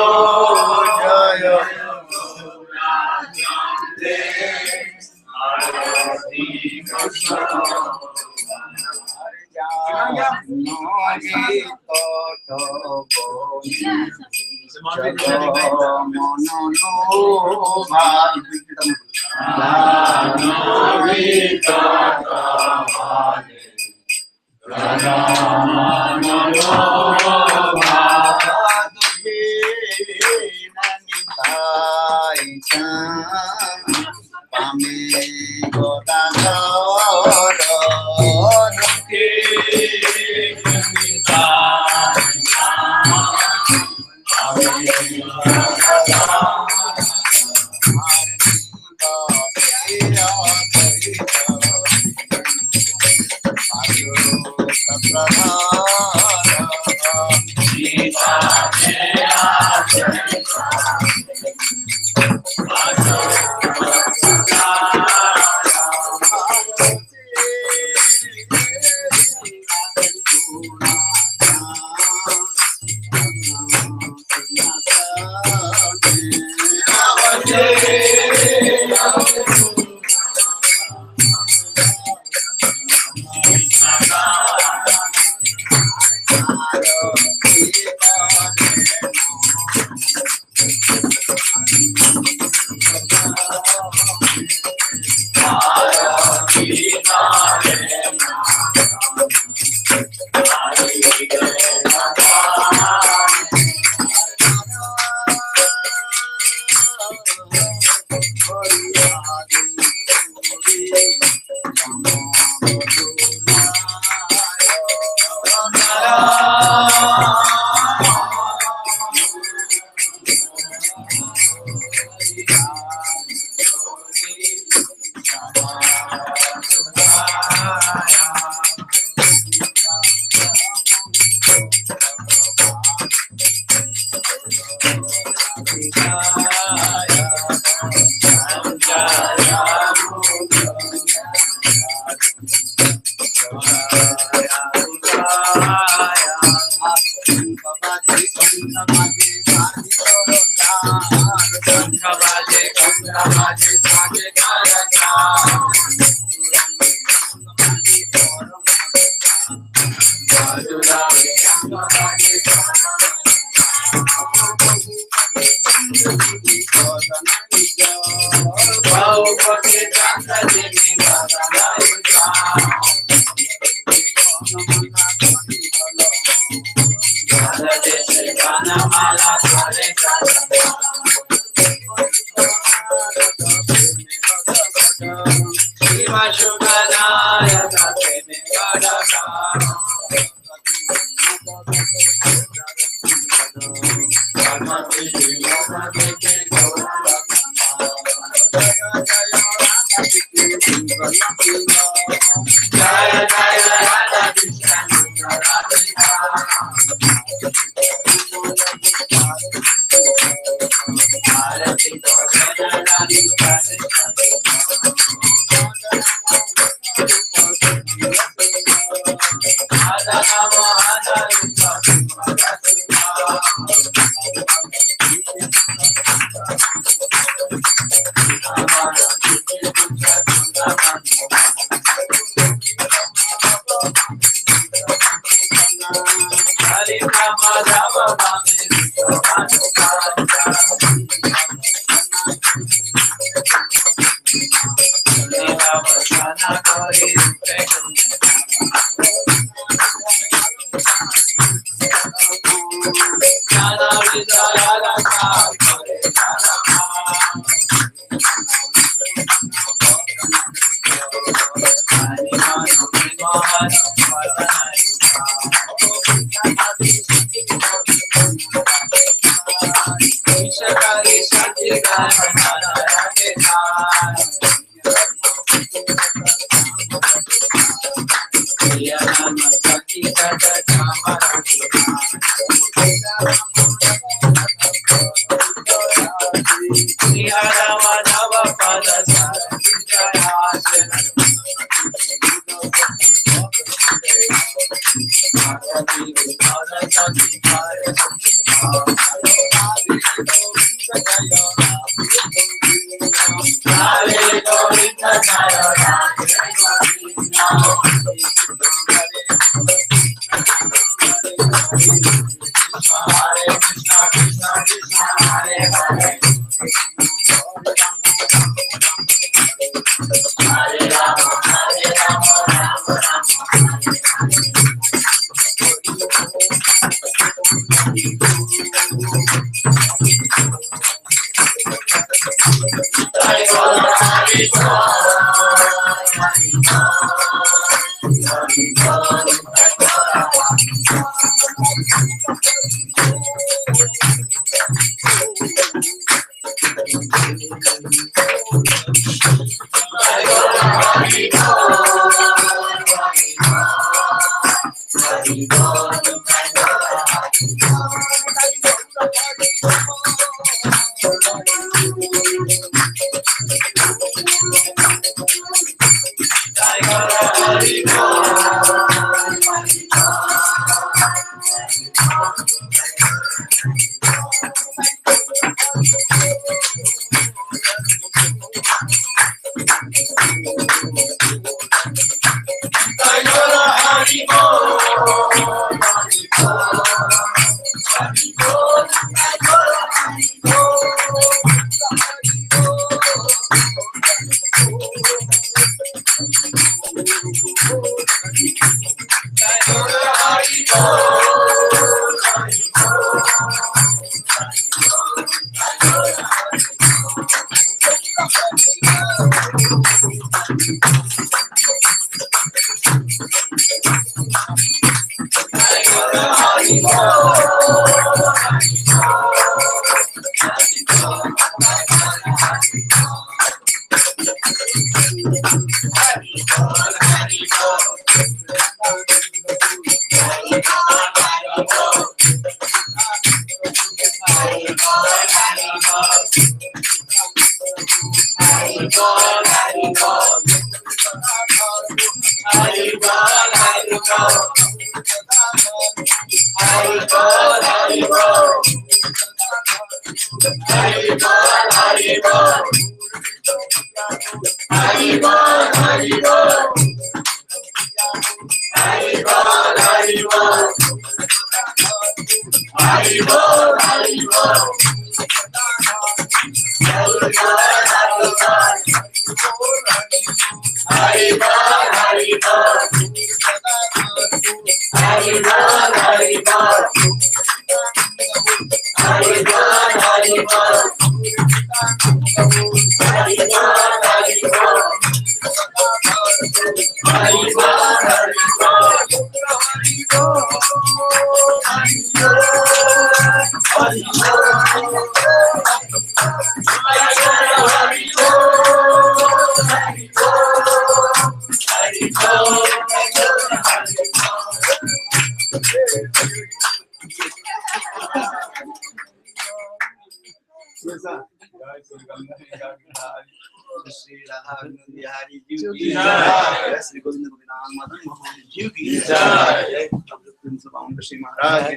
Speaker 1: Sri Maharaj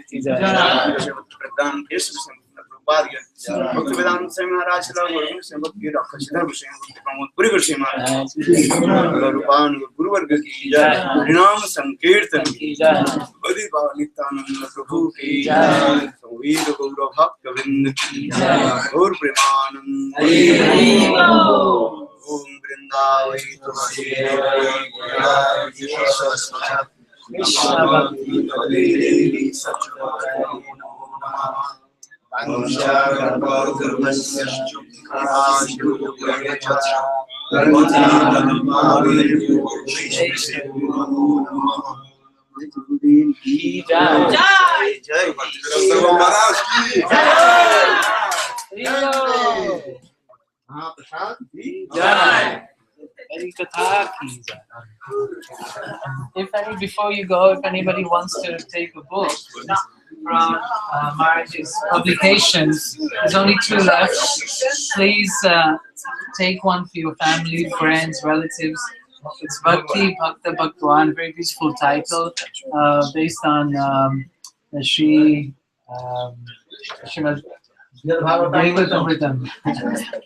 Speaker 1: Pradhan Bhakti Vedanta Swami Maharaj Guru Bhakti Dr. Siddhartha Swami Pramod Puri Guru Swami Maharaj Rupan Guru Varga ki jai Harinam Sankirtan ki jai Adi Bhava Nityananda Prabhu ki jai Samveer Gaura Bhakta Vrind ki jai Gaur Premanand Om Vrindavai Tulsi Devai Jishwasvat Vishwa Bhakti Devi Satchivai
Speaker 5: Before you go, if anybody wants to take a book from Maharaj's publications, there's only 2 left. Please take one for your family, friends, relatives. It's Bhakti Bhakta Bhakwan, very beautiful title, based on Srimad Bhagavatamritam,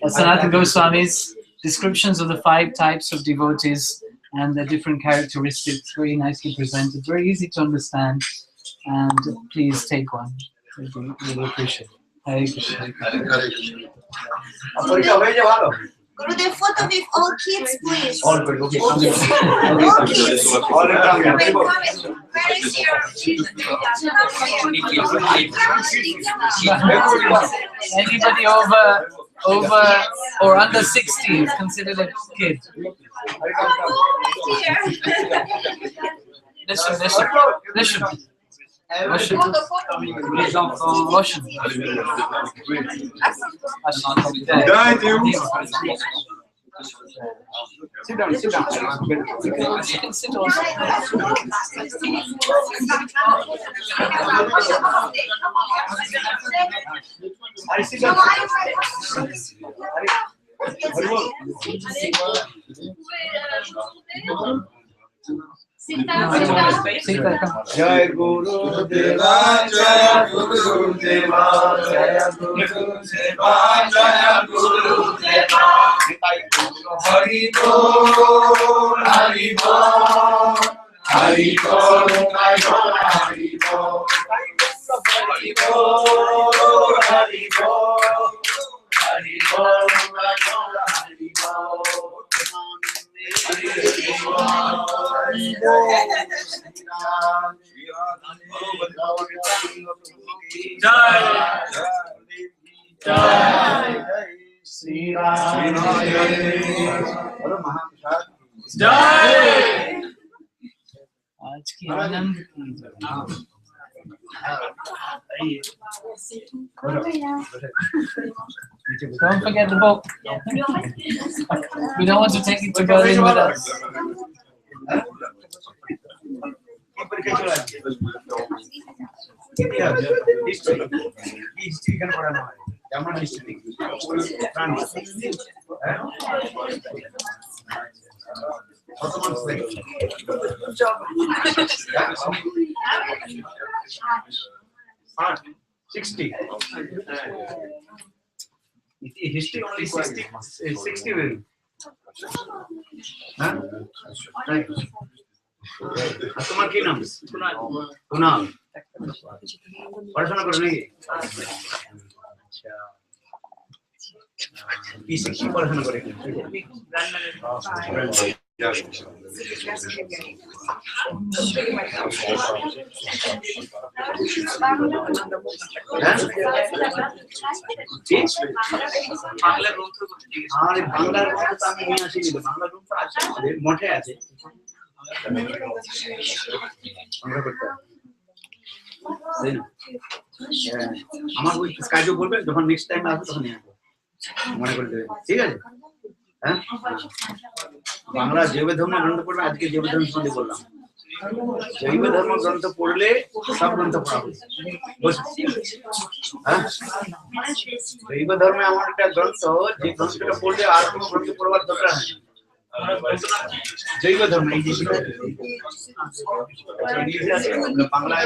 Speaker 5: Sanatana Goswami's descriptions of the 5 types of devotees and the different characteristics, very nicely presented, very easy to understand, and please take one. Really appreciate it. Hare Krishna.
Speaker 8: Gurudev, photo with all kids, please.
Speaker 1: All good, okay.
Speaker 8: All kids.
Speaker 1: All
Speaker 8: Where is
Speaker 5: Anybody over or under 60 is considered a kid. Listen. Les enfants, listen.
Speaker 1: Sit down.
Speaker 5: You can sit also.
Speaker 1: Jai Guru Deva, Jaya Guru Deva, Jaya Guru Deva, Jaya Guru Deva. Hari Bol, Hari Bol, Hari Bol, Hari Bol, Hari Bol, Hari Bol, Hari Bol, Hari Bol, Hari Bol.
Speaker 5: आज की आनंद Don't forget the book. We don't want to take it to Berlin with us.
Speaker 1: History can put on German history. France. Ottoman State. 60. History only 60 will. Huh? Right. তোমার কি নাম? কুনাল। পড়াশোনা করো নাকি? আচ্ছা। কি পড়াশোনা করে? আরে বাংলার গ্রন্থ তো আমি নিয়ে আসিনি, বাংলা গ্রন্থ আছে আমাদের মঠে আছে। আমার ওই কাজও বলবে, যখন নেক্সট টাইম আসবে তখন নিয়ে আসবো, মনে করে দেবে, ঠিক আছে? হ্যাঁ, বাংলা জৈব ধর্ম গ্রন্থ পড়বে। আজকে জৈব ধর্ম সম্বন্ধে বললাম। জৈব ধর্ম গ্রন্থ পড়লে সব গ্রন্থ পড়া হবে। হ্যাঁ, জৈব ধর্মে এমন একটা গ্রন্থ, যে গ্রন্থটা পড়লে আর কোনো গ্রন্থ পড়বার দরকার নেই। জৈব ধর্ম এই যে বাংলায়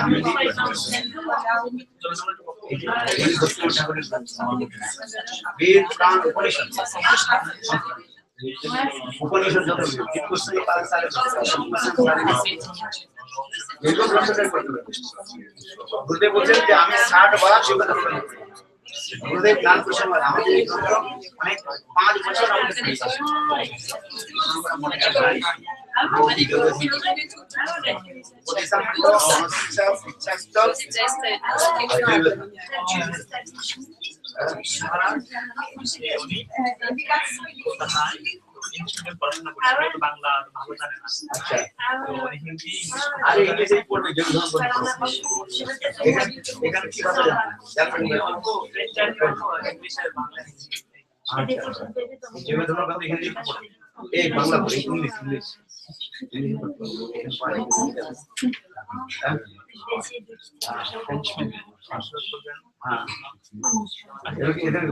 Speaker 1: উপনিষদ যত গুরুদেব বলছেন যে আমি 60 বার জৈব ধর্ম। গুরুদেব গান প্রসঙ্গ আমাদের অনেক 5 বছর বাংলা পড়ে ইংলিশ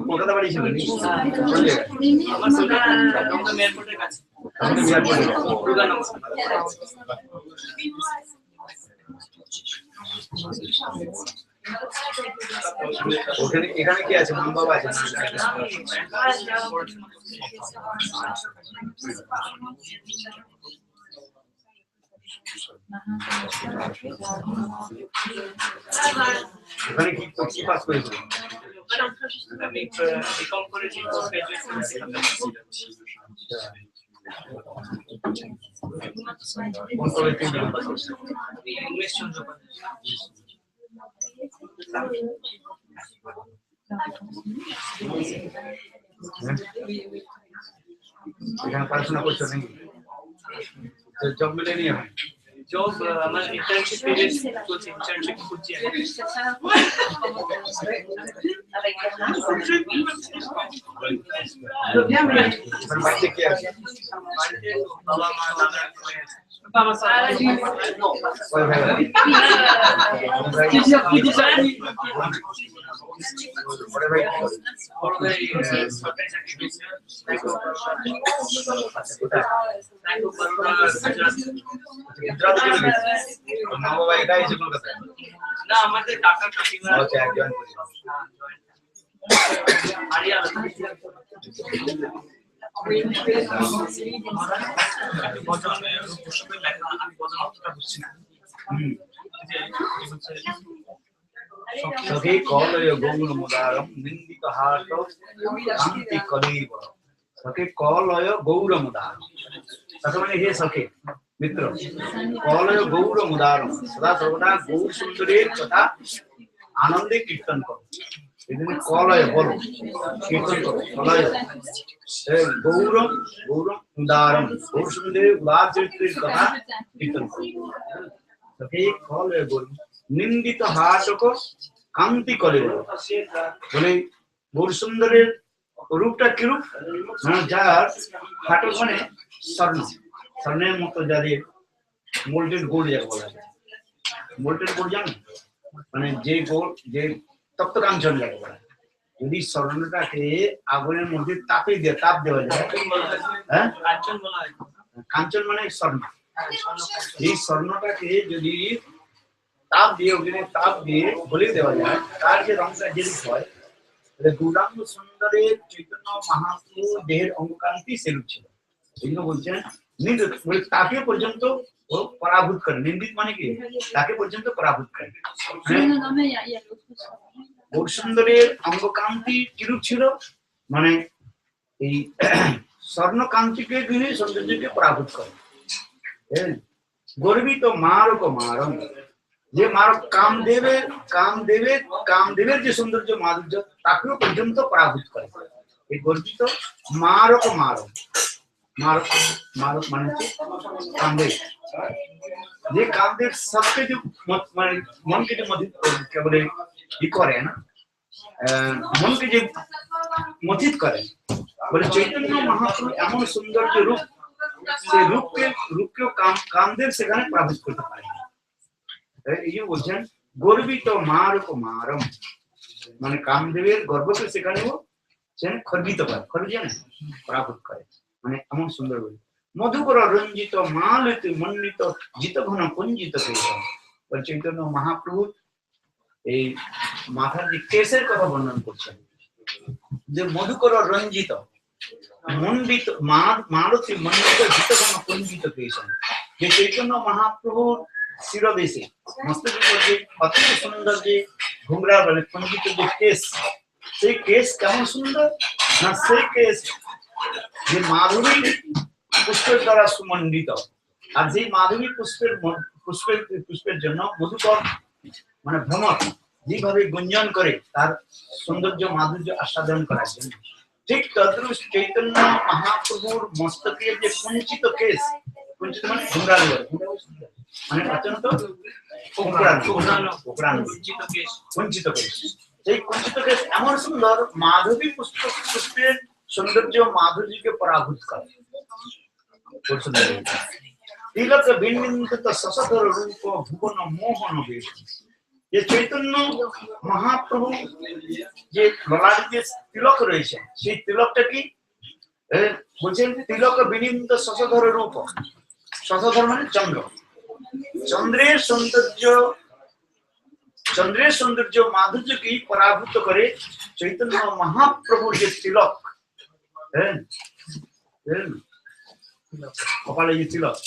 Speaker 1: কলকাতা বাড়ি ছিল ওখানে। এখানে কি আছে? মা বাবা আছে? ওখানে কি পাস করেছিল? এখানে পড়াশোনা করছো নাকি? জব মিলেনি এখন?
Speaker 9: जॉब हमारा इंटर्नशिप पीरियड कुछ इंटर्नशिप कुछ है
Speaker 1: बच्चे क्या
Speaker 9: बाबा माँ दादा
Speaker 5: Vamos lá.
Speaker 1: कोई भाई বড় ভাই কি করে?
Speaker 9: বড় ভাই সরকারি চাকরি পেয়েছে।
Speaker 1: আচ্ছা, কোথায়?
Speaker 9: গুজরাট
Speaker 1: গুজরাট চলে গেছে। মা বাবা একাই এসে কলকাতায়?
Speaker 9: না আমাদের কাকা কাকিমা
Speaker 1: আচ্ছা, একজন
Speaker 9: হারিয়ানা
Speaker 1: সখী কলয় গৌর মুদারম নিন্দিত হাট কান্তি কলিব। সখী কলয় গৌর মুদারম, সখী মানে হে সখী মিত্র, কলয় গৌর মুদারম, সদা সর্বদা গৌর সুন্দরীর কথা আনন্দে কীর্তন করো। এদিকে কলয় বলো, কীর্তন করো, কলয় গৌরম গৌরম উদারম, গৌর সুন্দরীর উদার চরিত্রের কথা কীর্তন করো। সখী কলয় গৌর নিন্দিত হাটক কান্তি করে বলে গৌর সুন্দরের রূপটা কিরূপ, যার হাটক মানে স্বর্ণ, স্বর্ণের মতো যাদের মোল্টেড গোল্ড যাকে বলা যায়। মোল্টেড গোল্ড জানেন মানে যে গোল্ড, যে তপ্ত কাঞ্চন যাকে বলা যায়। যদি স্বর্ণটাকে আগুনের মধ্যে তাপে দিয়ে তাপ দেওয়া যায়, হ্যাঁ কাঞ্চন মানে স্বর্ণ, এই স্বর্ণটাকে যদি তাপ দিয়ে ওখানে তাপ দিয়ে বলে দেওয়া যায়, তার যে রংটা যেদিক হয়, গৌরাঙ্গ সুন্দরের চৈতন্য মহাপ্রভু দেহের অঙ্গকান্তি সেরূপ ছিল। এই জন্য বলছেন নিন্দিত, বলে তাকে পর্যন্ত ও পরাভূত করে। নিন্দিত মানে কি, তাকে পর্যন্ত পরাভূত করে। গৌর সুন্দরের অঙ্গকান্তি কিরূপ ছিল, মানে এই স্বর্ণকান্তিকে গিয়ে সৌন্দর্যকে পরাভূত করে। গর্বিত মারক মারম, যে মারক কামদেবের যে সৌন্দর্য মাধুর্য তাকেও পর্যন্ত পরাভূত করে। এই গর্বিত মারক মারক, মারক মারক মানে কামদেব, যে কামদেব সবকে যে মানে মনকে যে বলে ই করে না, মনকে যে মথিত করে, বলে চৈতন্য মহাপ্রভু এমন সৌন্দর্য রূপ, সেই রূপকেও কামদেব সেখানে পরাভূত করতে পারে। এই যে বলছেন গর্বিত মারক মারম, মানে কামদেবের গর্বকে সেখানেও খর্বিত করে, খর্বিত জানেন পরাভূত করে, মানে এমন সুন্দর বলি। মধুকর রঞ্জিত মালিত মন্ডিত জিত ঘন পুঞ্জিত কেশম, চৈতন্য মহাপ্রভু এই মাথার যে কেশের কথা বর্ণন করছেন, যে মধুকর রঞ্জিত মন্ডিত মালতী মন্ডিত জিত ঘন পুঞ্জিত কেশম, যে চৈতন্য মহাপ্রভুর শিরদেশে মস্তকের মধ্যে অতি সুন্দর যে ঘুমরা বলে পঞ্জিত যে কেশ, সেই কেশ কেমন সুন্দর না, সেই কেশ যে মাধুরী পুষ্পের দ্বারা সুমণ্ডিত, আর যে মাধুরী পুষ্পের জন্য মধুকর মানে ভ্রমর যেভাবে গুঞ্জন করে তার সৌন্দর্য মাধুর্য আস্বাদন করার জন্য, ঠিক তদ্রুপ চৈতন্য মহাপ্রভুর মস্তকের যে কুঞ্চিত কেশ, কুঞ্চিত মানে ঘুমরানো বলে, মানে অত্যন্ত কুঞ্চিত কেশ, সেই কুঞ্চিত কেশ এমন সুন্দর মাধবী পুষ্পের সৌন্দর্য মাধুর্যকে পরাভূত করে। তিলক বিন্দিত সশধর রূপ ভুবন মোহন বেশ, যে চৈতন্য মহাপ্রভু যে ললাটে যে তিলক রয়েছে, সেই তিলকটা কি বলছেন, তিলক বিনিন্দ শশধর রূপ, শশধর মানে চন্দ্র, চন্দ্রের সৌন্দর্য মাধুর্যকে পরাভূত করে চৈতন্য মহাপ্রভুর যে তিলক, কপালে যে তিলক,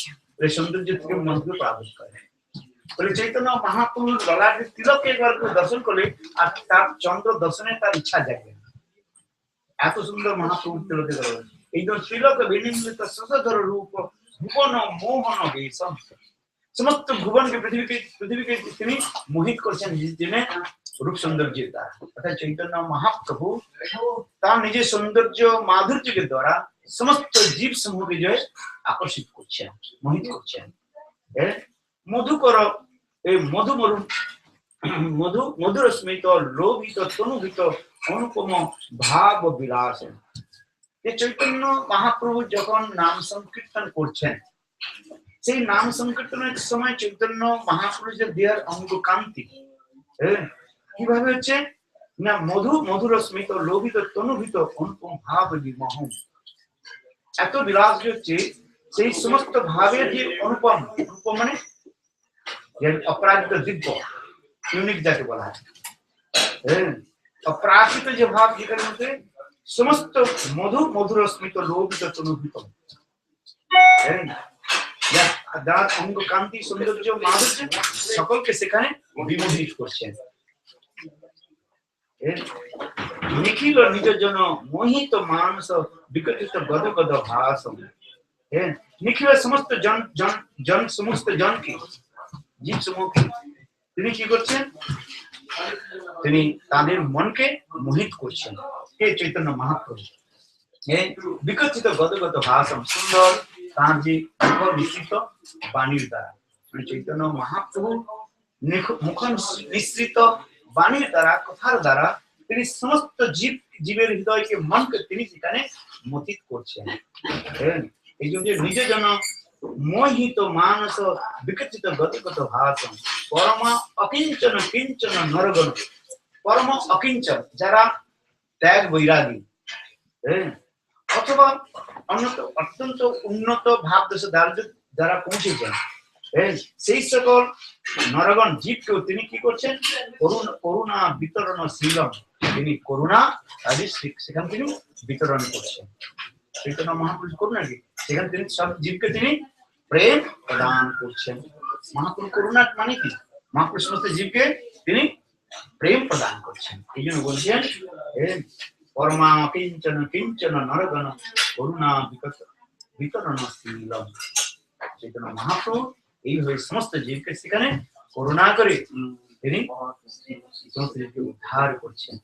Speaker 1: এই সৌন্দর্য থেকে মনকে পরাভূত করে। বলে চৈতন্য মহাপ্রভুর ললাটে তিলককে একবার দর্শন করলে আর তার চন্দ্র দর্শনে তার ইচ্ছা জাগে, এত সুন্দর মহাপ্রভুর তিলকে ধরে। এই জন্য তিলক বিনিন্দিত শশধর রূপ ভুবন মোহন বেশম, সমস্ত ভুবনকে পৃথিবীকে তিনি মোহিত করছেন যিনি রূপ সৌন্দর্যের দ্বারা। অর্থাৎ চৈতন্য মহাপ্রভু তার নিজের সৌন্দর্য মাধুর্যকে দ্বারা সমস্ত জীব সমূহকে যে আকর্ষিত করছেন, মোহিত করছেন। মধুকর এই মধুর স্মিত লোভিত তনুভিত অনুপম ভাব বিলাস, চৈতন্য মহাপ্রভু যখন নাম সংকীর্তন করছেন, সেই নাম সংকীর্তনের সময় চৈতন্য মহাপ্রভু যে দেহের অঙ্গ কান্তি কিভাবে হচ্ছে, না মধু মধুর স্মিত লোভিত তনুভিত অনুপম ভাব বিমোহ, এত বিলাস হচ্ছে সেই সমস্ত ভাবের যে অনুপম, অনুপম মানে অপরাজিত দিব্য, ইউনিক যাকে বলা হয়, অপ্রাকৃত যে ভাব, যেটার মধ্যে সমস্ত মধু মধুর স্মিত লোভিত তনুভিত, যার অঙ্গ কান্তি সৌন্দর্য মাধুর্য সকলকে সেখানে বিমোহিত করছেন। নিখিল নিজ জন মোহিত মানস বিকচিত গদ গদ ভাস, নিখিল সমস্ত জন জন জন সমস্ত জনকে, জীব সমূহকে তিনি কি করছেন, তিনি তাদের মনকে মোহিত করছেন। হে চৈতন্য মহাপ্রভু, বিকচিত গদ গদ ভাসম, সুন্দর তার যে নিঃসৃত বাণীর দ্বারা, চৈতন্য মহাপ্রভু মুখ নিঃসৃত বাণীর দ্বারা, কথার দ্বারা তিনি সমস্ত জীবের হৃদয়কে, মনকে তিনি সেখানে মথিত করছেন। এই জন্য নিজ জন মোহিত মানস বিকচিত গতিগত ভাসম, পরম অকিঞ্চন কিঞ্চন নরগণ, পরম অকিঞ্চন যারা ত্যাগ বৈরাগী, অথবা অত্যন্ত উন্নত ভাব দেশে যারা পৌঁছেছেন, সেই সকল নরগণ জীবকেও তিনি কি করছেন, করুণা বিতরণ শীলম, তিনি করুণা আদি সেখানে তিনি বিতরণ করছেন। চৈতন্য মহাপুরুষ করুণা কি, সেখানে তিনি সব জীবকে তিনি প্রেম প্রদান করছেন। মহাপুরুষ করুণা মানে কি, মহাপুরুষ সমস্ত জীবকে তিনি প্রেম প্রদান করছেন। এই জন্য বলছেন পরমা কিঞ্চন কিঞ্চন নরগণ করুণা বিতরণ শীলম। চৈতন্য মহাপ্রভু এইভাবে সমস্ত জীবকে সেখানে করুণা করে তিনি সমস্ত জীবকে উদ্ধার করছেন।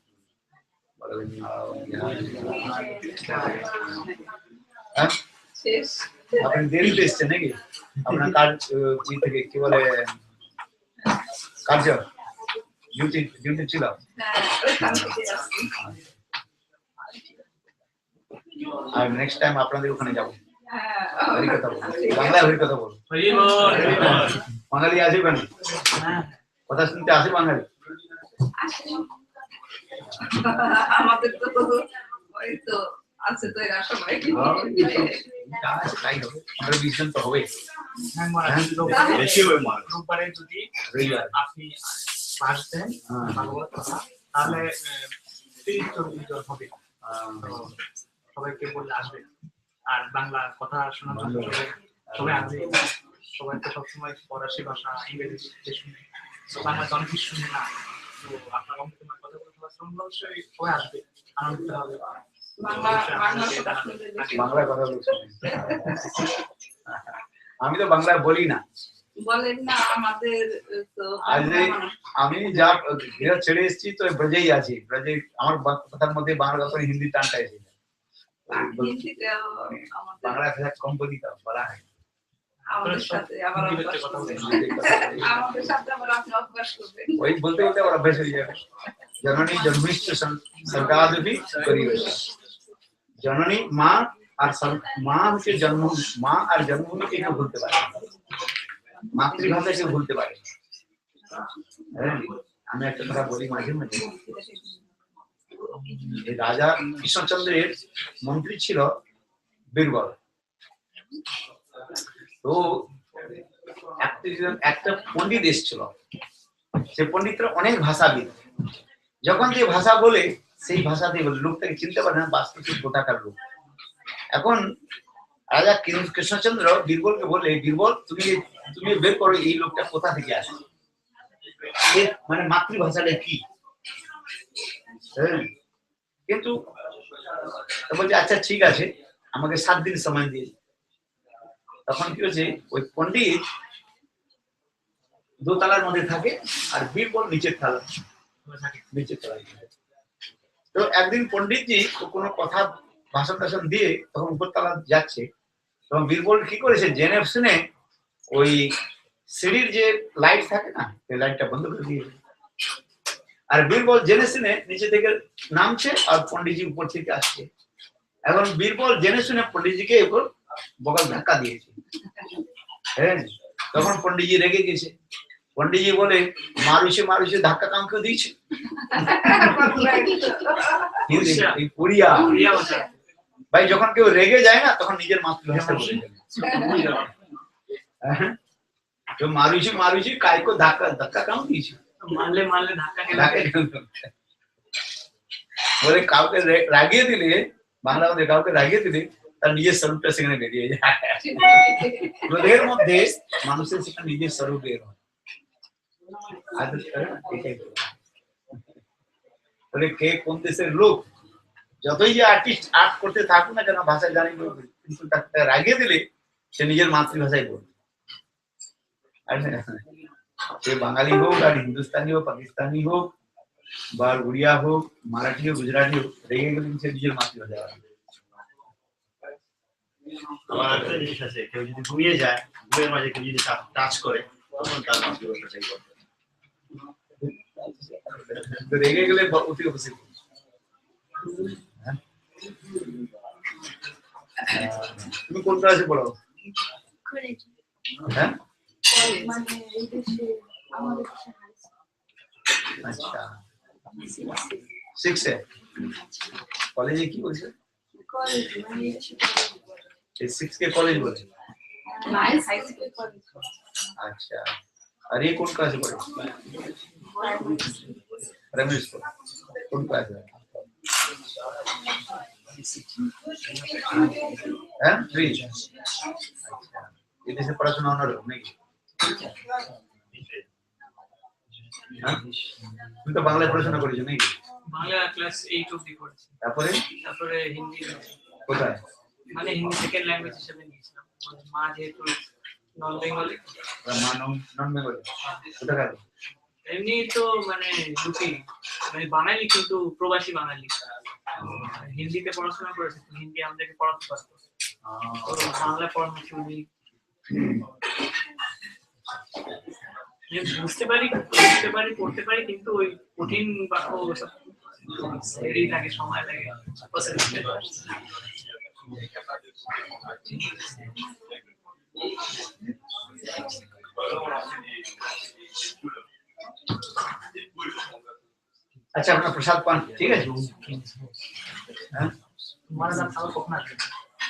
Speaker 1: আপনি দেরিতে এসছেন নাকি? আপনার কাজ থেকে কি বলে কার্য ডিউটি ছিল? আর নেক্সট টাইম আপনাদের ওখানে যাবো, হরিকথা বলবো, বাংলায় হরিকথা বলবো। বাঙালি আছে ওখানে? কথা শুনতে আসে বাঙালি?
Speaker 8: আমাদের তো ওই তো আছে তো এরা সবাই
Speaker 1: তাই হবে, আমাদের বিজন তো হবে
Speaker 9: বেশি হবে। রোববারে যদি আপনি পাস দেন ভাগবত কথা, তাহলে 30-40 জন হবে, সবাইকে বললে আসবে। আর বাংলা কথা শোনার জন্য সবাই আসবে। সবাই তো সবসময় ফরাসি ভাষা, ইংরেজি শুনে, বাংলা তো অনেক কিছু শুনে না। তো আপনার তোমার কথা বলতে অবশ্যই সবাই আসবে, আনন্দিত হবে।
Speaker 1: বাংলায় কথা বলছি, আমি তো বাংলায় বলি না।
Speaker 8: বলেন না, আমাদের তো
Speaker 1: আমি যা ছেড়ে এসেছি তো ব্রজেই আছি। ব্রজে আমার কথার মধ্যে বাংলা কথা হিন্দি টানটা এসে যায়। বাংলা ভাষা কম বলি তো বলা হয়। ওই বলতে বলতে আবার অভ্যাস হয়ে যাবে। জননী জন্মিষ্ঠ সর্গাদপি করিবেশ। জননী মা আর মা হচ্ছে জন্ম, মা আর জন্মভূমিকে কেউ ভুলতে পারে, মাতৃভাষা কেউ ভুলতে পারে। আমি একটা কথা বলি মাঝে মাঝে, রাজা কৃষ্ণচন্দ্রের মন্ত্রী ছিল বীরবল। তো একটা পণ্ডিত এসেছিল, সে পণ্ডিতরা অনেক ভাষাবিদ। যখন যে ভাষা বলে সেই ভাষাতেই বলে, লোকটাকে চিনতে পারে না, বাস্তবিক কোথাকার লোক। এখন রাজা কৃষ্ণচন্দ্র বীরবলকে বলে, বীরবল তুমি বের করো এই লোকটা কোথা থেকে আসে, মানে মাতৃভাষাটা কি। কিন্তু বলছে আচ্ছা ঠিক আছে, আমাকে 7 দিন সময় দিয়ে। তখন কি হচ্ছে, ওই পণ্ডিত দোতলার মধ্যে থাকে আর বীরবল নিচের তলা নিচের তলায় থাকে। তো একদিন পণ্ডিতজি কোনো কথা ভাষণ টাষণ দিয়ে তখন উপরতলা যাচ্ছে, তখন বীরবল কি করেছে, জেনে শুনে ওই সিঁড়ির যে লাইট থাকে না, সেই লাইটটা বন্ধ করে দিয়েছে। আর বীরবল জেনে শুনে নিচে থেকে নামছে আর পণ্ডিতজি উপর থেকে আসছে। এখন বীরবল জেনে শুনে পণ্ডিতজিকে উপর বগল ধাক্কা দিয়েছে। হ্যাঁ, তখন পণ্ডিতজি রেগে গেছে, পন্ডিতজি বলে মারুষে মারুষে ধাক্কা কাম কেউ দিয়েছে পুরিয়া ভাই যখন কেউ রেগে যায় না তখন নিজের মাতৃভাষায় বলে তো মারুষে মারুষে কাইকো ধাক্কা ধাক্কা কাম দিয়েছে
Speaker 9: মারলে মারলে ধাক্কা
Speaker 1: বলে কাউকে রাগিয়ে দিলে বাংলা মধ্যে কাউকে রাগিয়ে দিলে তার নিজের স্বরূপটা সেখানে বেরিয়ে যায় ক্রোধের মধ্যে মানুষের সেখানে নিজের স্বরূপ বের হয় বলে কে কোন দেশের লোক যতই যে আর্টিস্ট আর্ট করতে থাকুক না কেন ভাষা জানি কিন্তু তাকে রাগিয়ে দিলে সে নিজের মাতৃভাষায় বলবে সে বাঙালি হোক আর হিন্দুস্তানি হোক পাকিস্তানি হোক বা উড়িয়া হোক মারাঠি হোক গুজরাটি হোক রেগে গেলে সে নিজের মাতৃভাষায় বলবে
Speaker 4: আমার একটা জিনিস আছে কেউ যদি ঘুমিয়ে যায় ঘুমের মাঝে কেউ যদি টাচ করে তখন তার মাতৃভাষাটাই বলবে
Speaker 1: রেগে গেলে অতি অবশ্যই তুমি কোন ক্লাসে পড়ো হ্যাঁ আচ্ছা 6 এ কলেজে কি বলছে এই 6 के कॉलेज बोले अच्छा और ये कौन क्लास पढ़े रमेश कौन क्लास है हैं 3 अच्छा ये से पढ़ाशोना होना नहीं তুমি তো বাংলায় পড়াশোনা করেছো নাকি
Speaker 9: বাংলা ক্লাস 8 অবধি পড়েছি তারপরে হিন্দি
Speaker 1: কোথায়
Speaker 9: মানে হিন্দি সেকেন্ড ল্যাঙ্গুয়েজ হিসেবে নিয়েছিলাম মা যেহেতু নন বেঙ্গলি
Speaker 1: নন বেঙ্গলি কোথায়
Speaker 9: এমনি তো মানে ইউপি মানে বাঙালি কিন্তু প্রবাসী বাঙালি হিন্দিতে পড়াশোনা করেছে হিন্দি আমাদেরকে পড়াতে পারতো বাংলা পড়ানো শুনি বুঝতে পারি পড়তে পারি কিন্তু ওই কঠিন বাক্য দেরি লাগে সময় লাগে
Speaker 1: अच्छा अपना प्रसाद पान ठीक है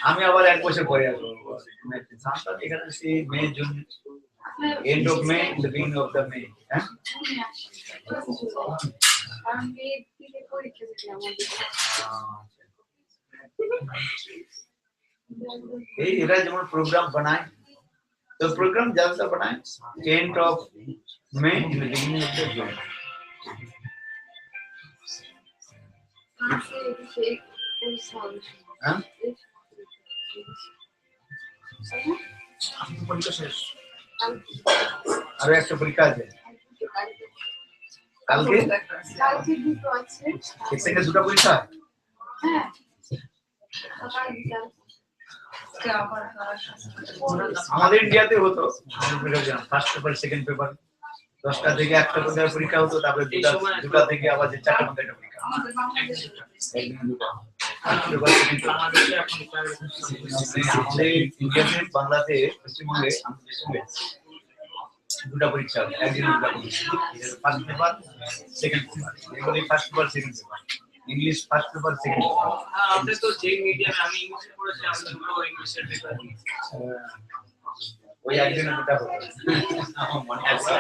Speaker 1: আমি আবার এক বছর পরে আসবো সামনে এখানে সে May June end of May the beginning of the May হ্যাঁ এই এরা যেমন প্রোগ্রাম বানায় তো প্রোগ্রাম ज्यादा बनाए end of May in the beginning of the June हाँ আরো একটা পরীক্ষা আছে কালকে দুটো আছে একসাথে দুটো পরীক্ষা হ্যাঁ আমাদের ইন্ডিয়াতে হতো ফার্স্ট পেপার সেকেন্ড পেপার 10টা থেকে একটা পরীক্ষা হতো তারপরে দুটা থেকে আবার 4টা মধ্যে একটা পরীক্ষা একদিন দুটো আমাদের ইন্ডিয়াতে বাংলাতে পশ্চিমবঙ্গে দুটা পরীক্ষা একদিন দুটা পরীক্ষা ফার্স্ট পেপার সেকেন্ড পেপার এগুলো first paper second paper English first paper second paper
Speaker 9: আমাদের তো যে মিডিয়ামে আমি ইংলিশে পড়েছি আমি দুটো ইংলিশের পেপার
Speaker 1: ওই একদিন দুটা হতো মনে আছে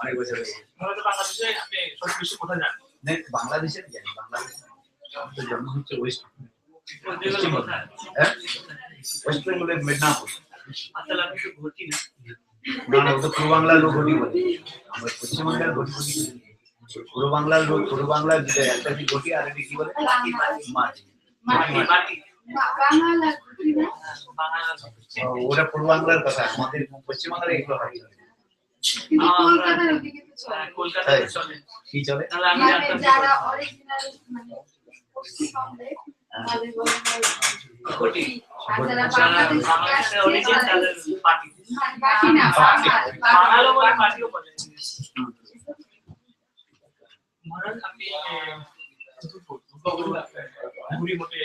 Speaker 1: অনেক বছর
Speaker 9: বাংলাদেশে আপনি সবকিছু কোথায় যান
Speaker 1: বাংলাদেশে জানি বাংলাদেশ তো জন্ম হচ্ছে ওয়েস্ট ওয়েস্ট বেঙ্গলের মেদিনীপুর
Speaker 9: আসলে আমি তো ঘটি না
Speaker 1: না ওটা পূর্ব বাংলার লোক ঘটি বলে আমরা পশ্চিমবঙ্গের ঘটি বলি পূর্ব বাংলার লোক পূর্ব বাংলার যেটা একটা কি ঘটি আর একটা কি বলে মাটি ওটা পূর্ব বাংলার কথা আমাদের পশ্চিমবঙ্গের এগুলো হয়
Speaker 9: কলকাতায় চলে
Speaker 1: কি চলে
Speaker 9: আমি
Speaker 8: যারা অরিজিনাল মানে পশ্চিমবঙ্গে তাদের বলা হয়
Speaker 9: ঘটি
Speaker 8: আর যারা বাংলাদেশে
Speaker 9: অরিজিনাল তাদের পার্টি
Speaker 8: বাকি না
Speaker 9: বাঙালি বলে পার্টিও বলে মহারাজ আপনি গৌরী মঠে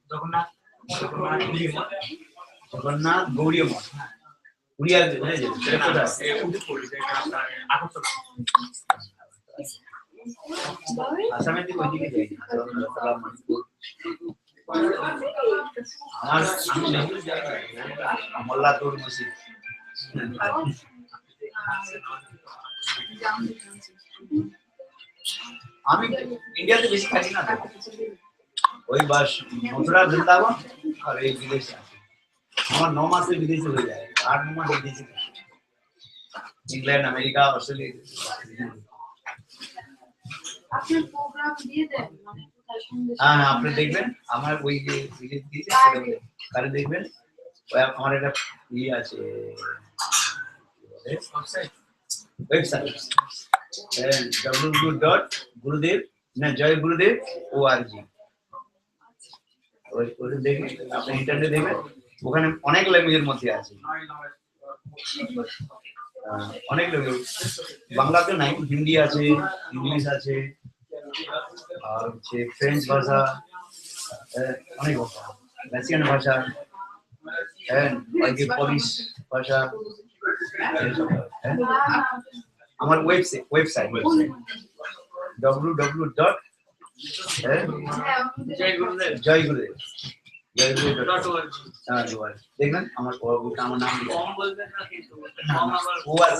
Speaker 9: জগন্নাথ
Speaker 1: গৌরী মঠ
Speaker 4: উড়িয়া হয়ে যাবে সেটা কোথায়? আসামের দিকে ওইদিকে যাই মণিপুর আমি মোল্লাতুর মসজিদ আমি ইন্ডিয়াতে বেশি থাকি না ওই বাস মথুরা বৃন্দাবন আর এই বিদেশে আছি আমার 9 মাসে বিদেশে হয়ে যায় 8-9 মাস বিদেশে इंग्लैंड अमेरिका ऑस्ट्रेलिया
Speaker 8: আপনার প্রোগ্রাম দিয়ে দেন মানে কোথায় সন্দেশ
Speaker 4: হ্যাঁ আপনি দেখবেন আমার ওই যে ভিডিও দিয়েছে কারে দেখবেন ওই আমার একটা ই আছে ওয়েবসাইট www.gurudev.org ওই দেখবেন আপনি ইন্টারনেটে দেখবেন ওখানে অনেক ল্যাঙ্গুয়েজের মধ্যে আছে অনেক ল্যাঙ্গুয়েজ বাংলাতে নাই হিন্দি আছে ইংলিশ আছে আর হচ্ছে ফ্রেঞ্চ ভাষা অনেক ভাষা রাশিয়ান ভাষা পলিশ ভাষা আমার ওয়েবসাইট www.জয়গুরুদেব দেখবেন আমার আমার নাম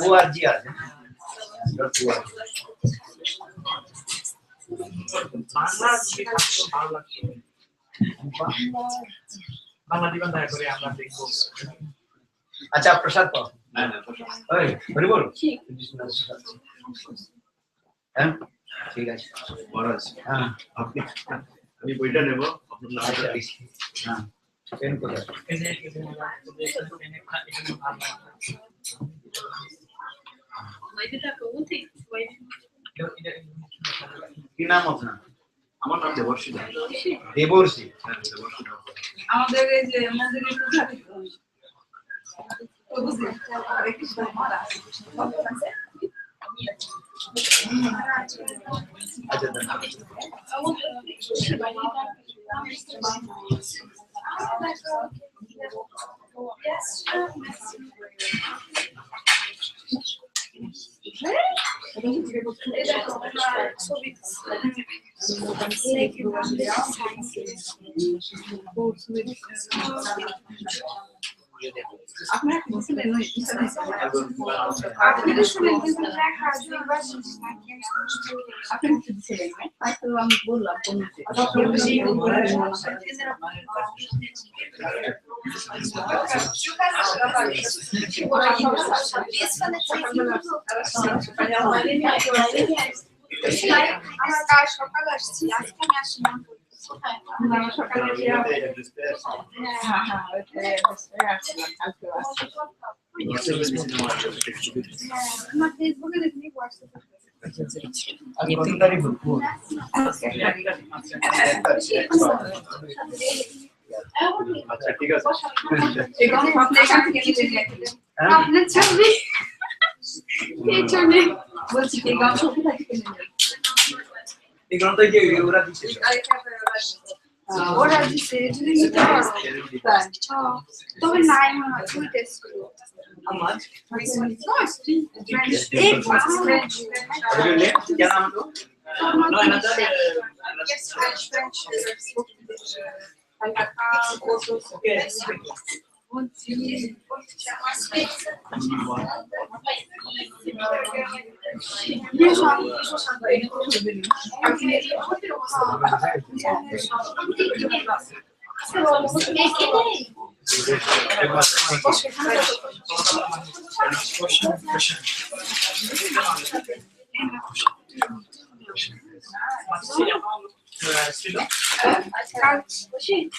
Speaker 4: ORG আছে আচ্ছা প্রসাদ পাও হরি বল হ্যাঁ ঠিক আছে
Speaker 7: মহারাজ
Speaker 4: হ্যাঁ
Speaker 7: আপনি আমি বইটা নেব আপনার নামটা
Speaker 4: হ্যাঁ পেন কোথায় কি নাম আপনার
Speaker 7: আমার নাম দেবর্ষী
Speaker 4: দেবর্ষী
Speaker 7: হ্যাঁ দেবর্ষী
Speaker 6: আমাদের এই যে মন্দিরের পূজারি
Speaker 4: আচ্ছা
Speaker 6: আপনার শুনলেন আপনি শুনলেন কিন্তু লেখা আছে আপনি শুনছিলেন তো আমি বললাম
Speaker 8: সকাল আসছি আজকে আমি আসি না
Speaker 6: সকালে
Speaker 8: আমার ফেসবুকে দেখি
Speaker 4: আগে 3 তারিখ ভোর
Speaker 7: আচ্ছা ঠিক আছে
Speaker 8: আপনার ছবি এই ছবি বলছি কি গান ছবি থাকে
Speaker 4: এই গ্রন্থ যে ওরা দিচ্ছে
Speaker 8: ওরা দিচ্ছে যদি নিতে পারো তবে নাই মনে হয় তুমি টেস্ট করো
Speaker 4: আমার
Speaker 8: एक फ्रेंच
Speaker 4: क्या नाम है
Speaker 8: No, another yes, French. Okay.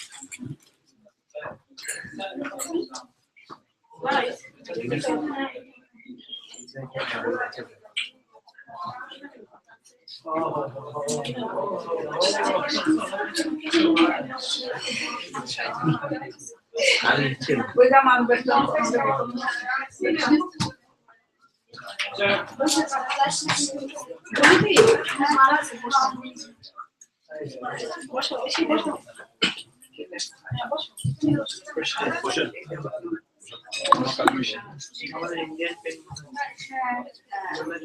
Speaker 9: আমাদের ইন্ডিয়ান পেন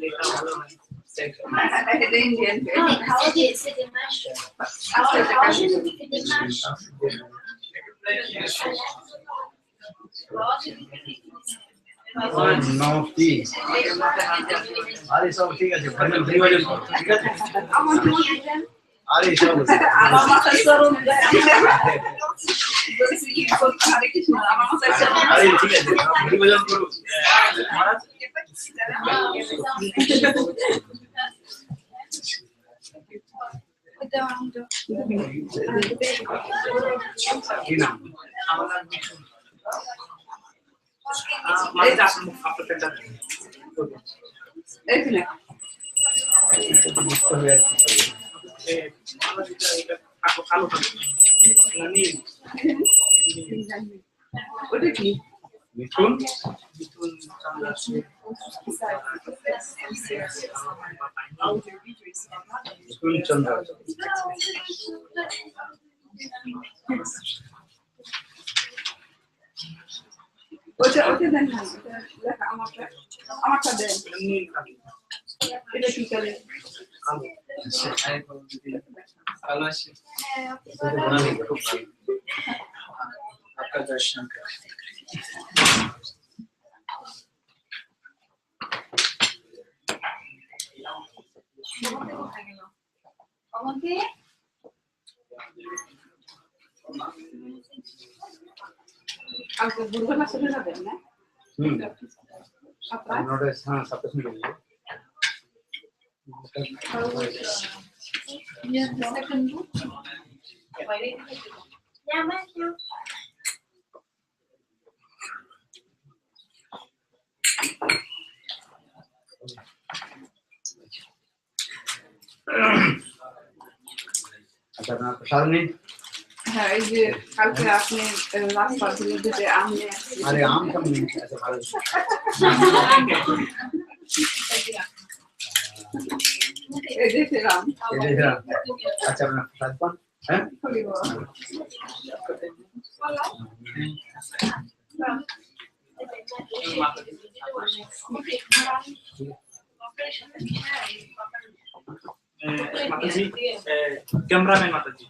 Speaker 9: লেখা ভালো হয়
Speaker 8: The Indian
Speaker 4: নফটি আরে সব ঠিক আছে ফাইনাল রিভাইজ ঠিক আছে আরে সব
Speaker 8: আমার মাথায় সরম যায়
Speaker 4: আরে ঠিক আছে রিভাইজ করো
Speaker 9: মহারাজ
Speaker 4: কি নাম
Speaker 9: আমার নাম মিঠুন মহারাজ আপনার পেনটা
Speaker 8: এখানে
Speaker 9: মহারাজ এটা কালো থাকে নীল
Speaker 8: ওটা কি
Speaker 4: মিঠুন
Speaker 9: মিঠুন চন্দ্র
Speaker 4: মিঠুন চন্দ্র
Speaker 8: ওটা দেন না লেখা আমারটা দেন
Speaker 9: নীল কালি
Speaker 8: এটা কি করে
Speaker 5: ভালো আছি आपका दर्शन कर
Speaker 8: আমাকে কালকে বুধবার চলে যাবেন না
Speaker 4: নোটিস হ্যাঁ সব কিছু মিলে
Speaker 8: Yeah, the second book. Yeah, Matthew.
Speaker 4: अच्छा ना प्रसाद नहीं
Speaker 8: হ্যাঁ এই যে কালকে আপনি রাস্তা দিয়ে দিতে আমি
Speaker 4: अरे आम कम नहीं ऐसे खा रहे
Speaker 8: এই দেখলাম
Speaker 4: अच्छा अपना प्रसाद कौन है
Speaker 9: माताजी कैमरामैन माताजी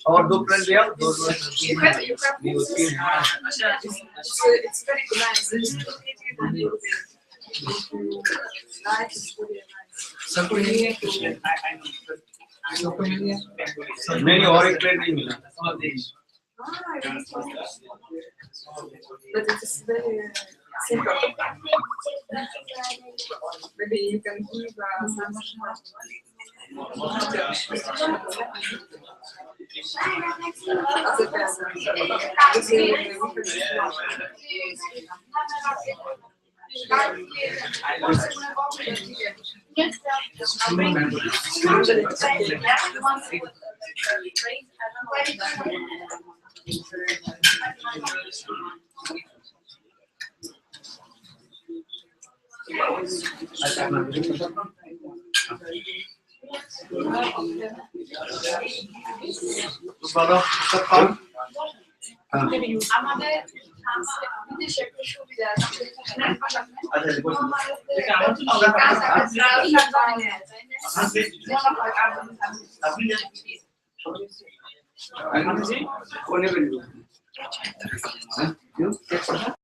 Speaker 4: और दो प्लेट लिया दो
Speaker 8: It's very nice.
Speaker 4: नहीं और एक प्लेट नहीं मिला
Speaker 8: But it is very simple. Maybe you can give some.
Speaker 4: अच्छा